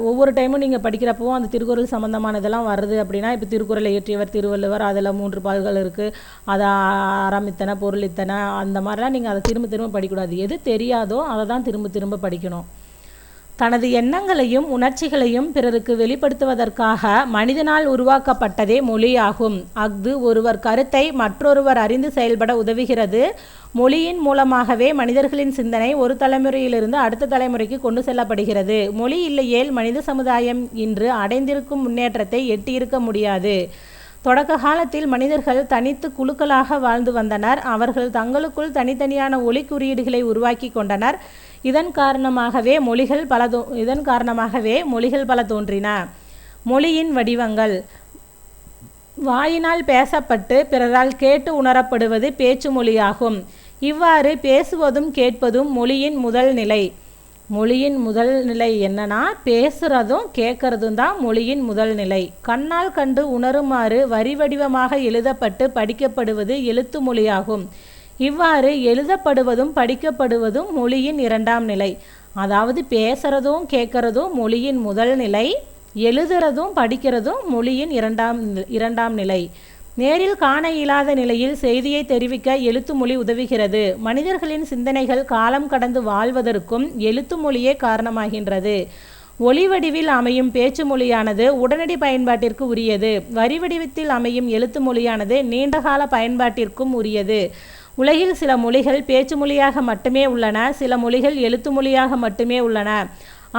ஒவ்வொரு டைமும் நீங்கள் படிக்கிறப்பவும் அந்த திருக்குறள் சம்மந்தமானதெல்லாம் வருது அப்படின்னா, இப்போ திருக்குறளை இயற்றியவர் திருவள்ளுவர், அதில் 3 பால்கள் இருக்குது, அதை அறம் இத்தனை பொருள் இத்தனை, அந்த மாதிரிலாம் நீங்கள் அதை திரும்ப படிக்கக்கூடாது. எது தெரியாதோ அதை தான் திரும்ப படிக்கணும். தனது எண்ணங்களையும் உணர்ச்சிகளையும் பிறருக்கு வெளிப்படுத்துவதற்காக மனிதனால் உருவாக்கப்பட்டதே மொழியாகும். அஃது ஒருவர் கருத்தை மற்றொருவர் அறிந்து செயல்பட உதவுகிறது. மொழியின் மூலமாகவே மனிதர்களின் சிந்தனை ஒரு தலைமுறையிலிருந்து அடுத்த தலைமுறைக்கு கொண்டு செல்லப்படுகிறது. மொழி இல்லையேல் மனித சமுதாயம் இன்று அடைந்திருக்கும் முன்னேற்றத்தை எட்டியிருக்க முடியாது. தொடக்க காலத்தில் மனிதர்கள் தனித்து குழுக்களாக வாழ்ந்து வந்தனர். அவர்கள் தங்களுக்குள் தனித்தனியான ஒலி குறியீடுகளை உருவாக்கி கொண்டனர். இதன் காரணமாகவே மொழிகள் பல தோன்றின. மொழியின் வடிவங்கள். வாயினால் பேசப்பட்டு பிறரால் கேட்டு உணரப்படுவது பேச்சு மொழியாகும். இவ்வாறு பேசுவதும் கேட்பதும் மொழியின் முதல் நிலை. மொழியின் முதல் நிலை என்னன்னா பேசுகிறதும் கேட்கறதும் தான் மொழியின் முதல் நிலை. கண்ணால் கண்டு உணருமாறு வரி வடிவமாக எழுதப்பட்டு படிக்கப்படுவது எழுத்து மொழியாகும். இவ்வாறு எழுதப்படுவதும் படிக்கப்படுவதும் மொழியின் 2ஆம் நிலை. அதாவது பேசுகிறதும் கேட்கறதும் மொழியின் முதல் நிலை, எழுதுறதும் படிக்கிறதும் மொழியின் இரண்டாம் நிலை. நேரில் காண இயலாத நிலையில் செய்தியை தெரிவிக்க எழுத்து மொழி உதவுகிறது. மனிதர்களின் சிந்தனைகள் காலம் கடந்து வாழ்வதற்கும் எழுத்து மொழியே காரணமாகின்றது. ஒலி வடிவில் அமையும் பேச்சு மொழியானது உடனடி பயன்பாட்டிற்கு உரியது. வரி வடிவத்தில் அமையும் எழுத்து மொழியானது நீண்டகால பயன்பாட்டிற்கும் உரியது. உலகில் சில மொழிகள் பேச்சு மொழியாக மட்டுமே உள்ளன, சில மொழிகள் எழுத்து மொழியாக மட்டுமே உள்ளன.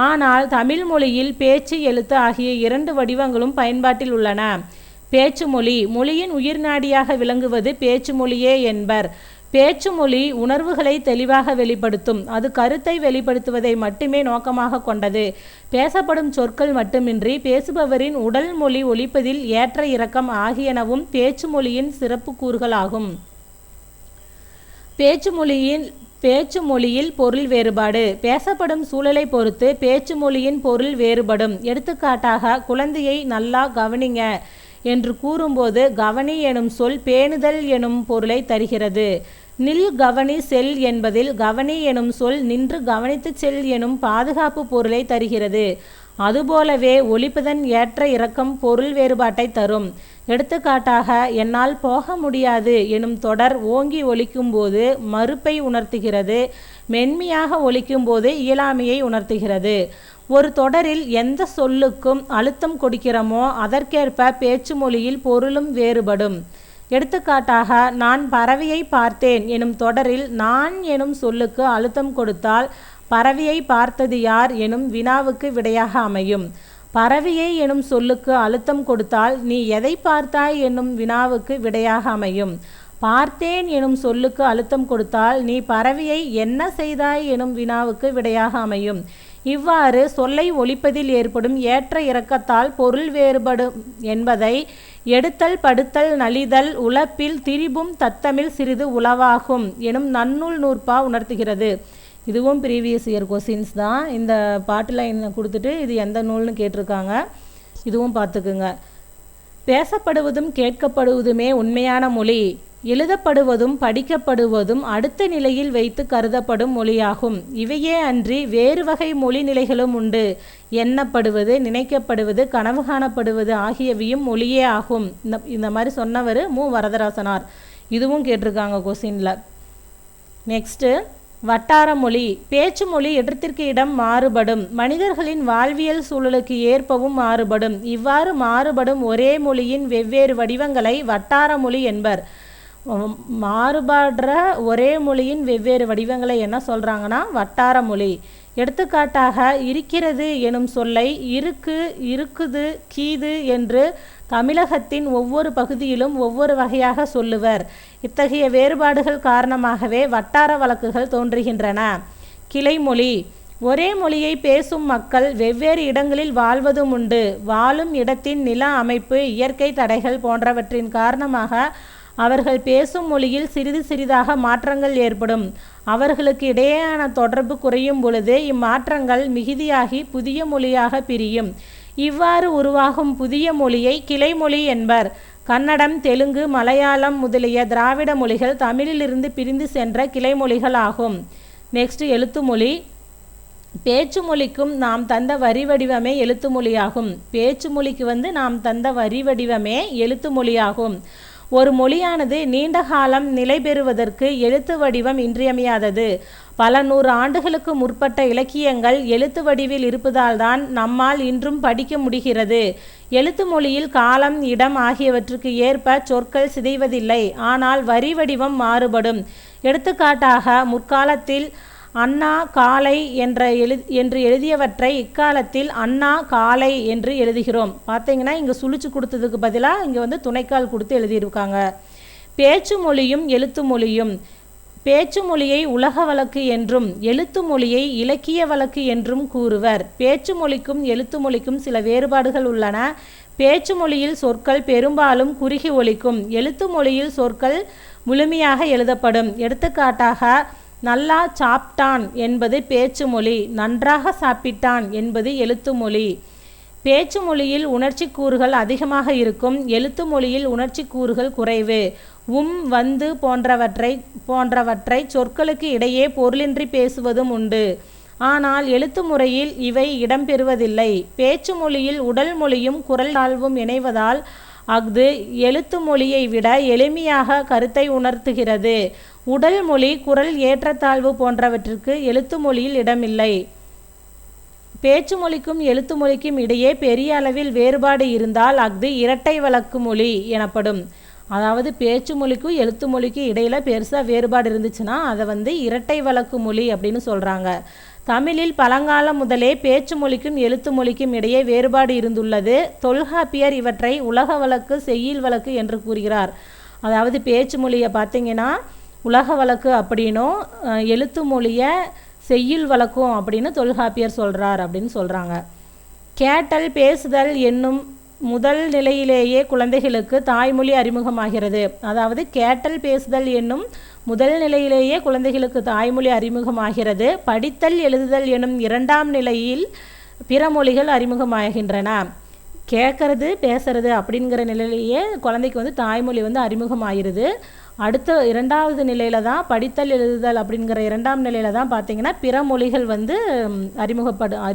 ஆனால் தமிழ் மொழியில் பேச்சு, எழுத்து ஆகிய 2 வடிவங்களும் பயன்பாட்டில் உள்ளன. பேச்சு மொழி மொழியின் உயிர்நாடியாக விளங்குவது பேச்சு மொழியே என்பர். பேச்சு மொழி உணர்வுகளை தெளிவாக வெளிப்படுத்தும். அது கருத்தை வெளிப்படுத்துவதை மட்டுமே நோக்கமாக கொண்டது. பேசப்படும் சொற்கள் மட்டுமின்றி பேசுபவரின் உடல் மொழி ஒலிப்பதில் ஏற்ற இறக்கம் ஆகியனவும் பேச்சு மொழியின் சிறப்பு கூறுகளாகும். பேச்சு மொழியில் பொருள் வேறுபாடு. பேசப்படும் சூழலை பொறுத்து பேச்சு மொழியின் பொருள் வேறுபடும். எடுத்துக்காட்டாக, குழந்தையை நல்லா கவனிங்க என்று கூறும்போது கவனி எனும் சொல் பேணுதல் எனும் பொருளை தருகிறது. நில் கவனி செல் என்பதில் கவனி எனும் சொல் நின்று கவனித்து செல் எனும் பாதுகாப்பு பொருளை தருகிறது. அதுபோலவே ஒலிப்பதன் ஏற்ற இறக்கம் பொருள் வேறுபாட்டை தரும். எடுத்துக்காட்டாக, என்னால் போக முடியாது எனும் தொடர் ஓங்கி ஒலிக்கும்போது மறுப்பை உணர்த்துகிறது. மென்மையாக ஒலிக்கும்போது இயலாமையை உணர்த்துகிறது. ஒரு தொடரில் எந்த சொல்லுக்கும் அழுத்தம் கொடுக்கிறோமோ அதற்கேற்ப பேச்சு மொழியில் பொருளும் வேறுபடும். எடுத்துக்காட்டாக, நான் பறவையை பார்த்தேன் எனும் தொடரில் நான் எனும் சொல்லுக்கு அழுத்தம் கொடுத்தால் பறவையை பார்த்தது யார் எனும் வினாவுக்கு விடையாக அமையும். பறவையை எனும் சொல்லுக்கு அழுத்தம் கொடுத்தால் நீ எதை பார்த்தாய் என்னும் வினாவுக்கு விடையாக அமையும். பார்த்தேன் எனும் சொல்லுக்கு அழுத்தம் கொடுத்தால் நீ பறவையை என்ன செய்தாய் எனும் வினாவுக்கு விடையாக அமையும். இவ்வாறு சொல்லை ஒலிப்பதில் ஏற்படும் ஏற்ற இறக்கத்தால் பொருள் வேறுபடும் என்பதை எடுத்தல், படுத்தல், நலிதல், உழப்பில் திரிபும் தத்தமிழ் சிறிது உளவாகும் எனும் நன்னூல் நூற்பா உணர்த்துகிறது. இதுவும் ப்ரீவியஸ் இயர் கொஸ்டின்ஸ் தான். இந்த பாட்டு லைன் கொடுத்துட்டு இது எந்த நூல்னு கேட்டிருக்காங்க, இதுவும் பார்த்துக்குங்க. பேசப்படுவதும் கேட்கப்படுவதுமே உண்மையான மொழி. எழுதப்படுவதும் படிக்கப்படுவதும் அடுத்த நிலையில் வைத்து கருதப்படும் மொழியாகும். இவையே அன்றி வேறு வகை மொழி நிலைகளும் உண்டு. எண்ணப்படுவது, நினைக்கப்படுவது, கனவு காணப்படுவது ஆகியவையும் மொழியே ஆகும். இந்த மாதிரி சொன்னவர் மு. வரதராசனார். இதுவும் கேட்டிருக்காங்க கொஸ்டினில். நெக்ஸ்ட்டு, வட்டார மொழி. பேச்சு மொழி இடத்திற்கு இடம் மாறுபடும். மனிதர்களின் வாழ்வியல் சூழலுக்கு ஏற்பவும் மாறுபடும். இவ்வாறு மாறுபடும் ஒரே மொழியின் வெவ்வேறு வடிவங்களை வட்டார மொழி என்பர். மாறுபடுற ஒரே மொழியின் வெவ்வேறு வடிவங்களை என்ன சொல்கிறாங்கன்னா வட்டார மொழி. எடுத்துக்காட்டாக, இருக்கிறது எனும் சொல்லை இருக்கு, இருக்குது, கீது என்று தமிழகத்தின் ஒவ்வொரு பகுதியிலும் ஒவ்வொரு வகையாக சொல்லுவர். இத்தகைய வேறுபாடுகள் காரணமாகவே வட்டார வழக்குகள் தோன்றுகின்றன. கிளைமொழி. ஒரே மொழியை பேசும் மக்கள் வெவ்வேறு இடங்களில் வாழ்வதும் உண்டு. வாழும் இடத்தின் நில அமைப்பு, இயற்கை தடைகள் போன்றவற்றின் காரணமாக அவர்கள் பேசும் மொழியில் சிறிது சிறிதாக மாற்றங்கள் ஏற்படும். அவர்களுக்கு இடையேயான தொடர்பு குறையும் பொழுது இம்மாற்றங்கள் மிகுதியாகி புதிய மொழியாக பிரியும். இவ்வாறு உருவாகும் புதிய மொழியை கிளைமொழி என்பர். கன்னடம், தெலுங்கு, மலையாளம் முதலிய திராவிட மொழிகள் தமிழிலிருந்து பிரிந்து சென்ற கிளைமொழிகள் ஆகும். நெக்ஸ்ட், எழுத்துமொழி. பேச்சு மொழிக்கும் நாம் தந்த வரி வடிவமே எழுத்து மொழியாகும். பேச்சு மொழிக்கு நாம் தந்த வரி வடிவமே எழுத்து மொழியாகும். ஒரு மொழியானது நீண்ட காலம் நிலை பெறுவதற்கு எழுத்து வடிவம் இன்றியமையாதது. பல நூறு ஆண்டுகளுக்கு முற்பட்ட இலக்கியங்கள் எழுத்து வடிவில் இருப்பதால் தான் நம்மால் இன்றும் படிக்க முடிகிறது. எழுத்து மொழியில் காலம், இடம் ஆகியவற்றுக்கு ஏற்ப சொற்கள் சிதைவதில்லை. ஆனால் வரி வடிவம் மாறுபடும். எடுத்துக்காட்டாக, முற்காலத்தில் அண்ணா காலை என்று எழுதியவற்றை இக்காலத்தில் அண்ணா காலை என்று எழுதுகிறோம். பார்த்தீங்கன்னா இங்கே சுழிச்சு கொடுத்ததுக்கு பதிலாக இங்கே துணைக்கால் கொடுத்து எழுதியிருக்காங்க. பேச்சு மொழியும் எழுத்து மொழியும். பேச்சு மொழியை உலக வழக்கு என்றும் எழுத்து மொழியை இலக்கிய வழக்கு என்றும் கூறுவர். பேச்சு மொழிக்கும் எழுத்து மொழிக்கும் சில வேறுபாடுகள் உள்ளன. பேச்சு மொழியில் சொற்கள் பெரும்பாலும் குறுகி ஒலிக்கும். எழுத்து மொழியில் சொற்கள் முழுமையாக எழுதப்படும். எடுத்துக்காட்டாக, நல்லா சாப்பிட்டான் என்பது பேச்சு மொழி, நன்றாக சாப்பிட்டான் என்பது எழுத்து மொழி. பேச்சு மொழியில் உணர்ச்சி கூறுகள் அதிகமாக இருக்கும். எழுத்து மொழியில் உணர்ச்சி கூறுகள் குறைவு. வந்து போன்றவற்றை சொற்களுக்கு இடையே பொருளின்றி பேசுவதும் உண்டு. ஆனால் எழுத்து முறையில் இவை இடம்பெறுவதில்லை. பேச்சு மொழியில் உடல் மொழியும் குரல் தாழ்வும் இணைவதால் அஃது எழுத்து மொழியை விட எளிமையாக கருத்தை உணர்த்துகிறது. உடல் மொழி, குரல் ஏற்றத்தாழ்வு போன்றவற்றிற்கு எழுத்து மொழியில் இடமில்லை. பேச்சு மொழிக்கும் எழுத்து மொழிக்கும் இடையே பெரிய அளவில் வேறுபாடு இருந்தால் அஃது இரட்டை வழக்கு மொழி எனப்படும். அதாவது பேச்சு மொழிக்கும் எழுத்து மொழிக்கும் இடையில் பெருசாக வேறுபாடு இருந்துச்சுன்னா அதை இரட்டை வழக்கு மொழி அப்படின்னு சொல்கிறாங்க. தமிழில் பழங்காலம் முதலே பேச்சு மொழிக்கும் எழுத்து மொழிக்கும் இடையே வேறுபாடு இருந்துள்ளது. தொல்காப்பியர் இவற்றை உலக வழக்கு செய்யுள் வழக்கு என்று கூறுகிறார். அதாவது பேச்சு மொழியை பார்த்திங்கன்னா உலக வழக்கு அப்படின்னும் எழுத்து மொழியை செய்யுள் வழக்கும் அப்படின்னு தொல்காப்பியர் சொல்கிறார் அப்படின்னு சொல்கிறாங்க. கேட்டல் பேசுதல் என்னும் முதல் நிலையிலேயே குழந்தைகளுக்கு தாய்மொழி அறிமுகமாகிறது. அதாவது கேட்டல் பேசுதல் என்னும் முதல் நிலையிலேயே குழந்தைகளுக்கு தாய்மொழி அறிமுகமாகிறது. படித்தல் எழுதுதல் என்னும் இரண்டாம் நிலையில் பிற மொழிகள் அறிமுகமாகின்றன. கேட்கறது பேசுறது அப்படிங்கிற நிலையிலேயே குழந்தைக்கு தாய்மொழி அறிமுகமாகிறது. அடுத்த இரண்டாவது நிலையில தான் படித்தல் எழுதுதல் அப்படிங்கிற இரண்டாம் நிலையில தான் பார்த்திங்கன்னா பிற மொழிகள்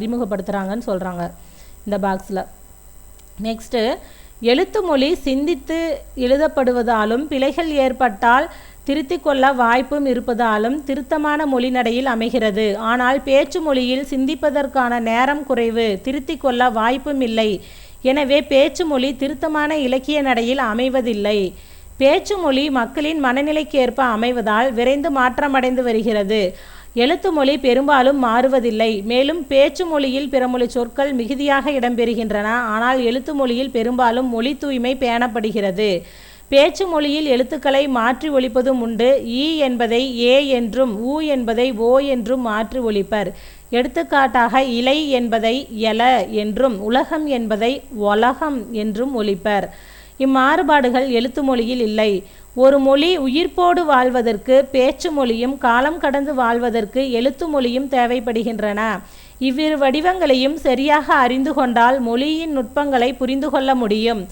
அறிமுகப்படுத்துகிறாங்கன்னு சொல்கிறாங்க இந்த பாக்ஸில். நெக்ஸ்ட்டு, எழுத்து மொழி சிந்தித்து எழுதப்படுவதாலும் பிழைகள் ஏற்பட்டால் திருத்திக் கொள்ள வாய்ப்பும் இருப்பதாலும் திருத்தமான மொழி நடையில் அமைகிறது. ஆனால் பேச்சு மொழியில் சிந்திப்பதற்கான நேரம் குறைவு, திருத்திக் கொள்ள வாய்ப்பும் இல்லை. எனவே பேச்சு மொழி திருத்தமான இலக்கிய நடையில் அமைவதில்லை. பேச்சு மொழி மக்களின் மனநிலைக்கு ஏற்ப அமைவதால் விரைந்து மாற்றமடைந்து வருகிறது. எழுத்து மொழி பெரும்பாலும் மாறுவதில்லை. மேலும் பேச்சு மொழியில் பிறமொழி சொற்கள் மிகுதியாக இடம்பெறுகின்றன. ஆனால் எழுத்து மொழியில் பெரும்பாலும் மொழி தூய்மை பேணப்படுகிறது. பேச்சு மொழியில் எழுத்துக்களை மாற்றி ஒலிப்பதும் உண்டு. ஈ என்பதை ஏ என்றும் ஊ என்பதை ஓ என்றும் மாற்றி ஒலிப்பர். எடுத்துக்காட்டாக இலை என்பதை எல என்றும் உலகம் என்பதை ஒலகம் என்றும் ஒலிப்பர். இம்மாறுபாடுகள் எழுத்து மொழியில் இல்லை. ஒரு மொழி உயிர்ப்போடு வாழ்வதற்கு பேச்சு மொழியும் காலம் கடந்து வாழ்வதற்கு எழுத்து மொழியும் தேவைப்படுகின்றன. இவ்விரு வடிவங்களையும் சரியாக அறிந்து கொண்டால் மொழியின் நுட்பங்களை புரிந்து கொள்ள முடியும்.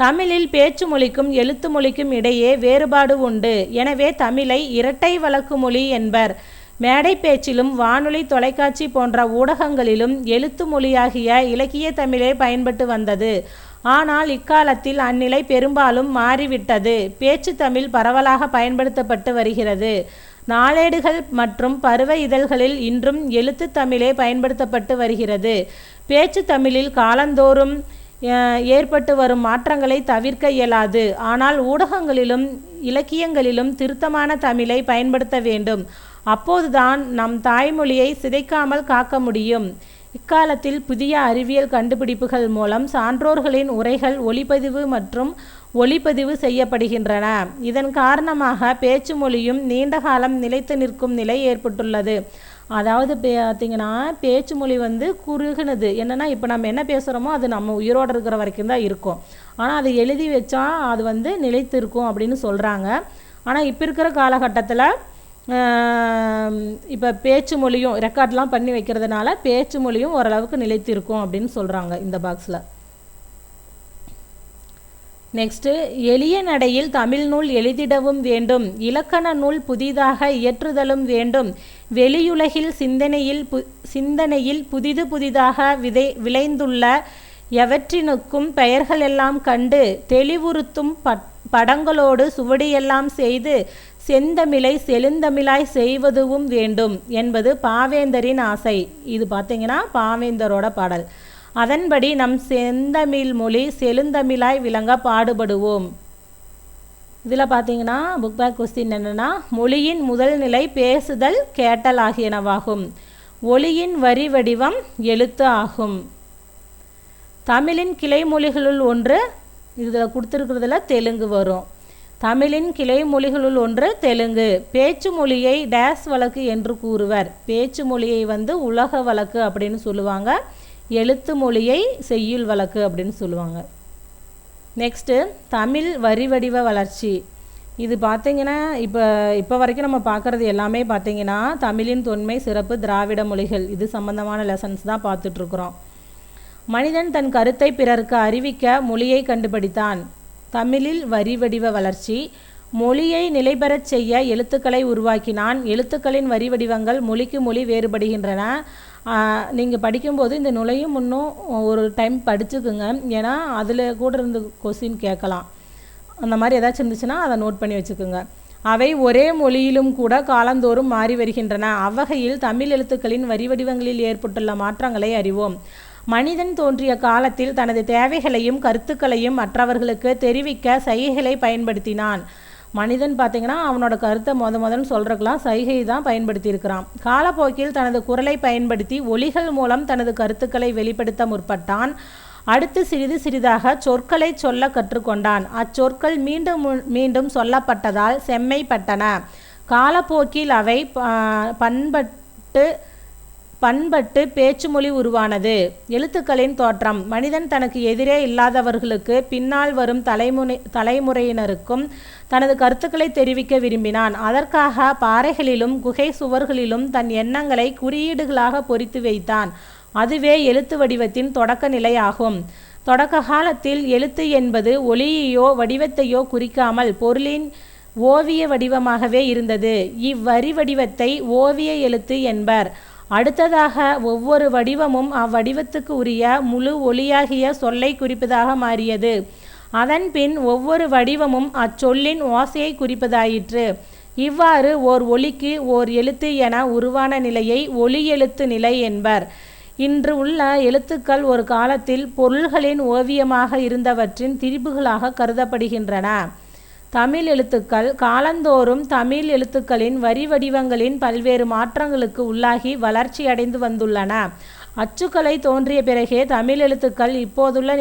தமிழில் பேச்சு மொழிக்கும் எழுத்து மொழிக்கும் இடையே வேறுபாடு உண்டு. எனவே தமிழை இரட்டை வழக்கு மொழி என்பர். மேடை பேச்சிலும் வானொலி தொலைக்காட்சி போன்ற ஊடகங்களிலும் எழுத்து மொழியாகிய இலக்கிய தமிழே பயன்பட்டு வந்தது. ஆனால் இக்காலத்தில் அந்நிலை பெரும்பாலும் மாறிவிட்டது. பேச்சு தமிழ் பரவலாக பயன்படுத்தப்பட்டு வருகிறது. நாளேடுகள் மற்றும் பருவ இதழ்களில் இன்றும் எழுத்து தமிழே பயன்படுத்தப்பட்டு வருகிறது. பேச்சு தமிழில் காலந்தோறும் ஏற்பட்டு வரும் மாற்றங்களை தவிர்க்க இயலாது. ஆனால் ஊடகங்களிலும் இலக்கியங்களிலும் திருத்தமான தமிழை பயன்படுத்த வேண்டும். அப்போதுதான் நம் தாய்மொழியை சிதைக்காமல் காக்க முடியும். இக்காலத்தில் புதிய அறிவியல் கண்டுபிடிப்புகள் மூலம் சான்றோர்களின் உரைகள் ஒலிப்பதிவு மற்றும் ஒளிப்பதிவு செய்யப்படுகின்றன. இதன் காரணமாக பேச்சு மொழியும் நீண்ட காலம் நிலைத்து நிற்கும் நிலை ஏற்பட்டுள்ளது. அதாவது பார்த்திங்கன்னா பேச்சு மொழி குறுகுனது. என்னென்னா இப்போ நம்ம என்ன பேசுகிறோமோ அது நம்ம உயிரோடு இருக்கிற வரைக்கும் தான் இருக்கும். ஆனால் அதை எழுதி வச்சா அது நிலைத்து இருக்கும் அப்படின்னு சொல்கிறாங்க. ஆனால் இப்போ இருக்கிற காலகட்டத்தில் இப்போ பேச்சு மொழியும் ரெக்கார்ட்லாம் பண்ணி வைக்கிறதுனால பேச்சு மொழியும் ஓரளவுக்கு நிலைத்து இருக்கும் அப்படின்னு சொல்கிறாங்க இந்த பாக்ஸில். நெக்ஸ்ட்டு, எளிய நடையில் தமிழ் நூல் எழுதிடவும் வேண்டும். இலக்கண நூல் புதிதாக இயற்றுதலும் வேண்டும். வெளியுலகில் சிந்தனையில் புதிதாக விளைந்துள்ள எவற்றினுக்கும் பெயர்கள் எல்லாம் கண்டு தெளிவுறுத்தும் படங்களோடு சுவடியெல்லாம் செய்து செந்தமிழை செழுந்தமிழாய் செய்வதுவும் வேண்டும் என்பது பாவேந்தரின் ஆசை. இது பார்த்திங்கன்னா பாவேந்தரோட பாடல். அதன்படி நம் செந்தமிழ் மொழி செழுந்தமிழாய் விளங்க பாடுபடுவோம். இதில் பார்த்திங்கன்னா புக் பேக் கொஸ்டின் என்னென்னா, மொழியின் முதல் நிலை பேசுதல் கேட்டல் ஆகியனவாகும். ஒளியின் வரி வடிவம் எழுத்து ஆகும். தமிழின் கிளை மொழிகளுள் ஒன்று இதில் கொடுத்துருக்கிறதுல தெலுங்கு வரும். தமிழின் கிளை மொழிகளுள் ஒன்று தெலுங்கு. பேச்சு மொழியை டேஸ் வழக்கு என்று கூறுவர். பேச்சு மொழியை உலக வழக்கு அப்படின்னு சொல்லுவாங்க. எழுத்து மொழியை செய்யுள் வழக்கு அப்படின்னு சொல்லுவாங்க. நெக்ஸ்ட்டு, தமிழ் வரி வடிவ வளர்ச்சி. இது பார்த்திங்கன்னா இப்போ வரைக்கும் நம்ம பார்க்குறது எல்லாமே பார்த்திங்கன்னா தமிழின் தொன்மை சிறப்பு திராவிட மொழிகள் இது சம்பந்தமான லெசன்ஸ் தான் பார்த்துட்ருக்குறோம். மனிதன் தன் கருத்தை பிறருக்கு அறிவிக்க மொழியை கண்டுபிடித்தான். தமிழில் வரி வடிவ வளர்ச்சி. மொழியை நிலைபெறச் செய்ய எழுத்துக்களை உருவாக்கினான். எழுத்துக்களின் வரி வடிவங்கள் மொழிக்கு மொழி வேறுபடுகின்றன. நீங்கள் படிக்கும்போது இந்த நுழையும் முன்னும் ஒரு டைம் படிச்சுக்குங்க. ஏன்னா அதில் கூட இருந்து கொஸ்டின் கேட்கலாம். அந்த மாதிரி ஏதாச்சும் இருந்துச்சுன்னா அதை நோட் பண்ணி வச்சுக்கோங்க. அவை ஒரே மொழியிலும் கூட காலந்தோறும் மாறி வருகின்றன. அவ்வகையில் தமிழ் எழுத்துக்களின் வரி வடிவங்களில் ஏற்பட்டுள்ள மாற்றங்களை அறிவோம். மனிதன் தோன்றிய காலத்தில் தனது தேவைகளையும் கருத்துக்களையும் மற்றவர்களுக்கு தெரிவிக்க சைகைகளை பயன்படுத்தினான். மனிதன் பார்த்திங்கன்னா அவனோட கருத்தை முதல்னு சொல்கிறக்கெல்லாம் சைகை தான் பயன்படுத்தியிருக்கிறான். காலப்போக்கில் தனது குரலை பயன்படுத்தி ஒலிகள் மூலம் தனது கருத்துக்களை வெளிப்படுத்த முற்பட்டான். அடுத்து சிறிது சிறிதாக சொற்களை சொல்ல கற்றுக்கொண்டான். அச்சொற்கள் மீண்டும் மீண்டும் சொல்லப்பட்டதால் செம்மைப்பட்டன. காலப்போக்கில் அவை பண்பட்டு பேச்சுமொழி உருவானது. எழுத்துக்களின் தோற்றம். மனிதன் தனக்கு எதிரே இல்லாதவர்களுக்கு பின்னால் வரும் தலைமுறையினருக்கும் தனது கருத்துக்களை தெரிவிக்க விரும்பினான். அதற்காக பாறைகளிலும் குகை சுவர்களிலும் தன் எண்ணங்களை குறியீடுகளாக பொறித்து வைத்தான். அதுவே எழுத்து வடிவத்தின் தொடக்க நிலை ஆகும். தொடக்க காலத்தில் எழுத்து என்பது ஒளியையோ வடிவத்தையோ குறிக்காமல் பொருளின் ஓவிய வடிவமாகவே இருந்தது. இவ்வரி வடிவத்தை ஓவிய எழுத்து என்பர். அடுத்ததாக ஒவ்வொரு வடிவமும் அவ்வடிவத்துக்கு உரிய முழு ஒளியாகிய சொல்லை குறிப்பதாக மாறியது. அதன் பின் ஒவ்வொரு வடிவமும் அச்சொல்லின் ஓசையை குறிப்பதாயிற்று. இவ்வாறு ஓர் ஒலிக்கு ஓர் எழுத்து என உருவான நிலையை ஒலி எழுத்து நிலை என்பர். இன்று உள்ள எழுத்துக்கள் ஒரு காலத்தில் பொருள்களின் ஓவியமாக இருந்தவற்றின் திரிபுகளாக கருதப்படுகின்றன. தமிழ் எழுத்துக்கள் காலந்தோறும் தமிழ் எழுத்துக்களின் வரி வடிவங்களின் பல்வேறு மாற்றங்களுக்கு உள்ளாகி வளர்ச்சி அடைந்து வந்துள்ளன. அச்சுக்கலை தோன்றிய பிறகே தமிழ் எழுத்துக்கள் இப்போதுள்ள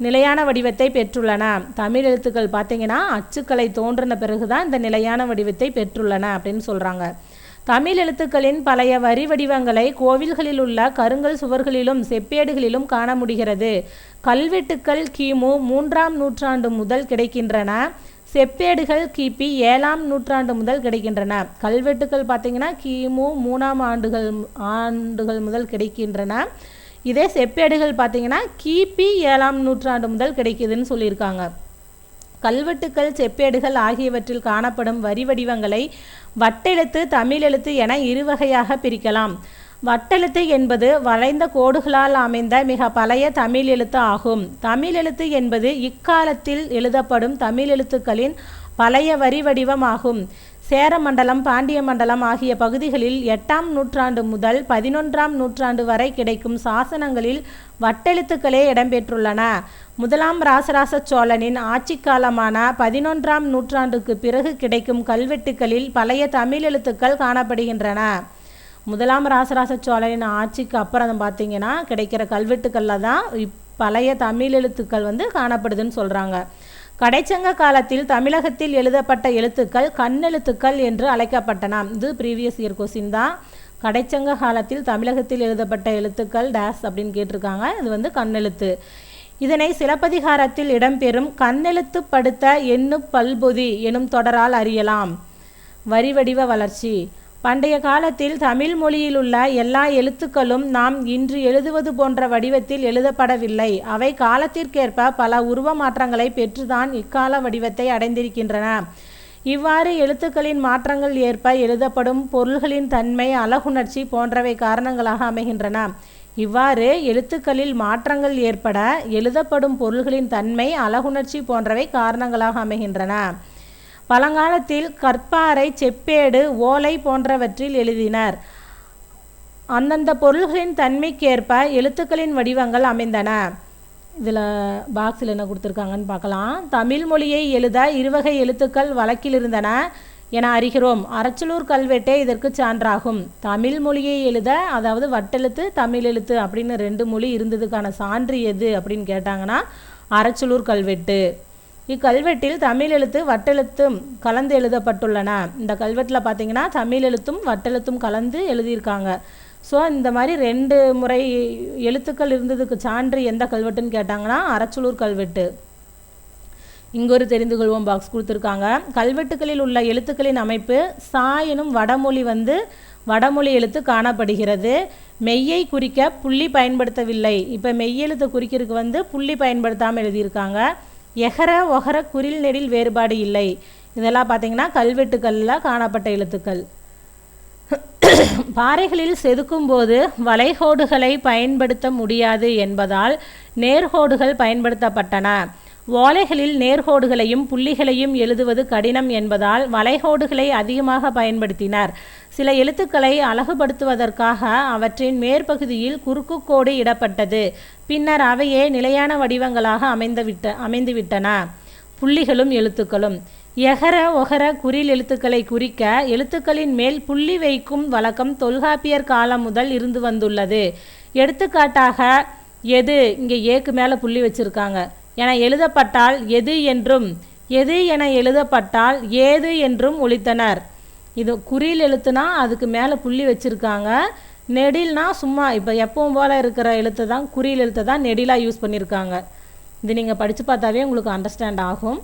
நிலையான வடிவத்தை பெற்றுள்ளன. தமிழ் எழுத்துக்கள் பார்த்திங்கன்னா அச்சுக்கலை தோன்றின பிறகுதான் இந்த நிலையான வடிவத்தை பெற்றுள்ளன அப்படின்னு சொல்கிறாங்க. தமிழ் எழுத்துக்களின் பழைய வரி வடிவங்களை கோவில்களில் உள்ள கருங்கல் சுவர்களிலும் செப்பேடுகளிலும் காண முடிகிறது. கல்வெட்டுக்கள் கிமு 3ஆம் நூற்றாண்டு முதல் கிடைக்கின்றன. செப்பேடுகள் கிபி 7ஆம் நூற்றாண்டு முதல் கிடைக்கின்றன. கல்வெட்டுக்கள் பார்த்திங்கன்னா கிமு 3ஆம் ஆண்டுகள் முதல் கிடைக்கின்றன. இதே செப்பேடுகள் பார்த்திங்கன்னா கிபி 7ஆம் நூற்றாண்டு முதல் கிடைக்குதுன்னு சொல்லியிருக்காங்க. கல்வெட்டுக்கள் செப்பேடுகள் ஆகியவற்றில் காணப்படும் வரி வடிவங்களை வட்டெழுத்து தமிழ் எழுத்து என இரு வகையாக பிரிக்கலாம். வட்டெழுத்து என்பது வளைந்த கோடுகளால் அமைந்த மிக பழைய தமிழ் எழுத்து ஆகும். தமிழ் எழுத்து என்பது இக்காலத்தில் எழுதப்படும் தமிழ் எழுத்துக்களின் பழைய வரி வடிவம் ஆகும். சேர மண்டலம் பாண்டிய மண்டலம் ஆகிய பகுதிகளில் 8ஆம் நூற்றாண்டு முதல் 11ஆம் நூற்றாண்டு வரை கிடைக்கும் சாசனங்களில் வட்டெழுத்துக்களே இடம்பெற்றுள்ளன. முதலாம் ராசராச சோழனின் ஆட்சி காலமான 11ஆம் நூற்றாண்டுக்கு பிறகு கிடைக்கும் கல்வெட்டுக்களில் பழைய தமிழ் எழுத்துக்கள் காணப்படுகின்றன. முதலாம் ராசராச சோழனின் ஆட்சிக்கு அப்புறம் பார்த்திங்கன்னா கிடைக்கிற கல்வெட்டுக்களில் தான் பழைய தமிழ் எழுத்துக்கள் காணப்படுதுன்னு சொல்கிறாங்க. கடைச்சங்க காலத்தில் தமிழகத்தில் எழுதப்பட்ட எழுத்துக்கள் கண்ணெழுத்துக்கள் என்று அழைக்கப்பட்டன. இது ப்ரீவியஸ் இயர் கொஸ்டின் தான். கடைச்சங்க காலத்தில் தமிழகத்தில் எழுதப்பட்ட எழுத்துக்கள் டேஸ் அப்படின்னு கேட்டிருக்காங்க. இது கண்ணெழுத்து. இதனை சிலப்பதிகாரத்தில் இடம்பெறும் கண்ணெழுத்து படுத்த எண்ணு பல்பொதி எனும் தொடரால் அறியலாம். வரி வடிவ வளர்ச்சி. பண்டைய காலத்தில் தமிழ் மொழியிலுள்ள எல்லா எழுத்துக்களும் நாம் இன்று எழுதுவது போன்ற வடிவத்தில் எழுதப்படவில்லை. அவை காலத்திற்கேற்ப பல உருவ மாற்றங்களை பெற்றுதான் இக்கால வடிவத்தை அடைந்திருக்கின்றன. இவ்வாறு எழுத்துக்களின் மாற்றங்கள் ஏற்ப எழுதப்படும் பொருள்களின் தன்மை அழகுணர்ச்சி போன்றவை காரணங்களாக அமைகின்றன. இவ்வாறு எழுத்துக்களில் மாற்றங்கள் ஏற்பட எழுதப்படும் பொருள்களின் தன்மை அழகுணர்ச்சி போன்றவை காரணங்களாக அமைகின்றன. பழங்காலத்தில் கற்பாறை செப்பேடு ஓலை போன்றவற்றில் எழுதினர். அந்தந்த பொருள்களின் தன்மைக்கேற்ப எழுத்துக்களின் வடிவங்கள் அமைந்தன. இதில் பாக்ஸில் என்ன கொடுத்துருக்காங்கன்னு பார்க்கலாம். தமிழ் மொழியை எழுத இருவகை எழுத்துக்கள் வழக்கில் இருந்தன என அறிகிறோம். அரச்சலூர் கல்வெட்டே இதற்கு சான்றாகும். தமிழ் மொழியை எழுத அதாவது வட்டெழுத்து தமிழ் எழுத்து அப்படின்னு 2 மொழி இருந்ததுக்கான சான்று எது அப்படின்னு கேட்டாங்கன்னா அரச்சலூர் கல்வெட்டு. இக்கல்வெட்டில் தமிழ் எழுத்து வட்டெழுத்தும் கலந்து எழுதப்பட்டுள்ளன. இந்த கல்வெட்டில் பார்த்திங்கன்னா தமிழ் எழுத்தும் வட்டெழுத்தும் கலந்து எழுதியிருக்காங்க. ஸோ இந்த மாதிரி 2 முறை எழுத்துக்கள் இருந்ததுக்கு சான்று எந்த கல்வெட்டுன்னு கேட்டாங்கன்னா அரச்சலூர் கல்வெட்டு. இங்கே ஒரு தெரிந்து கொள்வோம் பாக்ஸ் கொடுத்துருக்காங்க. கல்வெட்டுகளில் உள்ள எழுத்துக்களின் அமைப்பு சா எனும் வடமொழி வடமொழி எழுத்து காணப்படுகிறது. மெய்யை குறிக்க புள்ளி பயன்படுத்தவில்லை. இப்போ மெய்யெழுத்து குறிக்கிறதுக்கு புள்ளி பயன்படுத்தாமல் எழுதியிருக்காங்க. எகர ஒகர குறில் நெடில் வேறுபாடு இல்லை. இதெல்லாம் பார்த்திங்கன்னா கல்வெட்டுக்களில் காணப்பட்ட எழுத்துக்கள். பாறைகளில் செதுக்கும் போது வளைகோடுகளை பயன்படுத்த முடியாது என்பதால் நேர்கோடுகள் பயன்படுத்தப்பட்டன. ஓலைகளில் நேர்கோடுகளையும் புள்ளிகளையும் எழுதுவது கடினம் என்பதால் வளைகோடுகளை அதிகமாக பயன்படுத்தினர். சில எழுத்துக்களை அழகுபடுத்துவதற்காக அவற்றின் மேற்பகுதியில் குறுக்கு கோடு இடப்பட்டது. பின்னர் அவையே நிலையான வடிவங்களாக அமைந்துவிட்டன. புள்ளிகளும் எழுத்துக்களும். எகர ஒகர குறில் எழுத்துக்களை குறிக்க எழுத்துக்களின் மேல் புள்ளி வைக்கும் வழக்கம் தொல்காப்பியர் காலம் முதல் இருந்து வந்துள்ளது. எடுத்துக்காட்டாக எது, இங்கே ஏக்கு மேலே புள்ளி வச்சுருக்காங்க, என எழுதப்பட்டால் எது என்றும், எது என எழுதப்பட்டால் ஏது என்றும் ஒலித்தனர். இது குறில் எழுத்துனா அதுக்கு மேலே புள்ளி வச்சுருக்காங்க. நெடில்னா சும்மா இப்போ எப்பவும் போல் இருக்கிற எழுத்து தான், குறில் எழுத்தை தான் நெடிலாக யூஸ் பண்ணியிருக்காங்க. இது நீங்கள் படித்து பார்த்தாவே உங்களுக்கு அண்டர்ஸ்டாண்ட் ஆகும்.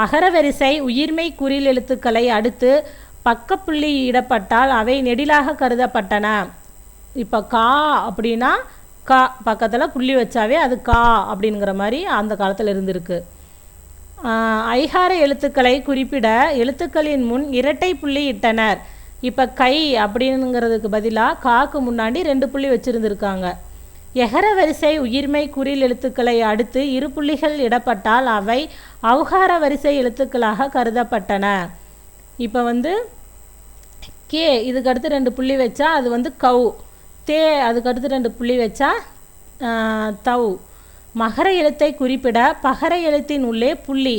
அகரவரிசை உயிர்மை குறில் எழுத்துக்களை அடுத்து பக்கப்புள்ளி இடப்பட்டால் அவை நெடிலாக கருதப்பட்டன. இப்போ கா அப்படின்னா கா பக்கத்தில் புள்ளி வச்சாவே அது கா அப்படிங்கிற மாதிரி அந்த காலத்தில் இருந்திருக்கு. ஐகார எழுத்துக்களை குறிப்பிட எழுத்துக்களின் முன் இரட்டை புள்ளி இட்டனர். இப்போ கை அப்படிங்கிறதுக்கு பதிலாக காக்கு முன்னாடி 2 புள்ளி வச்சுருந்துருக்காங்க. எகர வரிசை உயிர்மை குறில் எழுத்துக்களை அடுத்து 2 புள்ளிகள் இடப்பட்டால் அவை ஔகார வரிசை எழுத்துக்களாக கருதப்பட்டன. இப்போ கே இதுக்கு அடுத்து 2 புள்ளி வச்சா அது கௌ. தே அதுக்கடுத்து 2 புள்ளி வச்சா தௌ. மகர எழுத்தை குறிப்பிட பகர எழுத்தின் உள்ளே புள்ளி.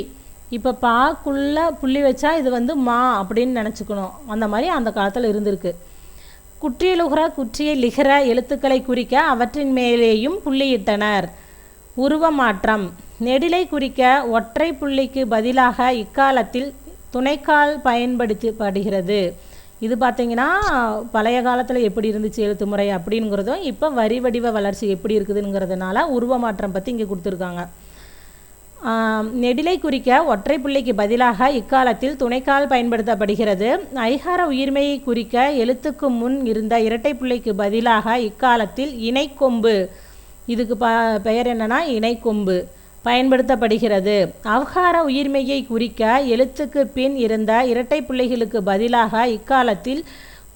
இப்போ பாக்குள்ளே புள்ளி வச்சா இது மா அப்படின்னு நினச்சிக்கணும். அந்த மாதிரி அந்த காலத்தில் இருந்திருக்கு. குற்றியலுகர குற்றிய லிகர எழுத்துக்களை குறிக்க அவற்றின் மேலேயும் புள்ளியிட்டனர். உருவமாற்றம். நெடிலை குறிக்க ஒற்றை புள்ளிக்கு பதிலாக இக்காலத்தில் துணைக்கால் பயன்படுத்தப்படுகிறது. இது பார்த்திங்கன்னா பழைய காலத்தில் எப்படி இருந்துச்சு எழுத்து முறை அப்படிங்கிறதும் இப்போ வரி வடிவ வளர்ச்சி எப்படி இருக்குதுங்கிறதுனால உருவமாற்றம் பற்றி இங்கே கொடுத்துருக்காங்க. நெடிலை குறிக்க ஒற்றை புள்ளிக்கு பதிலாக இக்காலத்தில் துணைக்கால் பயன்படுத்தப்படுகிறது. ஐகார உயிர்மையை குறிக்க எழுத்துக்கு முன் இருந்த இரட்டை புள்ளிக்கு பதிலாக இக்காலத்தில் இணைக்கொம்பு, இதுக்கு பெயர் என்னன்னா இணைக்கொம்பு பயன்படுத்தப்படுகிறது. ஔகார உயிர்மையை குறிக்க எழுத்துக்கு பின் இருந்த இரட்டை புள்ளிகளுக்கு பதிலாக இக்காலத்தில்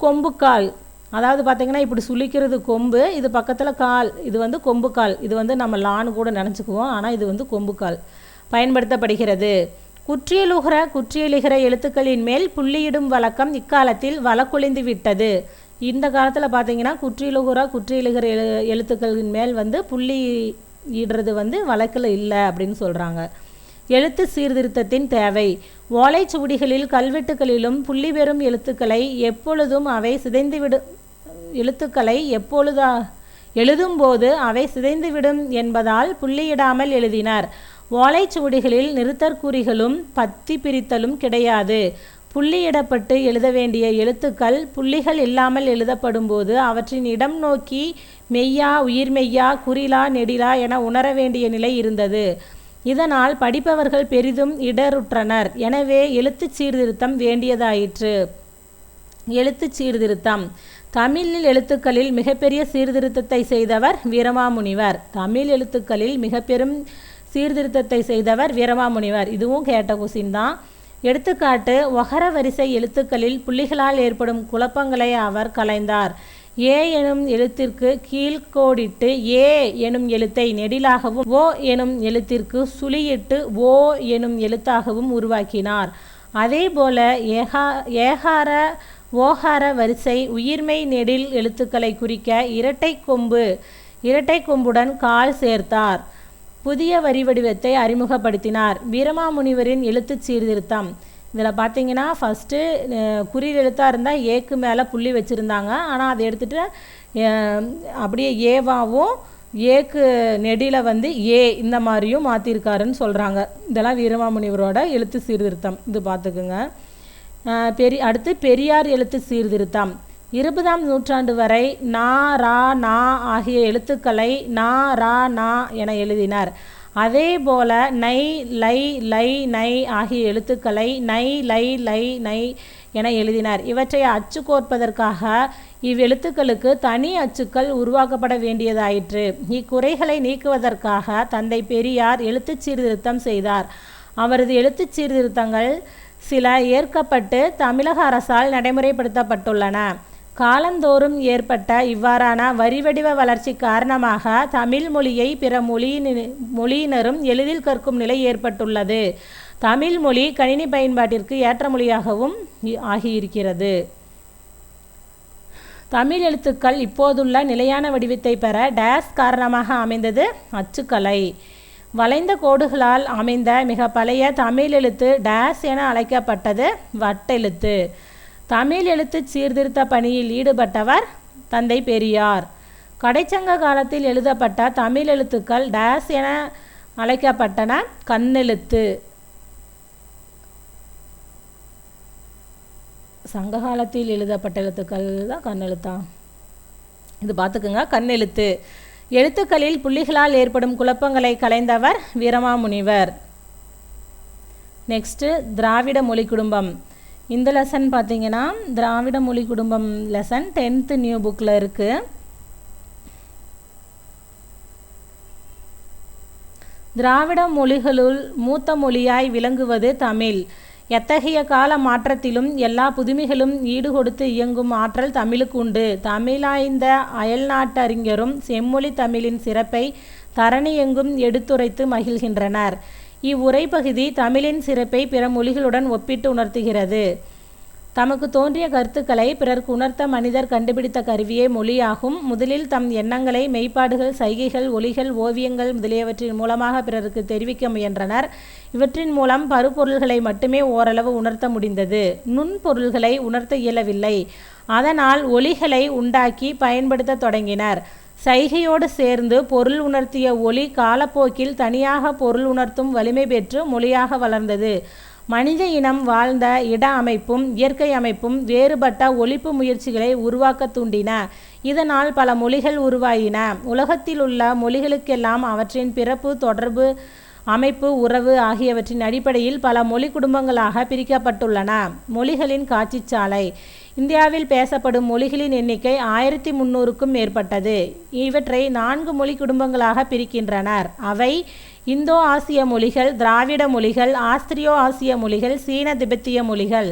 கொம்புக்கால், அதாவது பார்த்திங்கன்னா இப்படி சுளிக்கிறது கொம்பு, இது பக்கத்தில் கால், இது கொம்புக்கால், இது நம்ம லான்னு கூட நினச்சிக்குவோம், ஆனால் இது கொம்புக்கால் பயன்படுத்தப்படுகிறது. குற்றியலுகர குற்றியலிகர எழுத்துக்களின் மேல் புள்ளியிடும் வழக்கம் இக்காலத்தில் வழக்கொழிந்து விட்டது. இந்த காலத்தில் பார்த்திங்கன்னா குற்றியலுகர குற்றியலிகர எழுத்துக்களின் மேல் புள்ளி இடுறது வழக்கில் இல்லை அப்படின்னு சொல்கிறாங்க. எழுத்து சீர்திருத்தத்தின் தேவை. ஓலைச்சுவடிகளில் கல்வெட்டுகளிலும் புள்ளி பெறும் எழுத்துக்களை எப்பொழுதும் அவை சிதைந்துவிடும் எழுத்துக்களை எழுதும்போது அவை சிதைந்துவிடும் என்பதால் புள்ளியிடாமல் எழுதினர். ஓலைச்சுவடிகளில் நிறுத்தற்குறிகளும் பத்தி பிரித்தலும் கிடையாது. புள்ளியிடப்பட்டு எழுத வேண்டிய எழுத்துக்கள் புள்ளிகள் இல்லாமல் எழுதப்படும் போது அவற்றின் இடம் நோக்கி மெய்யா உயிர்மெய்யா குறிலா நெடிலா என உணர வேண்டிய நிலை இருந்தது. இதனால் படிப்பவர்கள் பெரிதும் இடருற்றனர். எனவே எழுத்து சீர்திருத்தம் வேண்டியதாயிற்று. எழுத்து சீர்திருத்தம். தமிழில் எழுத்துக்களில் மிகப்பெரிய சீர்திருத்தத்தை செய்தவர் வீரமாமுனிவர். தமிழ் எழுத்துக்களில் மிகப்பெரும் சீர்திருத்தத்தை செய்தவர் வீரமாமுனிவர். இதுவும் கேட்ட கொஸ்டின் தான். எடுத்துக்காட்டு, ஒகர வரிசை எழுத்துக்களில் புள்ளிகளால் ஏற்படும் குழப்பங்களை அவர் களைந்தார். ஏ எனும் எழுத்திற்கு கீழ்கோடிட்டு ஏ எனும் எழுத்தை நெடிலாகவும் ஓ எனும் எழுத்திற்கு சுழியிட்டு ஓ எனும் எழுத்தாகவும் உருவாக்கினார். அதேபோல ஏகார ஓகார வரிசை உயிர்மை நெடில் எழுத்துக்களை குறிக்க இரட்டை கொம்புடன் கால் சேர்த்தார். புதிய வரி வடிவத்தை அறிமுகப்படுத்தினார். வீரமாமுனிவரின் எழுத்து சீர்திருத்தம். இதில் பார்த்தீங்கன்னா ஃபஸ்ட்டு குறில் எழுத்தாக இருந்தால் ஏக்கு மேலே புள்ளி வச்சுருந்தாங்க. ஆனால் அதை எடுத்துகிட்டு அப்படியே ஏவாவும் ஏக்கு நெடியில் ஏ இந்த மாதிரியும் மாற்றிருக்காருன்னு சொல்கிறாங்க. இதெல்லாம் வீரமாமுனிவரோட எழுத்து சீர்திருத்தம். இது பார்த்துக்குங்க. அடுத்து பெரியார் எழுத்து சீர்திருத்தம். 20ஆம் நூற்றாண்டு வரை நா ரா நா ஆகிய எழுத்துக்களை நா ரா நா என எழுதினார். அதேபோல நை லை லை நை ஆகிய எழுத்துக்களை நை லை லை நை என எழுதினார். இவற்றை அச்சு கோர்ப்பதற்காக இவ்வெழுத்துக்களுக்கு தனி அச்சுக்கள் உருவாக்கப்பட வேண்டியதாயிற்று. இக்குறைகளை நீக்குவதற்காக தந்தை பெரியார் எழுத்து சீர்திருத்தம் செய்தார். அவரது எழுத்து சீர்திருத்தங்கள் சில ஏற்கப்பட்டு தமிழக அரசால் நடைமுறைப்படுத்தப்பட்டுள்ளன. காலந்தோறும் ஏற்பட்ட இவ்வாறான வரிவடிவ வளர்ச்சி காரணமாக தமிழ் மொழியை பிற மொழியினரும் எளிதில் கற்கும் நிலை ஏற்பட்டுள்ளது. தமிழ் மொழி கணினி பயன்பாட்டிற்கு ஏற்ற மொழியாகவும் ஆகியிருக்கிறது. தமிழ் எழுத்துக்கள் இப்போதுள்ள நிலையான வடிவத்தை பெற டேஸ் காரணமாக அமைந்தது அச்சுக்கலை. வளைந்த கோடுகளால் அமைந்த மிக பழைய தமிழ் எழுத்து டேஸ் என அழைக்கப்பட்டது வட்டெழுத்து. தமிழ் எழுத்து சீர்திருத்த பணியில் ஈடுபட்டவர் தந்தை பெரியார். கடைச்சங்க காலத்தில் எழுதப்பட்ட தமிழ் எழுத்துக்கள் டேஸ் என அழைக்கப்பட்டன கண்ணெழுத்து. சங்க காலத்தில் எழுதப்பட்ட எழுத்துக்கள் தான் கண்ணெழுத்தா? இது பார்த்துக்குங்க. கண்ணெழுத்து. எழுத்துக்களில் புள்ளிகளால் ஏற்படும் குழப்பங்களை களைந்தவர் வீரமாமுனிவர். நெக்ஸ்ட்டு திராவிட மொழி குடும்பம். இந்த லெசன் பார்த்தீங்கன்னா திராவிட மொழி குடும்பம் லெசன் 10th நியூ புக்கில் இருக்குது. திராவிட மொழிகளுள் மூத்த மொழியாய் விளங்குவது தமிழ். எத்தகைய கால மாற்றத்திலும் எல்லா புதுமைகளும் ஈடுகொடுத்து இயங்கும் ஆற்றல் தமிழுக்கு உண்டு. தமிழாய்ந்த அயல்நாட்டறிஞரும் செம்மொழி தமிழின் சிறப்பை தரணி எங்கும் எடுத்துரைத்து மகிழ்கின்றனர். இவ்வுரை பகுதி தமிழின் சிறப்பை பிற மொழிகளுடன் ஒப்பிட்டு உணர்த்துகிறது. தமக்கு தோன்றிய கருத்துக்களை பிறர்க்கு உணர்த்த மனிதர் கண்டுபிடித்த கருவியே மொழியாகும். முதலில் தம் எண்ணங்களை மெய்ப்பாடுகள், சைகைகள், ஒலிகள், ஓவியங்கள் முதலியவற்றின் மூலமாக பிறருக்கு தெரிவிக்க முயன்றனர். இவற்றின் மூலம் பருப்பொருள்களை மட்டுமே ஓரளவு உணர்த்த முடிந்தது. நுண்பொருள்களை உணர்த்த இயலவில்லை. அதனால் ஒலிகளை உண்டாக்கி பயன்படுத்த தொடங்கினர். சைகையோடு சேர்ந்து பொருள் உணர்த்திய ஒலி காலப்போக்கில் தனியாக பொருள் உணர்த்தும் வலிமை பெற்று மொழியாக வளர்ந்தது. மனித இனம் வாழ்ந்த இட அமைப்பும் இயற்கை அமைப்பும் வேறுபட்ட ஒலிப்பு முயற்சிகளை உருவாக்க தூண்டின. இதனால் பல மொழிகள் உருவாயின. உலகத்தில் உள்ள மொழிகளுக்கெல்லாம் அவற்றின் பிறப்பு, தொடர்பு, அமைப்பு, உறவு ஆகியவற்றின் அடிப்படையில் பல மொழி குடும்பங்களாக பிரிக்கப்பட்டுள்ளன. மொழிகளின் காட்சிச்சாலை. இந்தியாவில் பேசப்படும் மொழிகளின் எண்ணிக்கை 1300க்கும் மேற்பட்டது. இவற்றை 4 மொழி குடும்பங்களாக பிரிக்கின்றனர். அவை இந்தோ ஆசிய மொழிகள், திராவிட மொழிகள், ஆஸ்திரியோ ஆசிய மொழிகள், சீன திபெத்திய மொழிகள்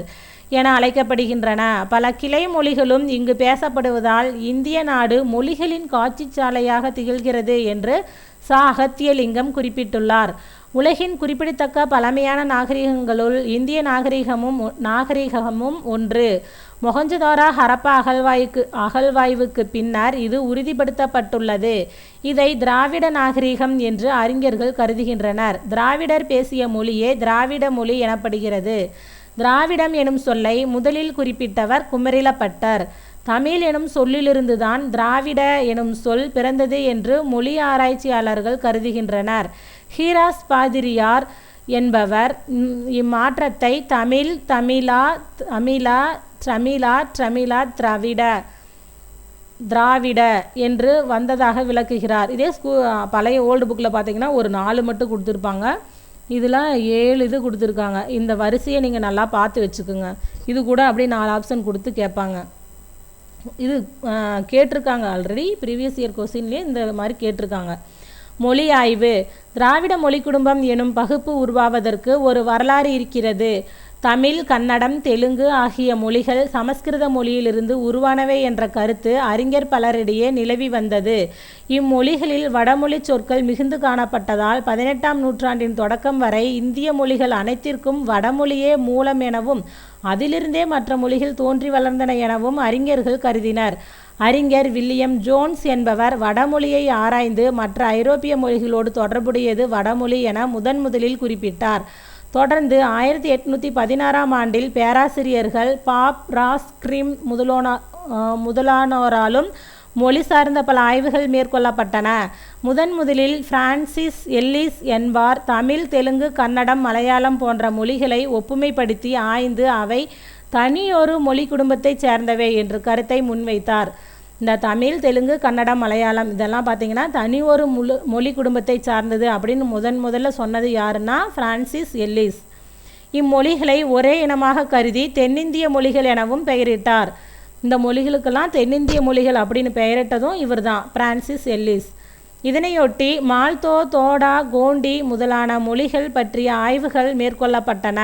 என அழைக்கப்படுகின்றன. பல கிளை மொழிகளும் இங்கு பேசப்படுவதால் இந்திய நாடு மொழிகளின் காட்சிச்சாலையாக திகழ்கிறது என்று அகத்தியலிங்கம் குறிப்பிட்டுள்ளார். உலகின் குறிப்பிடத்தக்க பழமையான நாகரிகங்களுள் இந்திய நாகரிகமும் ஒன்று. மொஹஞ்சதாரோ ஹரப்பா அகழ்வாய்வுக்கு பின்னர் இது உறுதிப்படுத்தப்பட்டுள்ளது. இதை திராவிட நாகரிகம் என்று அறிஞர்கள் கருதுகின்றனர். திராவிடர் பேசிய மொழியே திராவிட மொழி எனப்படுகிறது. திராவிடம் எனும் சொல்லை முதலில் குறிப்பிட்டவர் குமரிலப்பட்டர். தமிழ் எனும் சொல்லிலிருந்துதான் திராவிட எனும் சொல் பிறந்தது என்று மொழி ஆராய்ச்சியாளர்கள் கருதுகின்றனர். ஹீராஸ் பாதிரியார் என்பவர் இம்மாற்றத்தை தமிழ், தமிழா, தமிழா, ட்ரமிழா, ட்ரமிழா, திராவிட என்று வந்ததாக விளக்குகிறார். இதே பழைய ஓல்டு புக்கில் பார்த்தீங்கன்னா ஒரு 4 மட்டும் கொடுத்துருப்பாங்க. இதில் 7 இது கொடுத்துருக்காங்க. இந்த வரிசையை நீங்கள் நல்லா பார்த்து வச்சுக்கோங்க. இது கூட அப்படியே 4 ஆப்ஷன் கொடுத்து கேட்பாங்க. இது கேட்டிருக்காங்க ஆல்ரெடி ப்ரீவியஸ் இயர் கொஸ்டின்லேயே இந்த மாதிரி கேட்டிருக்காங்க. மொழி ஆய்வு. திராவிட மொழி குடும்பம் எனும் பகுப்பு உருவாவதற்கு ஒரு வரலாறு இருக்கிறது. தமிழ், கன்னடம், தெலுங்கு ஆகிய மொழிகள் சமஸ்கிருத மொழியிலிருந்து உருவானவை என்ற கருத்து அறிஞர் பலரிடையே நிலவி வந்தது. இம்மொழிகளில் வடமொழி சொற்கள் மிகுந்து காணப்பட்டதால் 18ஆம் நூற்றாண்டின் தொடக்கம் வரை இந்திய மொழிகள் அனைத்திற்கும் வடமொழியே மூலம் எனவும் அதிலிருந்தே மற்ற மொழிகள் தோன்றி வளர்ந்தன எனவும் அறிஞர்கள் கருதினர். அறிஞர் வில்லியம் ஜோன்ஸ் என்பவர் வடமொழியை ஆராய்ந்து மற்ற ஐரோப்பிய மொழிகளோடு தொடர்புடையது வடமொழி என முதலில் குறிப்பிட்டார். தொடர்ந்து 1816ஆம் ஆண்டில் பேராசிரியர்கள் பாப், ராஸ், கிரிம் முதலானோராலும் மொழி சார்ந்த பல ஆய்வுகள் மேற்கொள்ளப்பட்டன. முதலில் பிரான்சிஸ் எல்லிஸ் என்பார் தமிழ், தெலுங்கு, கன்னடம், மலையாளம் போன்ற மொழிகளை ஒப்புமைப்படுத்தி ஆய்ந்து அவை தனியொரு மொழி குடும்பத்தைச் சேர்ந்தவை என்று கருத்தை முன்வைத்தார். இந்த தமிழ், தெலுங்கு, கன்னடம், மலையாளம் இதெல்லாம் பார்த்திங்கன்னா தனி ஒரு மொழி குடும்பத்தை சார்ந்தது அப்படின்னு முதல்ல சொன்னது யாருன்னா பிரான்சிஸ் எல்லிஸ். இம்மொழிகளை ஒரே இனமாக கருதி தென்னிந்திய மொழிகள் எனவும் பெயரிட்டார். இந்த மொழிகளுக்கெல்லாம் தென்னிந்திய மொழிகள் அப்படின்னு பெயரிட்டதும் இவர் தான், பிரான்சிஸ் எல்லிஸ். இதனையொட்டி மால்தோ, தோடா, கோண்டி முதலான மொழிகள் பற்றிய ஆய்வுகள் மேற்கொள்ளப்பட்டன.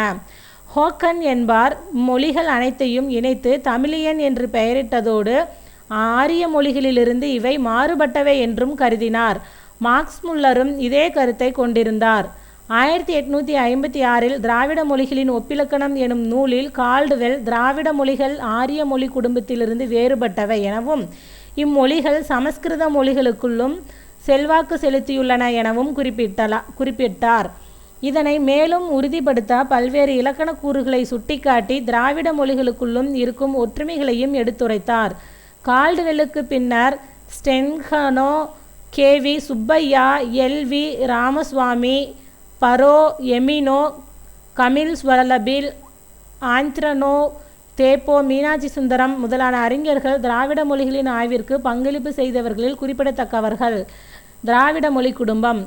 ஹோக்கன் என்பார் மொழிகள் அனைத்தையும் இணைத்து தமிழியன் என்று பெயரிட்டதோடு ஆரிய மொழிகளிலிருந்து இவை மாறுபட்டவை என்றும் கருதினார். மார்க்ஸ் முல்லரும் இதே கருத்தை கொண்டிருந்தார். 1856 திராவிட மொழிகளின் ஒப்பிலக்கணம் எனும் நூலில் கால்டுவெல் திராவிட மொழிகள் ஆரிய மொழி குடும்பத்திலிருந்து வேறுபட்டவை எனவும் இம்மொழிகள் சமஸ்கிருத மொழிகளுக்குள்ளும் செல்வாக்கு செலுத்தியுள்ளன எனவும் குறிப்பிட்டார். இதனை மேலும் உறுதிப்படுத்த பல்வேறு இலக்கண கூறுகளை சுட்டிக்காட்டி திராவிட மொழிகளுக்குள்ளும் இருக்கும் ஒற்றுமைகளையும் எடுத்துரைத்தார். கால்டுவெல்லுக்கு பின்னர் ஸ்டென்ஹனோ, கே.வி. சுப்பையா, எல்.வி. ராமசுவாமி, பரோ, எமினோ, கமில் ஸ்வலபில், ஆந்த்ரனோ, தேப்போ, மீனாட்சி சுந்தரம் முதலான அறிஞர்கள் திராவிட மொழிகளின் ஆய்விற்கு பங்களிப்பு செய்தவர்களில் குறிப்பிடத்தக்கவர்கள். திராவிட மொழி குடும்பம்.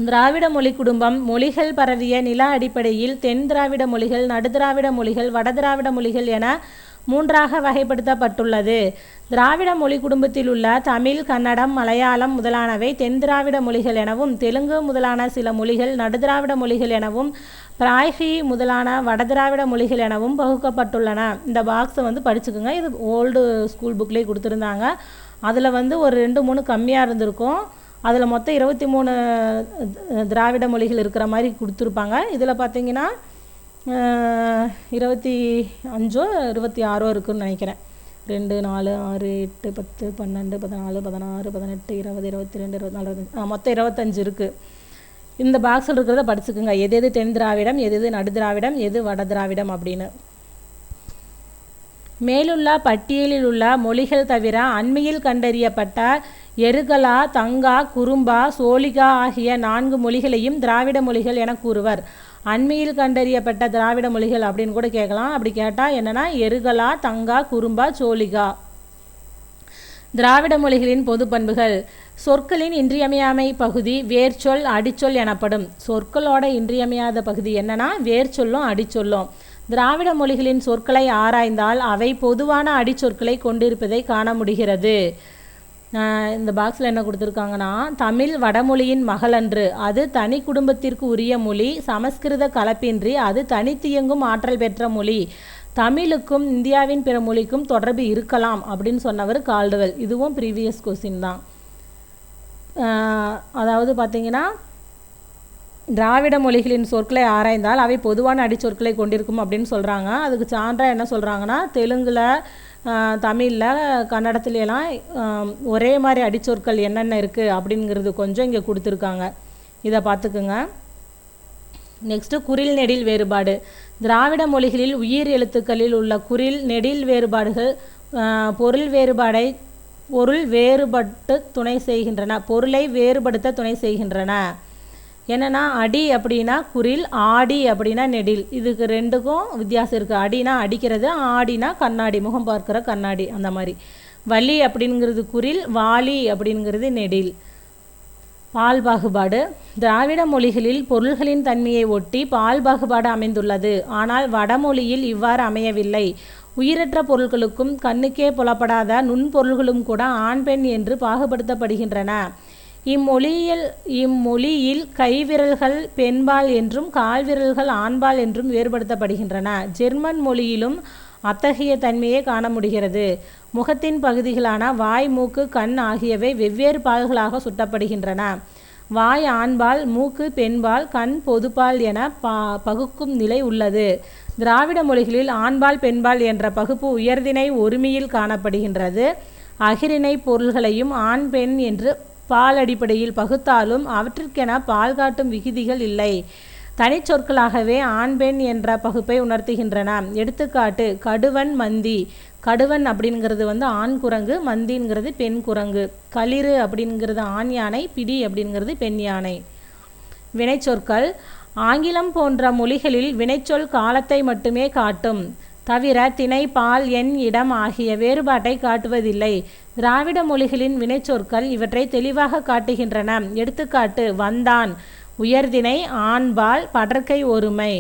திராவிட மொழி குடும்பம் மொழிகள் பரவிய நில அடிப்படையில் தென் திராவிட மொழிகள், நடுதிராவிட மொழிகள், வடதிராவிட மொழிகள் என 3ஆக வகைப்படுத்தப்பட்டுள்ளது. திராவிட மொழி குடும்பத்தில் உள்ள தமிழ், கன்னடம், மலையாளம் முதலானவை தென் திராவிட மொழிகள் எனவும், தெலுங்கு முதலான சில மொழிகள் நடுதிராவிட மொழிகள் எனவும், பிராய்ஹி முதலான வடதிராவிட மொழிகள் எனவும் பகுக்கப்பட்டுள்ளன. இந்த பாக்ஸை படிச்சுக்கோங்க. இது ஓல்டு ஸ்கூல் புக்லேயே கொடுத்துருந்தாங்க. அதில் ஒரு 2-3 கம்மியாக இருந்திருக்கும். அதில் மொத்தம் 23 திராவிட மொழிகள் இருக்கிற மாதிரி கொடுத்துருப்பாங்க. இதில் பார்த்தீங்கன்னா 25 26 இருக்குதுன்னு நினைக்கிறேன். 2 4 6 8 10 12 14 16 18 20 22 24 25 மொத்தம் 25 இருக்குது. இந்த பாக்ஸில் இருக்கிறத படிச்சுக்குங்க. எது எது தென் திராவிடம், எது எது நடு திராவிடம், எது வட திராவிடம் அப்படின்னு. மேலுள்ள பட்டியலில் உள்ள மொழிகள் தவிர அண்மையில் கண்டறியப்பட்ட எருகலா, தங்கா, குறும்பா, சோழிகா ஆகிய 4 மொழிகளையும் திராவிட மொழிகள் என கூறுவர். அண்மையில் கண்டறியப்பட்ட திராவிட மொழிகள் அப்படின்னு கூட கேட்கலாம். அப்படி கேட்டால் என்னென்னா எருகலா, தங்கா, குறும்பா, சோழிகா. திராவிட மொழிகளின் பொது பண்புகள். சொற்களின் இன்றியமையாமை பகுதி வேர்ச்சொல், அடிச்சொல் எனப்படும். சொற்களோட இன்றியமையாத பகுதி என்னன்னா வேர்ச்சொல்லும் அடிச்சொல்லும். திராவிட மொழிகளின் சொற்களை ஆராய்ந்தால் அவை பொதுவான அடிச்சொற்களை கொண்டிருப்பதை காண முடிகிறது. இந்த பாக்ஸில் என்ன கொடுத்துருக்காங்கன்னா, தமிழ் வடமொழியின் மகளன்று, அது தனி குடும்பத்திற்கு உரிய மொழி, சமஸ்கிருத கலப்பின்றி அது தனித்து இயங்கும் ஆற்றல் பெற்ற மொழி, தமிழுக்கும் இந்தியாவின் பிற மொழிக்கும் தொடர்பு இருக்கலாம் அப்படின்னு சொன்னவர் கால்டுவெல். இதுவும் ப்ரீவியஸ் கொஸ்டின் தான். அதாவது பார்த்தீங்கன்னா திராவிட மொழிகளின் சொற்களை ஆராய்ந்தால் அவை பொதுவான அடிச்சொற்களை கொண்டிருக்கும் அப்படின்னு சொல்கிறாங்க. அதுக்கு சான்றாக என்ன சொல்கிறாங்கன்னா, தெலுங்கில், தமிழில், கன்னடத்துலாம் ஒரே மாதிரி அடிச்சொற்கள் என்னென்ன இருக்குது அப்படிங்கிறது கொஞ்சம் இங்கே கொடுத்துருக்காங்க. இதை பார்த்துக்குங்க. நெக்ஸ்ட்டு குறில் நெடில் வேறுபாடு. திராவிட மொழிகளில் உயிர் எழுத்துக்களில் உள்ள குறில் நெடில் வேறுபாடுகள் பொருள் வேறுபட்டு துணை செய்கின்றன, பொருளை வேறுபடுத்த துணை செய்கின்றன. என்னென்னா அடி அப்படின்னா குறில், ஆடி அப்படின்னா நெடில். இதுக்கு 2க்கும் வித்தியாசம் இருக்குது. அடினா அடிக்கிறது, ஆடினா கண்ணாடி, முகம் பார்க்குற கண்ணாடி அந்த மாதிரி. வலி அப்படிங்கிறது குறில், வாலி அப்படிங்கிறது நெடில். பால் பாகுபாடு. திராவிட மொழிகளில் பொருள்களின் தன்மையை ஒட்டி பால் பாகுபாடு அமைந்துள்ளது. ஆனால் வடமொழியில் இவ்வாறு அமையவில்லை. உயிரற்ற பொருட்களுக்கும் கண்ணுக்கே புலப்படாத நுண்பொருள்களும் கூட ஆண் பெண் என்று பாகுபடுத்தப்படுகின்றன. இம்மொழியில் கைவிரல்கள் பெண்பால் என்றும் கால்விரல்கள் ஆண்பால் என்றும் வேறுபடுத்தப்படுகின்றன. ஜெர்மன் மொழியிலும் அத்தகைய தன்மையை காண முடிகிறது. முகத்தின் பகுதிகளான வாய், மூக்கு, கண் ஆகியவை வெவ்வேறு பால்களாக சுட்டப்படுகின்றன. வாய் ஆண்பால், மூக்கு பெண்பால், கண் பொதுப்பால் என பகுக்கும் நிலை உள்ளது. திராவிட மொழிகளில் ஆண்பால் பெண்பால் என்ற பகுப்பு உயர்திணை ஒருமையில் காணப்படுகின்றது. அகிரிணை பொருள்களையும் ஆண் பெண் என்று பால் அடிப்படையில் பகுத்தாலும் அவற்றிற்கென பால் காட்டும் விகுதிகள் இல்லை. தனிச்சொற்களாகவே ஆண் பெண் என்ற பகுப்பை உணர்த்துகின்றன. எடுத்துக்காட்டு கடுவன், மந்தி. கடுவன் அப்படிங்கிறது ஆண் குரங்கு, மந்திங்கிறது பெண் குரங்கு. களிறு அப்படிங்கிறது ஆண் யானை, பிடி அப்படிங்கிறது பெண் யானை. வினைச்சொற்கள். ஆங்கிலம் போன்ற மொழிகளில் வினைச்சொல் காலத்தை மட்டுமே காட்டும், தவிர திணை, பால், எண், இடம் ஆகிய வேறுபாட்டை காட்டுவதில்லை. திராவிட மொழிகளின் வினைச்சொற்கள் இவற்றை தெளிவாக காட்டுகின்றன. எடுத்துக்காட்டு வந்தான், உயர்திணை, ஆண்பால், படர்க்கை ஒருமை.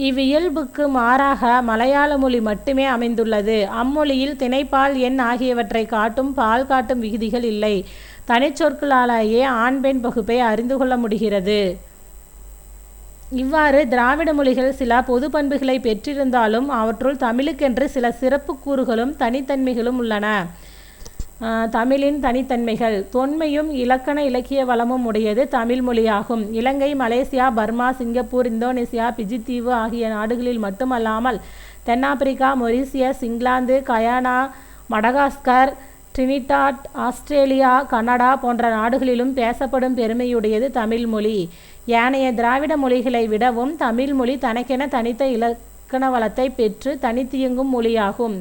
இவ்வியல்புக்கு மாறாக மலையாள மொழி மட்டுமே அமைந்துள்ளது. அம்மொழியில் திணைப்பால், எண் ஆகியவற்றை காட்டும் பால் காட்டும் விகுதிகள் இல்லை. தனிச்சொற்களாலேயே ஆண் பெண் பகுப்பை அறிந்து கொள்ள முடிகிறது. இவ்வாறு திராவிட மொழிகள் சில பொது பண்புகளை பெற்றிருந்தாலும் அவற்றுள் தமிழுக்கென்று சில சிறப்பு கூறுகளும் தனித்தன்மைகளும் உள்ளன. தமிழின் தனித்தன்மைகள். தொன்மையும் இலக்கண இலக்கிய வளமும் உடையது தமிழ் மொழியாகும். Ilangai, Malaysia, Burma, Singapore, Indonesia, Fiji தீவு ஆகிய நாடுகளில் மட்டுமல்லாமல் தென்னாப்பிரிக்கா, Mauritius, England, Guyana, Madagascar, Trinidad, Australia, Canada போன்ற நாடுகளிலும் பேசப்படும் பெருமையுடையது தமிழ் மொழி. ஏனைய திராவிட மொழிகளை விடவும் தமிழ் மொழி தனக்கென தனித்த இலக்கண வளத்தை பெற்று தனித்தியங்கும் மொழியாகும்.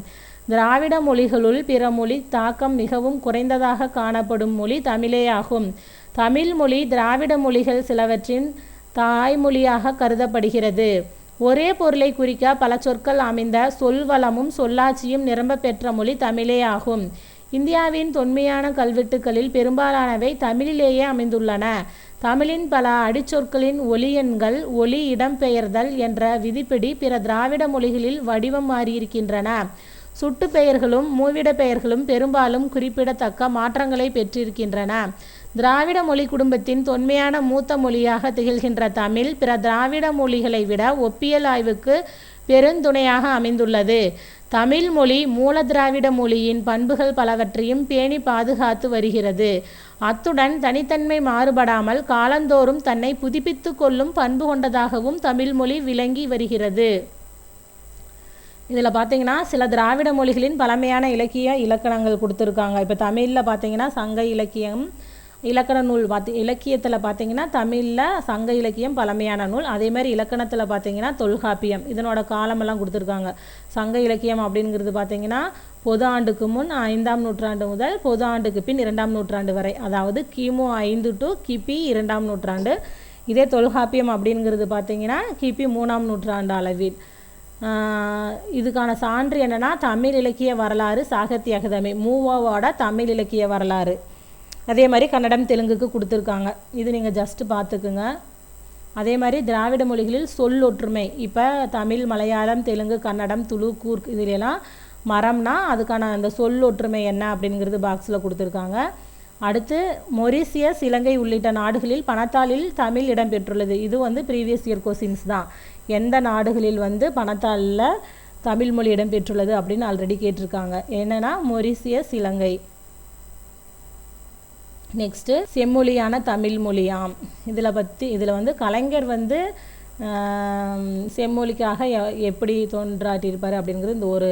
திராவிட மொழிகளுள் பிற மொழி தாக்கம் மிகவும் குறைந்ததாக காணப்படும் மொழி தமிழேயாகும். தமிழ் மொழி திராவிட மொழிகள் சிலவற்றின் தாய்மொழியாக கருதப்படுகிறது. ஒரே பொருளை குறிக்க பல சொற்கள் அமைந்த சொல்வளமும் சொல்லாட்சியும் நிரம்ப பெற்ற மொழி தமிழே ஆகும். இந்தியாவின் தொன்மையான கல்வெட்டுக்களில் பெரும்பாலானவை தமிழிலேயே அமைந்துள்ளன. தமிழின் பல அடிச்சொற்களின் ஒலியன்கள் ஒலி இடம்பெயர்தல் என்ற விதிப்படி பிற திராவிட மொழிகளில் வடிவம் மாறியிருக்கின்றன. சுட்டு பெயர்களும் மூவிட பெயர்களும் பெரும்பாலும் குறிப்பிடத்தக்க மாற்றங்களை பெற்றிருக்கின்றன. திராவிட மொழி குடும்பத்தின் தொன்மையான மூத்த மொழியாக திகழ்கின்ற தமிழ் பிற திராவிட மொழிகளை விட ஒப்பியல் ஆய்வுக்கு பெருந்துணையாக அமைந்துள்ளது. தமிழ் மொழி மூல திராவிட மொழியின் பண்புகள் பலவற்றையும் பேணி பாதுகாத்து வருகிறது. அத்துடன் தனித்தன்மை மாறுபடாமல் காலந்தோறும் தன்னை புதுப்பித்து கொள்ளும் பண்பு கொண்டதாகவும் தமிழ் மொழி விளங்கி வருகிறது. இதில் பார்த்தீங்கன்னா சில திராவிட மொழிகளின் பழமையான இலக்கிய இலக்கணங்கள் கொடுத்துருக்காங்க. இப்போ தமிழில் பார்த்தீங்கன்னா சங்க இலக்கியம் இலக்கண நூல் இலக்கியத்தில் பார்த்தீங்கன்னா தமிழில் சங்க இலக்கியம் பழமையான நூல். அதே மாதிரி இலக்கணத்தில் பார்த்தீங்கன்னா தொல்காப்பியம், இதனோட காலமெல்லாம் கொடுத்துருக்காங்க. சங்க இலக்கியம் அப்படிங்கிறது பார்த்தீங்கன்னா பொது ஆண்டுக்கு முன் 5ஆம் நூற்றாண்டு முதல் பொது ஆண்டுக்கு பின் 2ஆம் நூற்றாண்டு வரை, அதாவது கிமு 5 டு கிபி 2ஆம் நூற்றாண்டு. இதே தொல்காப்பியம் அப்படிங்கிறது பார்த்தீங்கன்னா கிபி 3ஆம் நூற்றாண்டு அளவில். இதுக்கான சான்று என்னென்னா தமிழ் இலக்கிய வரலாறு சாகித்ய அகாதமி மூவோட தமிழ் இலக்கிய வரலாறு. அதே மாதிரி கன்னடம் தெலுங்குக்கு கொடுத்துருக்காங்க. இது நீங்கள் ஜஸ்ட்டு பார்த்துக்குங்க. அதே மாதிரி திராவிட மொழிகளில் சொல்லொற்றுமை, இப்போ தமிழ், மலையாளம், தெலுங்கு, கன்னடம், துளு, கூர்க் இதிலெல்லாம் மரம்னா அதுக்கான அந்த சொல்லொற்றுமை என்ன அப்படிங்கிறது பாக்ஸில் கொடுத்துருக்காங்க. அடுத்து மொரீசியஸ், இலங்கை உள்ளிட்ட நாடுகளில் பணத்தாளில் தமிழ் இடம்பெற்றுள்ளது. இது ப்ரீவியஸ் இயர் கொஸ்டின்ஸ் தான். எந்த நாடுகளில் பணத்தாளில் தமிழ் மொழி இடம்பெற்றுள்ளது அப்படின்னு ஆல்ரெடி கேட்டிருக்காங்க. என்னென்னா மொரீசியஸ், இலங்கை. நெக்ஸ்ட்டு செம்மொழியான தமிழ் மொழியாம். இதில் கலைஞர் செம்மொழிக்காக எப்படி தோன்றாட்டியிருப்பார் அப்படிங்கிறது இந்த ஒரு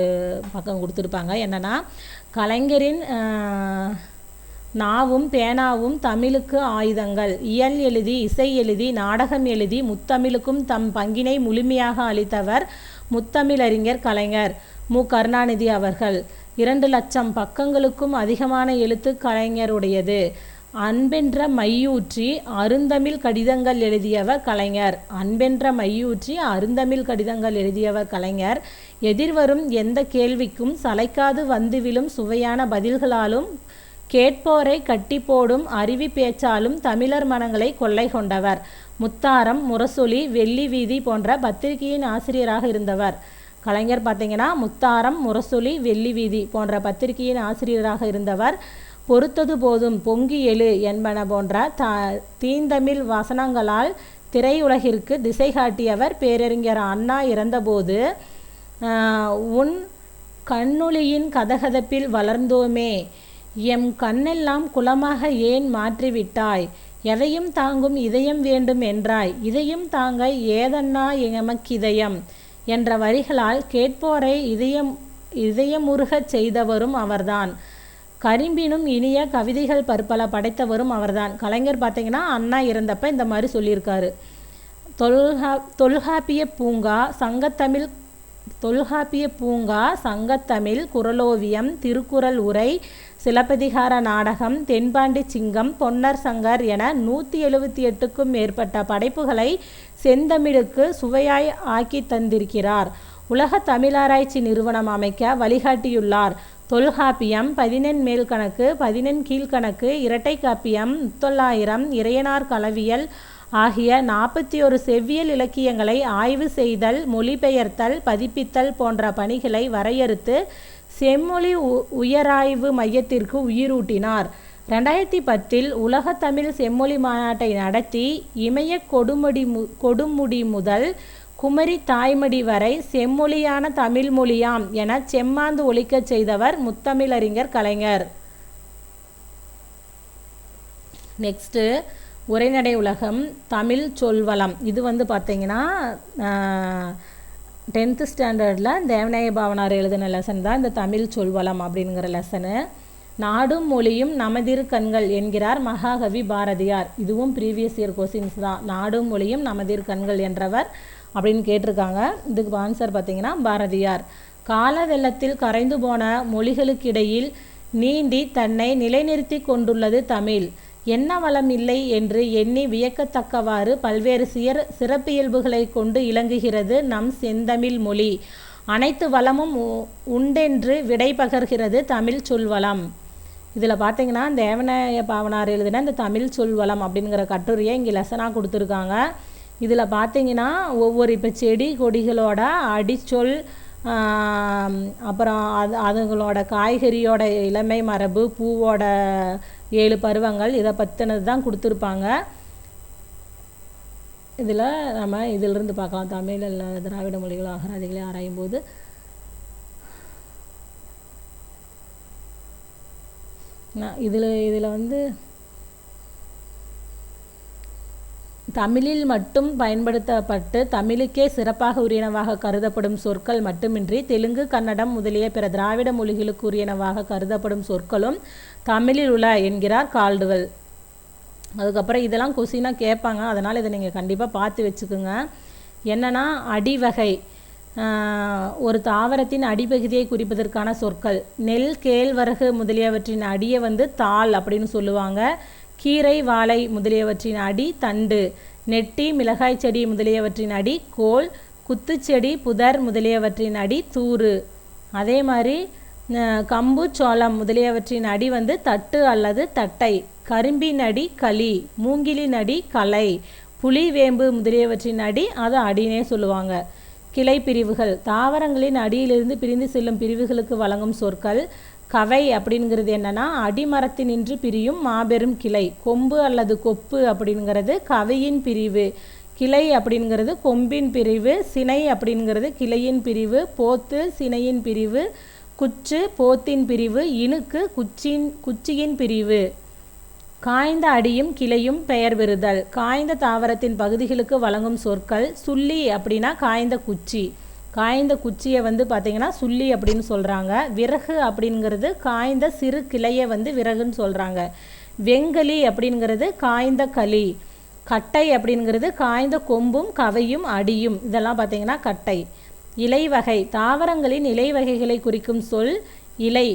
பக்கம் கொடுத்துருப்பாங்க. என்னென்னா கலைஞரின் நாவும் பேனாவும் தமிழுக்கு ஆயுதங்கள். இயல் எழுதி, இசை எழுதி, நாடகம் எழுதி முத்தமிழுக்கும் தம் பங்கினை முழுமையாக அளித்தவர் முத்தமிழறிஞர் கலைஞர் மு. கருணாநிதி அவர்கள். 2,00,000 பக்கங்களுக்கும் அதிகமான எழுத்து கலைஞருடையது. அன்பென்ற மையூற்றி அருந்தமிழ் கடிதங்கள் எழுதியவர் கலைஞர். அன்பென்ற மையூற்றி அருந்தமிழ் கடிதங்கள் எழுதியவர் கலைஞர். எதிர்வரும் எந்த கேள்விக்கும் சளைக்காது வந்துவிழும் சுவையான பதில்களாலும் கேட்போரை கட்டி போடும் அருவி பேச்சாலும் தமிழர் மனங்களை கொள்ளை கொண்டவர். முத்தாரம், முரசொலி, வெள்ளி வீதி போன்ற பத்திரிகையின் ஆசிரியராக இருந்தவர். கலைஞர் பார்த்தீங்கன்னா முத்தாரம், முரசொலி, வெள்ளி வீதி போன்ற பத்திரிகையின் ஆசிரியராக இருந்தவர். பொறுத்தது போதும், பொங்கி எழு என்பன போன்ற தீந்தமிழ் வசனங்களால் திரையுலகிற்கு திசை காட்டியவர். பேரறிஞர் அண்ணா இறந்தபோது உன் கண்ணொளியின் கதகதப்பில் வளர்ந்தோமே, எம் கண்ணெல்லாம் குளமாக ஏன் மாற்றிவிட்டாய், எதையும் தாங்கும் இதயம் வேண்டும் என்றாய், இதையும் தாங்க ஏதன்னா எமக்கிதயம் என்ற வரிகளால் கேட்போரை இதயமுருகச் செய்தவரும் அவர்தான். கரிம்பினும் இனிய கவிதைகள் பற்பல படைத்தவரும் அவர்தான். கலைஞர் பார்த்தீங்கன்னா அண்ணா இறந்தப்ப இந்த மாதிரி சொல்லியிருக்காரு. தொல்காப்பிய பூங்கா, சங்கத்தமிழ், குறளோவியம், திருக்குறள் உரை, சிலப்பதிகார நாடகம், தென்பாண்டி சிங்கம், பொன்னர் சங்கர் என 178க்கும் மேற்பட்ட படைப்புகளை செந்தமிழுக்கு சுவையாய் ஆக்கி தந்திருக்கிறார். உலக தமிழாராய்ச்சி நிறுவனம் அமைக்க வழிகாட்டியுள்ளார். தொல்காப்பியம், 14 மேல்கணக்கு, 14 கீழ்கணக்கு, இரட்டை காப்பியம், 900, இறையனார் களவியல் ஆகிய 41 செவ்வியல் இலக்கியங்களை ஆய்வு செய்தல், மொழிபெயர்த்தல், பதிப்பித்தல் போன்ற பணிகளை வரையறுத்து செம்மொழி உயராய்வு மையத்திற்கு உயிரூட்டினார். 2010 உலக தமிழ் செம்மொழி மாநாட்டை நடத்தி இமய கொடுமுடி முதல் குமரி தாய்மடி வரை செம்மொழியான தமிழ் மொழியாம் என செம்மாந்து ஒலிக்கச் செய்தவர் முத்தமிழறிஞர் கலைஞர். நெக்ஸ்ட்டு உரைநடை உலகம் தமிழ் சொல்வளம். இது பார்த்திங்கன்னா 10th ஸ்டாண்டர்டில் தேவநாய பாவனார் எழுதின லெசன் தான் இந்த தமிழ் சொல்வளம் அப்படிங்கிற லெசனு. நாடும் மொழியும் நமதிரு கண்கள் என்கிறார் மகாகவி பாரதியார். இதுவும் ப்ரீவியஸ் இயர் கொஸ்டின்ஸ் தான். நாடும் மொழியும் நமதிரு கண்கள் என்றவர் அப்படின்னு கேட்டிருக்காங்க. இதுக்கு ஆன்சர் பார்த்திங்கன்னா பாரதியார். கால வெள்ளத்தில் கரைந்து போன மொழிகளுக்கிடையில் நீந்தி தன்னை நிலைநிறுத்தி கொண்டுள்ளது தமிழ். என்ன வளம் இல்லை என்று எண்ணி வியக்கத்தக்கவாறு பல்வேறு சிறப்பியல்புகளை கொண்டு இலங்குகிறது நம் செந்தமிழ் மொழி. அனைத்து வளமும் உண்டென்று விடை பகர்கிறது தமிழ் சொல்வளம். இதில் பார்த்திங்கன்னா தேவநாய பாவனார் எழுதின இந்த தமிழ் சொல்வளம் அப்படிங்கிற கட்டுரையை இங்கே லெசனாக கொடுத்துருக்காங்க. இதில் பார்த்திங்கன்னா ஒவ்வொரு இப்போ செடி கொடிகளோட அடிச்சொல், அப்புறம் அதுங்களோட காய்கறியோட இளமை மரபு, பூவோட 7 பருவங்கள், இதை பற்றினது தான் கொடுத்துருப்பாங்க. இதில் நம்ம இதிலிருந்து பார்க்கலாம். தமிழ் அல்ல திராவிட மொழிகள் அகராதிகளை ஆராயும் போது இதில் தமிழில் மட்டும் பயன்படுத்தப்பட்டு தமிழுக்கே சிறப்பாக உரியனவாக கருதப்படும் சொற்கள் மட்டுமின்றி தெலுங்கு, கன்னடம் முதலிய பிற திராவிட மொழிகளுக்கு உரியனவாக கருதப்படும் சொற்களும் தமிழில் உள்ள என்கிறார் கால்டுவெல். அதுக்கப்புறம் இதெல்லாம் கொஸ்டினாக கேட்பாங்க, அதனால் இதை நீங்கள் கண்டிப்பாக பார்த்து வச்சுக்கோங்க. என்னென்னா அடிவகை, ஒரு தாவரத்தின் அடிப்பகுதியை குறிப்பதற்கான சொற்கள். நெல், கேழ்வரகு முதலியவற்றின் அடியை தாள் அப்படின்னு சொல்லுவாங்க. கீரை, வாழை முதலியவற்றின் அடி தண்டு. நெட்டி, மிளகாய் செடி முதலியவற்றின் அடி கோல். குத்துச்செடி, புதர் முதலியவற்றின் அடி தூறு. அதே மாதிரி கம்பு, சோளம் முதலியவற்றின் அடி தட்டு அல்லது தட்டை. கரும்பின் அடி களி. மூங்கிலின் அடி களை. புளி, வேம்பு முதலியவற்றின் அடி அது அடினே சொல்லுவாங்க. கிளை பிரிவுகள், தாவரங்களின் அடியிலிருந்து பிரிந்து செல்லும் பிரிவுகளுக்கு வழங்கும் சொற்கள். கவை அப்படிங்கிறது என்னன்னா அடிமரத்தினின்று பிரியும் மாபெரும் கிளை. கொம்பு அல்லது கொப்பு அப்படிங்கிறது கவையின் பிரிவு. கிளை அப்படிங்கிறது கொம்பின் பிரிவு. சினை அப்படிங்கிறது கிளையின் பிரிவு. போத்து சினையின் பிரிவு. குச்சு போத்தின் பிரிவு. இணுக்கு குச்சியின் பிரிவு. காய்ந்த அடியும் கிளையும் பெயர் பெறுதல். காய்ந்த தாவரத்தின் பகுதிகளுக்கு வழங்கும் சொற்கள். சுள்ளி அப்படின்னா காய்ந்த குச்சி. காய்ந்த குச்சியை பார்த்திங்கன்னா சுள்ளி அப்படின்னு சொல்கிறாங்க. விறகு அப்படிங்கிறது காய்ந்த சிறு கிளையை விறகுன்னு சொல்கிறாங்க. வெங்கலி அப்படிங்கிறது காய்ந்த களி. கட்டை அப்படிங்கிறது காய்ந்த கொம்பும் கவையும் அடியும், இதெல்லாம் பார்த்திங்கன்னா கட்டை. இலை வகை, தாவரங்களின் இலை வகைகளை குறிக்கும் சொல் இலை.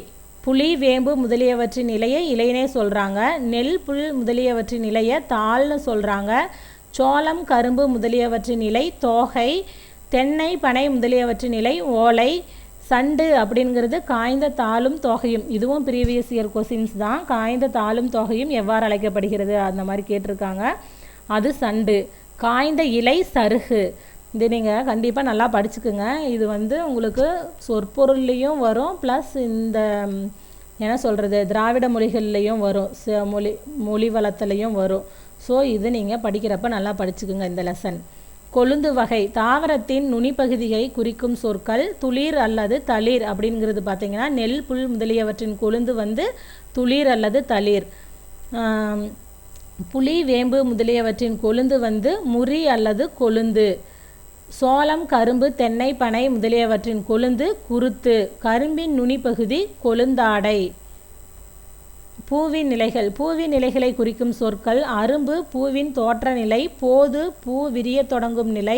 புளி, வேம்பு முதலியவற்றின் இலையை இலைனே சொல்கிறாங்க. நெல், புல் முதலியவற்றின் இலையை தாள்னு சொல்கிறாங்க. சோளம், கரும்பு முதலியவற்றின் இலை தோகை. தென்னை, பனை முதலியவற்றின் இலை ஓலை. சண்டு அப்படிங்கிறது காய்ந்த தாளும் தோகையும். இதுவும் ப்ரீவியஸ் இயர் கொஸ்டின்ஸ் தான். காய்ந்த தாளும் தோகையும் எவ்வாறு அழைக்கப்படுகிறது அந்த மாதிரி கேட்டிருக்காங்க. அது சண்டு. காய்ந்த இலை சருகு. இது நீங்கள் கண்டிப்பாக நல்லா படிச்சுக்குங்க. இது உங்களுக்கு சொற்பொருள்லேயும் வரும், ப்ளஸ் இந்த என்ன சொல்கிறது திராவிட மொழிகள்லேயும் வரும், மொழி வளத்துலேயும் வரும். ஸோ இது நீங்கள் படிக்கிறப்ப நல்லா படிச்சுக்குங்க இந்த லெசன். கொழுந்து வகை, தாவரத்தின் நுனிப்பகுதியை குறிக்கும் சொற்கள். துளிர் அல்லது தளிர் அப்படிங்கிறது பார்த்திங்கன்னா நெல், புல் முதலியவற்றின் கொழுந்து துளிர் அல்லது தளிர். புளி, வேம்பு முதலியவற்றின் கொழுந்து முறி அல்லது கொழுந்து. சோளம், கரும்பு, தென்னை, பனை முதலியவற்றின் கொழுந்து குருத்து. கரும்பின் நுனிப்பகுதி கொழுந்தாடை. பூவின் நிலைகள், பூவின் நிலைகளை குறிக்கும் சொற்கள். அரும்பு பூவின் தோற்ற நிலை. போது பூ விரிய தொடங்கும் நிலை.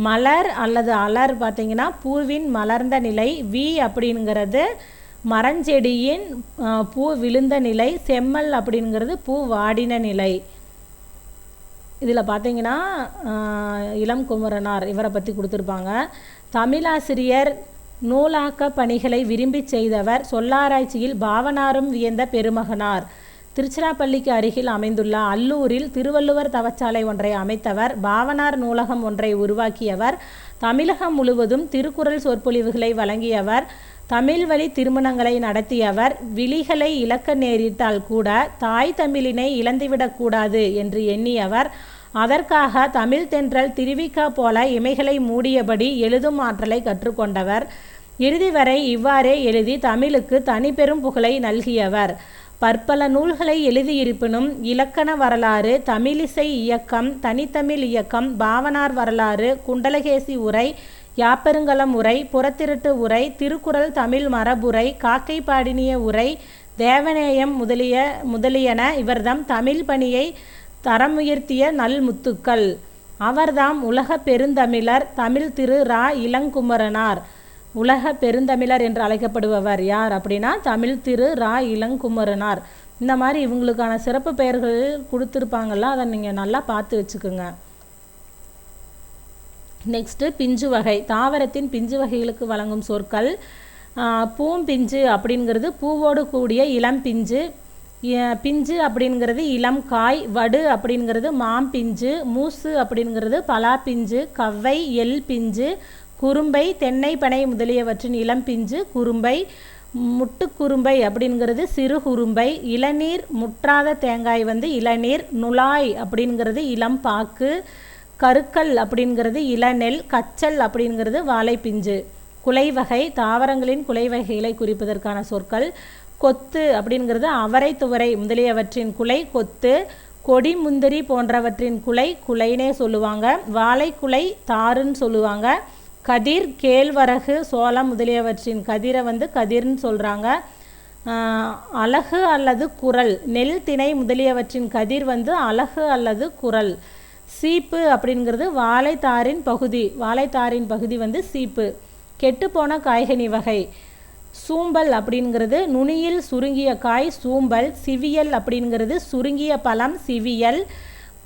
மலர் அல்லது அலர் பார்த்திங்கன்னா பூவின் மலர்ந்த நிலை. வி அப்படிங்கிறது மரஞ்செடியின் பூ விழுந்த நிலை. செம்மல் அப்படிங்கிறது பூ வாடின நிலை. இதில் பார்த்திங்கன்னா இளம் குமரனார் இவரை பற்றி கொடுத்துருப்பாங்க. தமிழாசிரியர், நூலாக்க பணிகளை விரும்பி செய்தவர். சொல்லாராய்ச்சியில் பாவனாரும் வியந்த பெருமகனார். திருச்சிராப்பள்ளிக்கு அருகில் அமைந்துள்ள அல்லூரில் திருவள்ளுவர் தவச்சாலை ஒன்றை அமைத்தவர். பாவனார் நூலகம் ஒன்றை உருவாக்கியவர். தமிழகம் முழுவதும் திருக்குறள் சொற்பொழிவுகளை வழங்கியவர். தமிழ் வழி திருமணங்களை நடத்தியவர். விழிகளை இழக்க நேரிட்டால் கூட தாய் தமிழினை இழந்துவிடக்கூடாது என்று எண்ணியவர். அதற்காக தமிழ் தென்றல் திருவிக்கா போல இமைகளை மூடியபடி எழுதும் ஆற்றலை கற்றுக்கொண்டவர். இறுதி வரை இவ்வாறே எழுதி தமிழுக்கு தனிப்பெரும் புகழை நல்கியவர். பற்பல நூல்களை எழுதியிருப்பினும் இலக்கண வரலாறு, தமிழிசை இயக்கம், தனித்தமிழ் இயக்கம், பாவனார் வரலாறு, குண்டலகேசி உரை, யாப்பெருங்கலம் உரை, புறத்திருட்டு உரை, திருக்குறள் தமிழ் மரபுரை, காக்கை பாடினிய உரை, தேவநேயம் முதலியன இவர்தம் தமிழ் பணியை தரமுயர்த்திய நல்முத்துக்கள். அவர்தாம் உலக பெருந்தமிழர் தமிழ் திரு ரா. இளங்குமரனார். உலக பெருந்தமிழர் என்று அழைக்கப்படுபவர் யார் அப்படின்னா தமிழ் திரு ரா. இளங்குமரனார். இந்த மாதிரி இவங்களுக்கான சிறப்பு பெயர்கள் கொடுத்துருப்பாங்கள்ல, அதை நீங்கள் நல்லா பார்த்து வச்சுக்கோங்க. நெக்ஸ்ட்டு பிஞ்சு வகை. தாவரத்தின் பிஞ்சு வகைகளுக்கு வழங்கும் சொற்கள். பூம்பிஞ்சு அப்படிங்கிறது பூவோடு கூடிய இளம் பிஞ்சு. பிஞ்சு அப்படிங்கிறது இளம் காய். வடு அப்படிங்கிறது மாம்பிஞ்சு. மூசு அப்படிங்கிறது பலா பிஞ்சு. கவ்வை எல் பிஞ்சு. குறும்பை தென்னை பனை முதலியவற்றின் இளம் பிஞ்சு குறும்பை. முட்டுக்குறும்பை அப்படிங்கிறது சிறு குறும்பை. இளநீர் முற்றாத தேங்காய் இளநீர். நுழாய் அப்படிங்கிறது இளம் பாக்கு. கருக்கல் அப்படிங்கிறது இளநெல். கச்சல் அப்படிங்கிறது வாழைப்பிஞ்சு. குலைவகை. தாவரங்களின் குலைவகைகளை குறிப்பதற்கான சொற்கள். கொத்து அப்படிங்கிறது அவரை துவரை முதலியவற்றின் குலை கொத்து. கொடி முந்திரி போன்றவற்றின் குலை குலைனே சொல்லுவாங்க. வாழைக்குலை தாருன்னு சொல்லுவாங்க. கதிர் கேழ்வரகு சோளம் முதலியவற்றின் கதிரை கதிர்னு சொல்கிறாங்க. அலகு அல்லது குரல். நெல் திணை முதலியவற்றின் கதிர் அலகு அல்லது குரல். சீப்பு அப்படிங்கிறது வாழைத்தாரின் பகுதி. வாழைத்தாரின் பகுதி சீப்பு. கெட்டுப்போன காய்கனி வகை. சூம்பல் அப்படிங்கிறது நுனியில் சுருங்கிய காய் சூம்பல். சிவியல் அப்படிங்கிறது சுருங்கிய பழம் சிவியல்.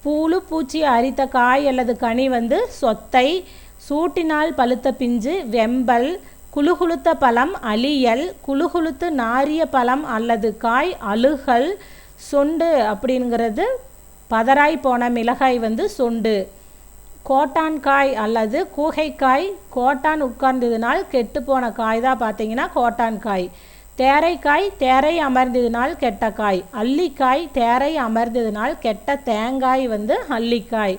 பூளு பூச்சி அரித்த காய் அல்லது கனி சொத்தை. சூட்டினால் பழுத்த பிஞ்சு வெம்பல். குளுகுளுத்த பழம் அலியல். குளுகுளுத்து நாரிய பழம் அல்லது காய் அழுகல். சொண்டு அப்படிங்கிறது பதராய் போன மிளகாய் சொண்டு. கோட்டான்காய் அல்லது கூகைக்காய். கோட்டான் உட்கார்ந்ததினால் கெட்டு போன காய் தான் பார்த்தீங்கன்னா கோட்டான்காய். தேரைக்காய் தேரை அமர்ந்ததினால் கெட்ட காய். அல்லிக்காய் தேரை அமர்ந்ததினால் கெட்ட தேங்காய் அல்லிக்காய்.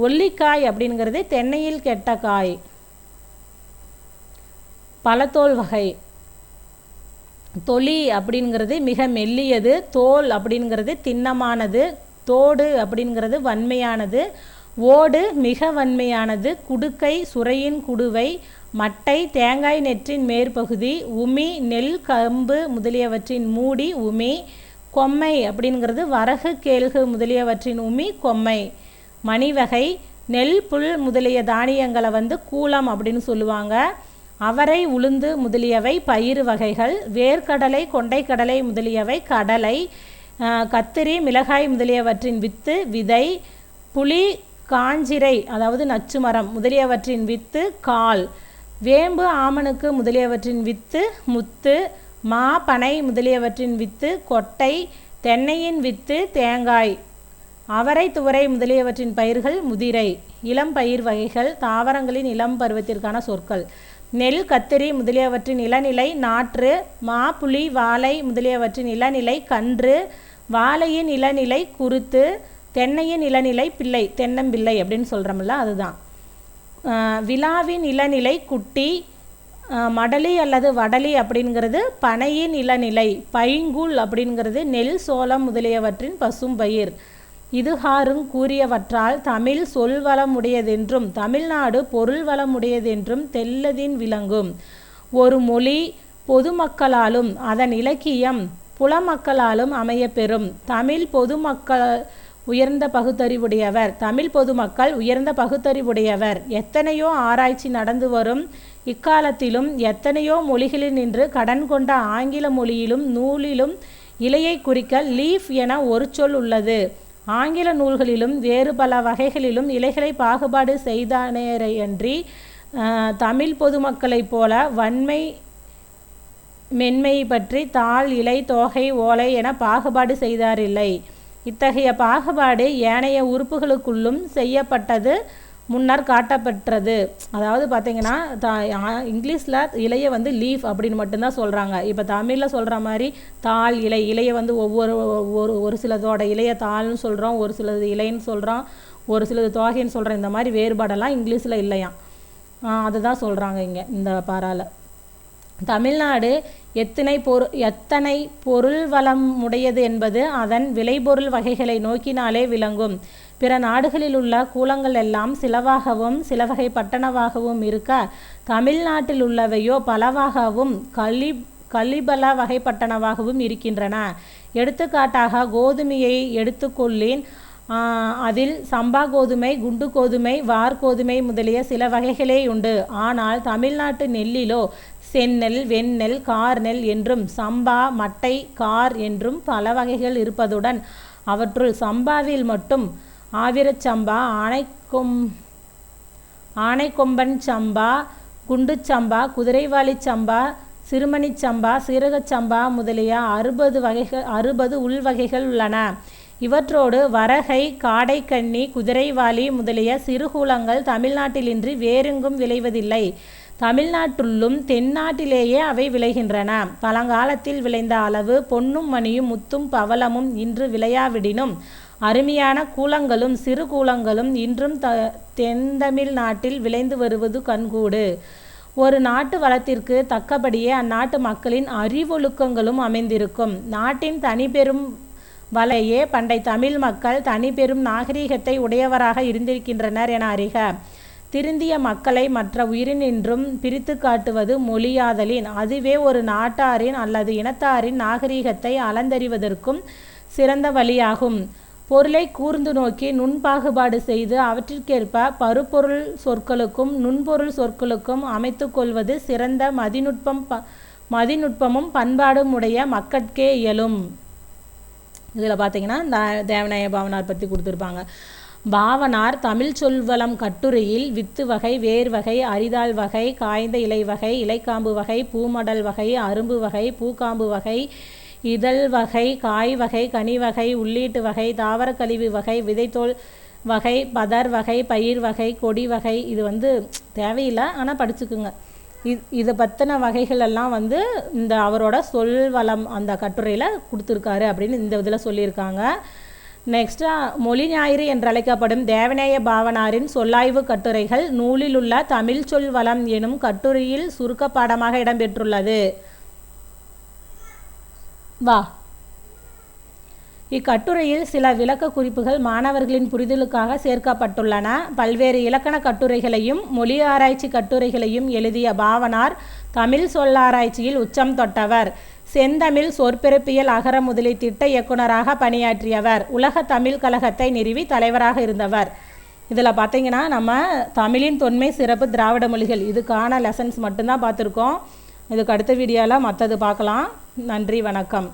ஒல்லிக்காய் அப்படிங்கிறது தென்னையில் கெட்ட காய். பழத்தோல் வகை. தொலி அப்படிங்கிறது மிக மெல்லியது. தோல் அப்படிங்கிறது திண்ணமானது. தோடு அப்படிங்கிறது வன்மையானது. ஓடு மிக வன்மையானது. குடுக்கை சுரையின் குடுவை. மட்டை தேங்காய் நெற்றின் மேற்பகுதி. உமி நெல் கம்பு முதலியவற்றின் மூடி உமி. கொம்மை அப்படிங்கிறது வரகு கேழ்கு முதலியவற்றின் உமி கொம்மை. மணிவகை. நெல் புல் முதலிய தானியங்களை கூலம் அப்படின்னு சொல்லுவாங்க. அவரை உளுந்து முதலியவை பயிறு வகைகள். வேர்க்கடலை கொண்டைக்கடலை முதலியவை கடலை. கத்திரி மிளகாய் முதலியவற்றின் வித்து விதை. புளி காஞ்சிரை அதாவது நச்சு மரம் முதலியவற்றின் வித்து கால். வேம்பு ஆமணுக்கு முதலியவற்றின் வித்து முத்து. மா பனை முதலியவற்றின் வித்து கொட்டை. தென்னையின் வித்து தேங்காய். அவரை துவரை முதலியவற்றின் பயிர்கள் முதிரை. இளம் பயிர் வகைகள். தாவரங்களின் இளம் பருவத்திற்கான சொற்கள். நெல் கத்திரி முதலியவற்றின் இளநிலை நாற்று. மா புளி வாழை முதலியவற்றின் இளநிலை கன்று. வாழையின் இளநிலை குருத்து. தென்னையின் இளநிலை பிள்ளை தென்னம்பிள்ளை அப்படின்னு சொல்கிறோம்ல அதுதான். விழாவின் இளநிலை குட்டி. மடலி அல்லது வடலி அப்படிங்கிறது பனையின் இளநிலை. பைங்கூழ் அப்படிங்கிறது நெல் சோளம் முதலியவற்றின் பசும்பயிர். இதுகாரும் கூறியவற்றால் தமிழ் சொல் வளமுடையதென்றும் தமிழ்நாடு பொருள் வளமுடையதென்றும் தெல்லதின் விளங்கும். ஒரு மொழி பொதுமக்களாலும் அதன் இலக்கியம் புலமக்களாலும் அமையப்பெறும். தமிழ் பொதுமக்கள் உயர்ந்த பகுத்தறிவுடையவர். தமிழ் பொதுமக்கள் உயர்ந்த பகுத்தறிவுடையவர். எத்தனையோ ஆராய்ச்சி நடந்து வரும் இக்காலத்திலும் எத்தனையோ மொழிகளில் நின்று கடன் கொண்ட ஆங்கில மொழியிலும் நூலிலும் இலையை குறிக்க லீஃப் என ஒரு சொல் உள்ளது. ஆங்கில நூல்களிலும் வேறு பல வகைகளிலும் இலைகளை பாகுபாடு செய்தானேயன்றி தமிழ் பொதுமக்களைப் போல வன்மை மென்மை பற்றி தாள் இலை தோகை ஓலை என பாகுபாடு செய்தாரில்லை. இத்தகைய பாகுபாடு ஏனைய உறுப்புகளுக்குள்ளும் செய்யப்பட்டது முன்னர் காட்டப்பெற்றது. அதாவது பார்த்தீங்கன்னா இங்கிலீஷில் இலையை வந்து லீஃப் அப்படின்னு மட்டும்தான் சொல்கிறாங்க. இப்போ தமிழில் சொல்கிற மாதிரி தாள், இலை. இலையை வந்து ஒரு சிலதோட இலையை தாள்னு சொல்கிறோம், ஒரு சிலது இலைன்னு சொல்கிறோம், ஒரு சிலது தோகைன்னு சொல்கிறோம். இந்த மாதிரி வேறுபாடெல்லாம் இங்கிலீஷில் இல்லையாம். அதுதான் சொல்கிறாங்க இங்கே இந்த பாரால. தமிழ்நாடு எத்தனை பொருள் வளம் உடையது என்பது அதன் விளைபொருள் வகைகளை நோக்கினாலே விளங்கும். பிற நாடுகளில் உள்ள கூலங்கள் எல்லாம் சிலவாகவும் சிலவகைப்பட்டனவாகவும் இருக்க, தமிழ்நாட்டில் உள்ளவையோ பலவாகவும் கலிபல வகைப்பட்டனவாகவும் இருக்கின்றன. எடுத்துக்காட்டாக கோதுமையை எடுத்துக்கொள்ளின். அதில் சம்பா கோதுமை, குண்டு கோதுமை, வார்கோதுமை முதலிய சில வகைகளே உண்டு. ஆனால் தமிழ்நாட்டு நெல்லிலோ செந்நெல், வெண்ணெல், கார்நெல் என்றும் சம்பா, மட்டை, கார் என்றும் பல வகைகள் இருப்பதுடன் அவற்றுள் சம்பாவில் மட்டும் ஆவிரச்சம்பா, ஆனைக்கொம்பன் சம்பா, குண்டுச்சம்பா, குதிரைவாலி சம்பா, சிறுமணிச்சம்பா, சீரகச்சம்பா முதலிய 60 உள்வகைகள் உள்ளன. இவற்றோடு வரகை, காடைக்கண்ணி, குதிரைவாலி முதலிய சிறுகூலங்கள் தமிழ்நாட்டிலின்றி வேறெங்கும் விளைவதில்லை. தமிழ்நாட்டுள்ளும் தென்னாட்டிலேயே அவை விளைகின்றன. பழங்காலத்தில் விளைந்த அளவு பொன்னும் மணியும் முத்தும் பவளமும் இன்று விளையாவிடினும் அருமையான கூலங்களும் சிறு கூலங்களும் இன்றும் தென்தமிழ் நாட்டில் விளைந்து வருவது கண்கூடு. ஒரு நாட்டு வளத்திற்கு தக்கபடியே அந்நாட்டு மக்களின் அறிவொழுக்கங்களும் அமைந்திருக்கும். நாட்டின் தனிபெரும் வலையே பண்டை தமிழ் மக்கள் தனிபெரும் நாகரிகத்தை உடையவராக இருந்திருக்கின்றனர் என அறிக. திருந்திய மக்களை மற்ற உயிரினின்றும் பிரித்து காட்டுவது மொழியாதலின் அதுவே ஒரு நாட்டாரின் அல்லது இனத்தாரின் நாகரிகத்தை அளந்தறிவதற்கும் சிறந்த வழியாகும். பொருளை கூர்ந்து நோக்கி நுண்பாகுபாடு செய்து அவற்றிற்கேற்ப பருப்பொருள் சொற்களுக்கும் நுண்பொருள் சொற்களுக்கும் அமைத்து கொள்வது சிறந்த மதிநுட்பமும் பண்பாடும் உடைய மக்கட்கே இயலும். இதில் பார்த்தீங்கன்னா தேவநாய பாவனார் பற்றி கொடுத்துருப்பாங்க. பாவனார் தமிழ் சொல்வளம் கட்டுரையில் வித்து வகை, வேர் வகை, அரிதாள் வகை, காய்ந்த இலை வகை, இலைக்காம்பு வகை, பூமடல் வகை, அரும்பு வகை, பூக்காம்பு வகை, இதழ் வகை, காய் வகை, கனி வகை, உள்ளீட்டு வகை, தாவர கழிவு வகை, விதைத்தோல் வகை, பதர் வகை, பயிர் வகை, கொடி வகை. இது வந்து தேவையில்லை, ஆனால் படிச்சுக்குங்க. இதை பற்றின வகைகள் எல்லாம் வந்து இந்த அவரோட சொல்வளம் அந்த கட்டுரையில் கொடுத்துருக்காரு அப்படின்னு இந்த இதில் சொல்லியிருக்காங்க. நெக்ஸ்ட்டாக மொழி ஞாயிறு என்றழைக்கப்படும் தேவநேய பாவனாரின் சொல்லாய்வு கட்டுரைகள் நூலில் உள்ள தமிழ் சொல் வளம் எனும் கட்டுரையில் சுருக்க பாடமாக இடம்பெற்றுள்ளது. இக்கட்டுரையில் சில விளக்க குறிப்புகள் மாணவர்களின் புரிதலுக்காக சேர்க்கப்பட்டுள்ளன. பல்வேறு இலக்கண கட்டுரைகளையும் மொழி ஆராய்ச்சி கட்டுரைகளையும் எழுதிய பாவனார் தமிழ் சொல்லாராய்ச்சியில் உச்சம் தொட்டவர். செந்தமிழ் சொற்பிறப்பியல் அகர முதலி திட்ட இயக்குனராக பணியாற்றியவர். உலக தமிழ் கழகத்தை நிறுவி தலைவராக இருந்தவர். இதில் பார்த்தீங்கன்னா நம்ம தமிழின் தொன்மை சிறப்பு திராவிட மொழிகள் இதுக்கான லெசன்ஸ் மட்டும்தான் பார்த்துருக்கோம். இதுக்கு அடுத்த வீடியோவில் மற்றது பார்க்கலாம். நன்றி, வணக்கம்.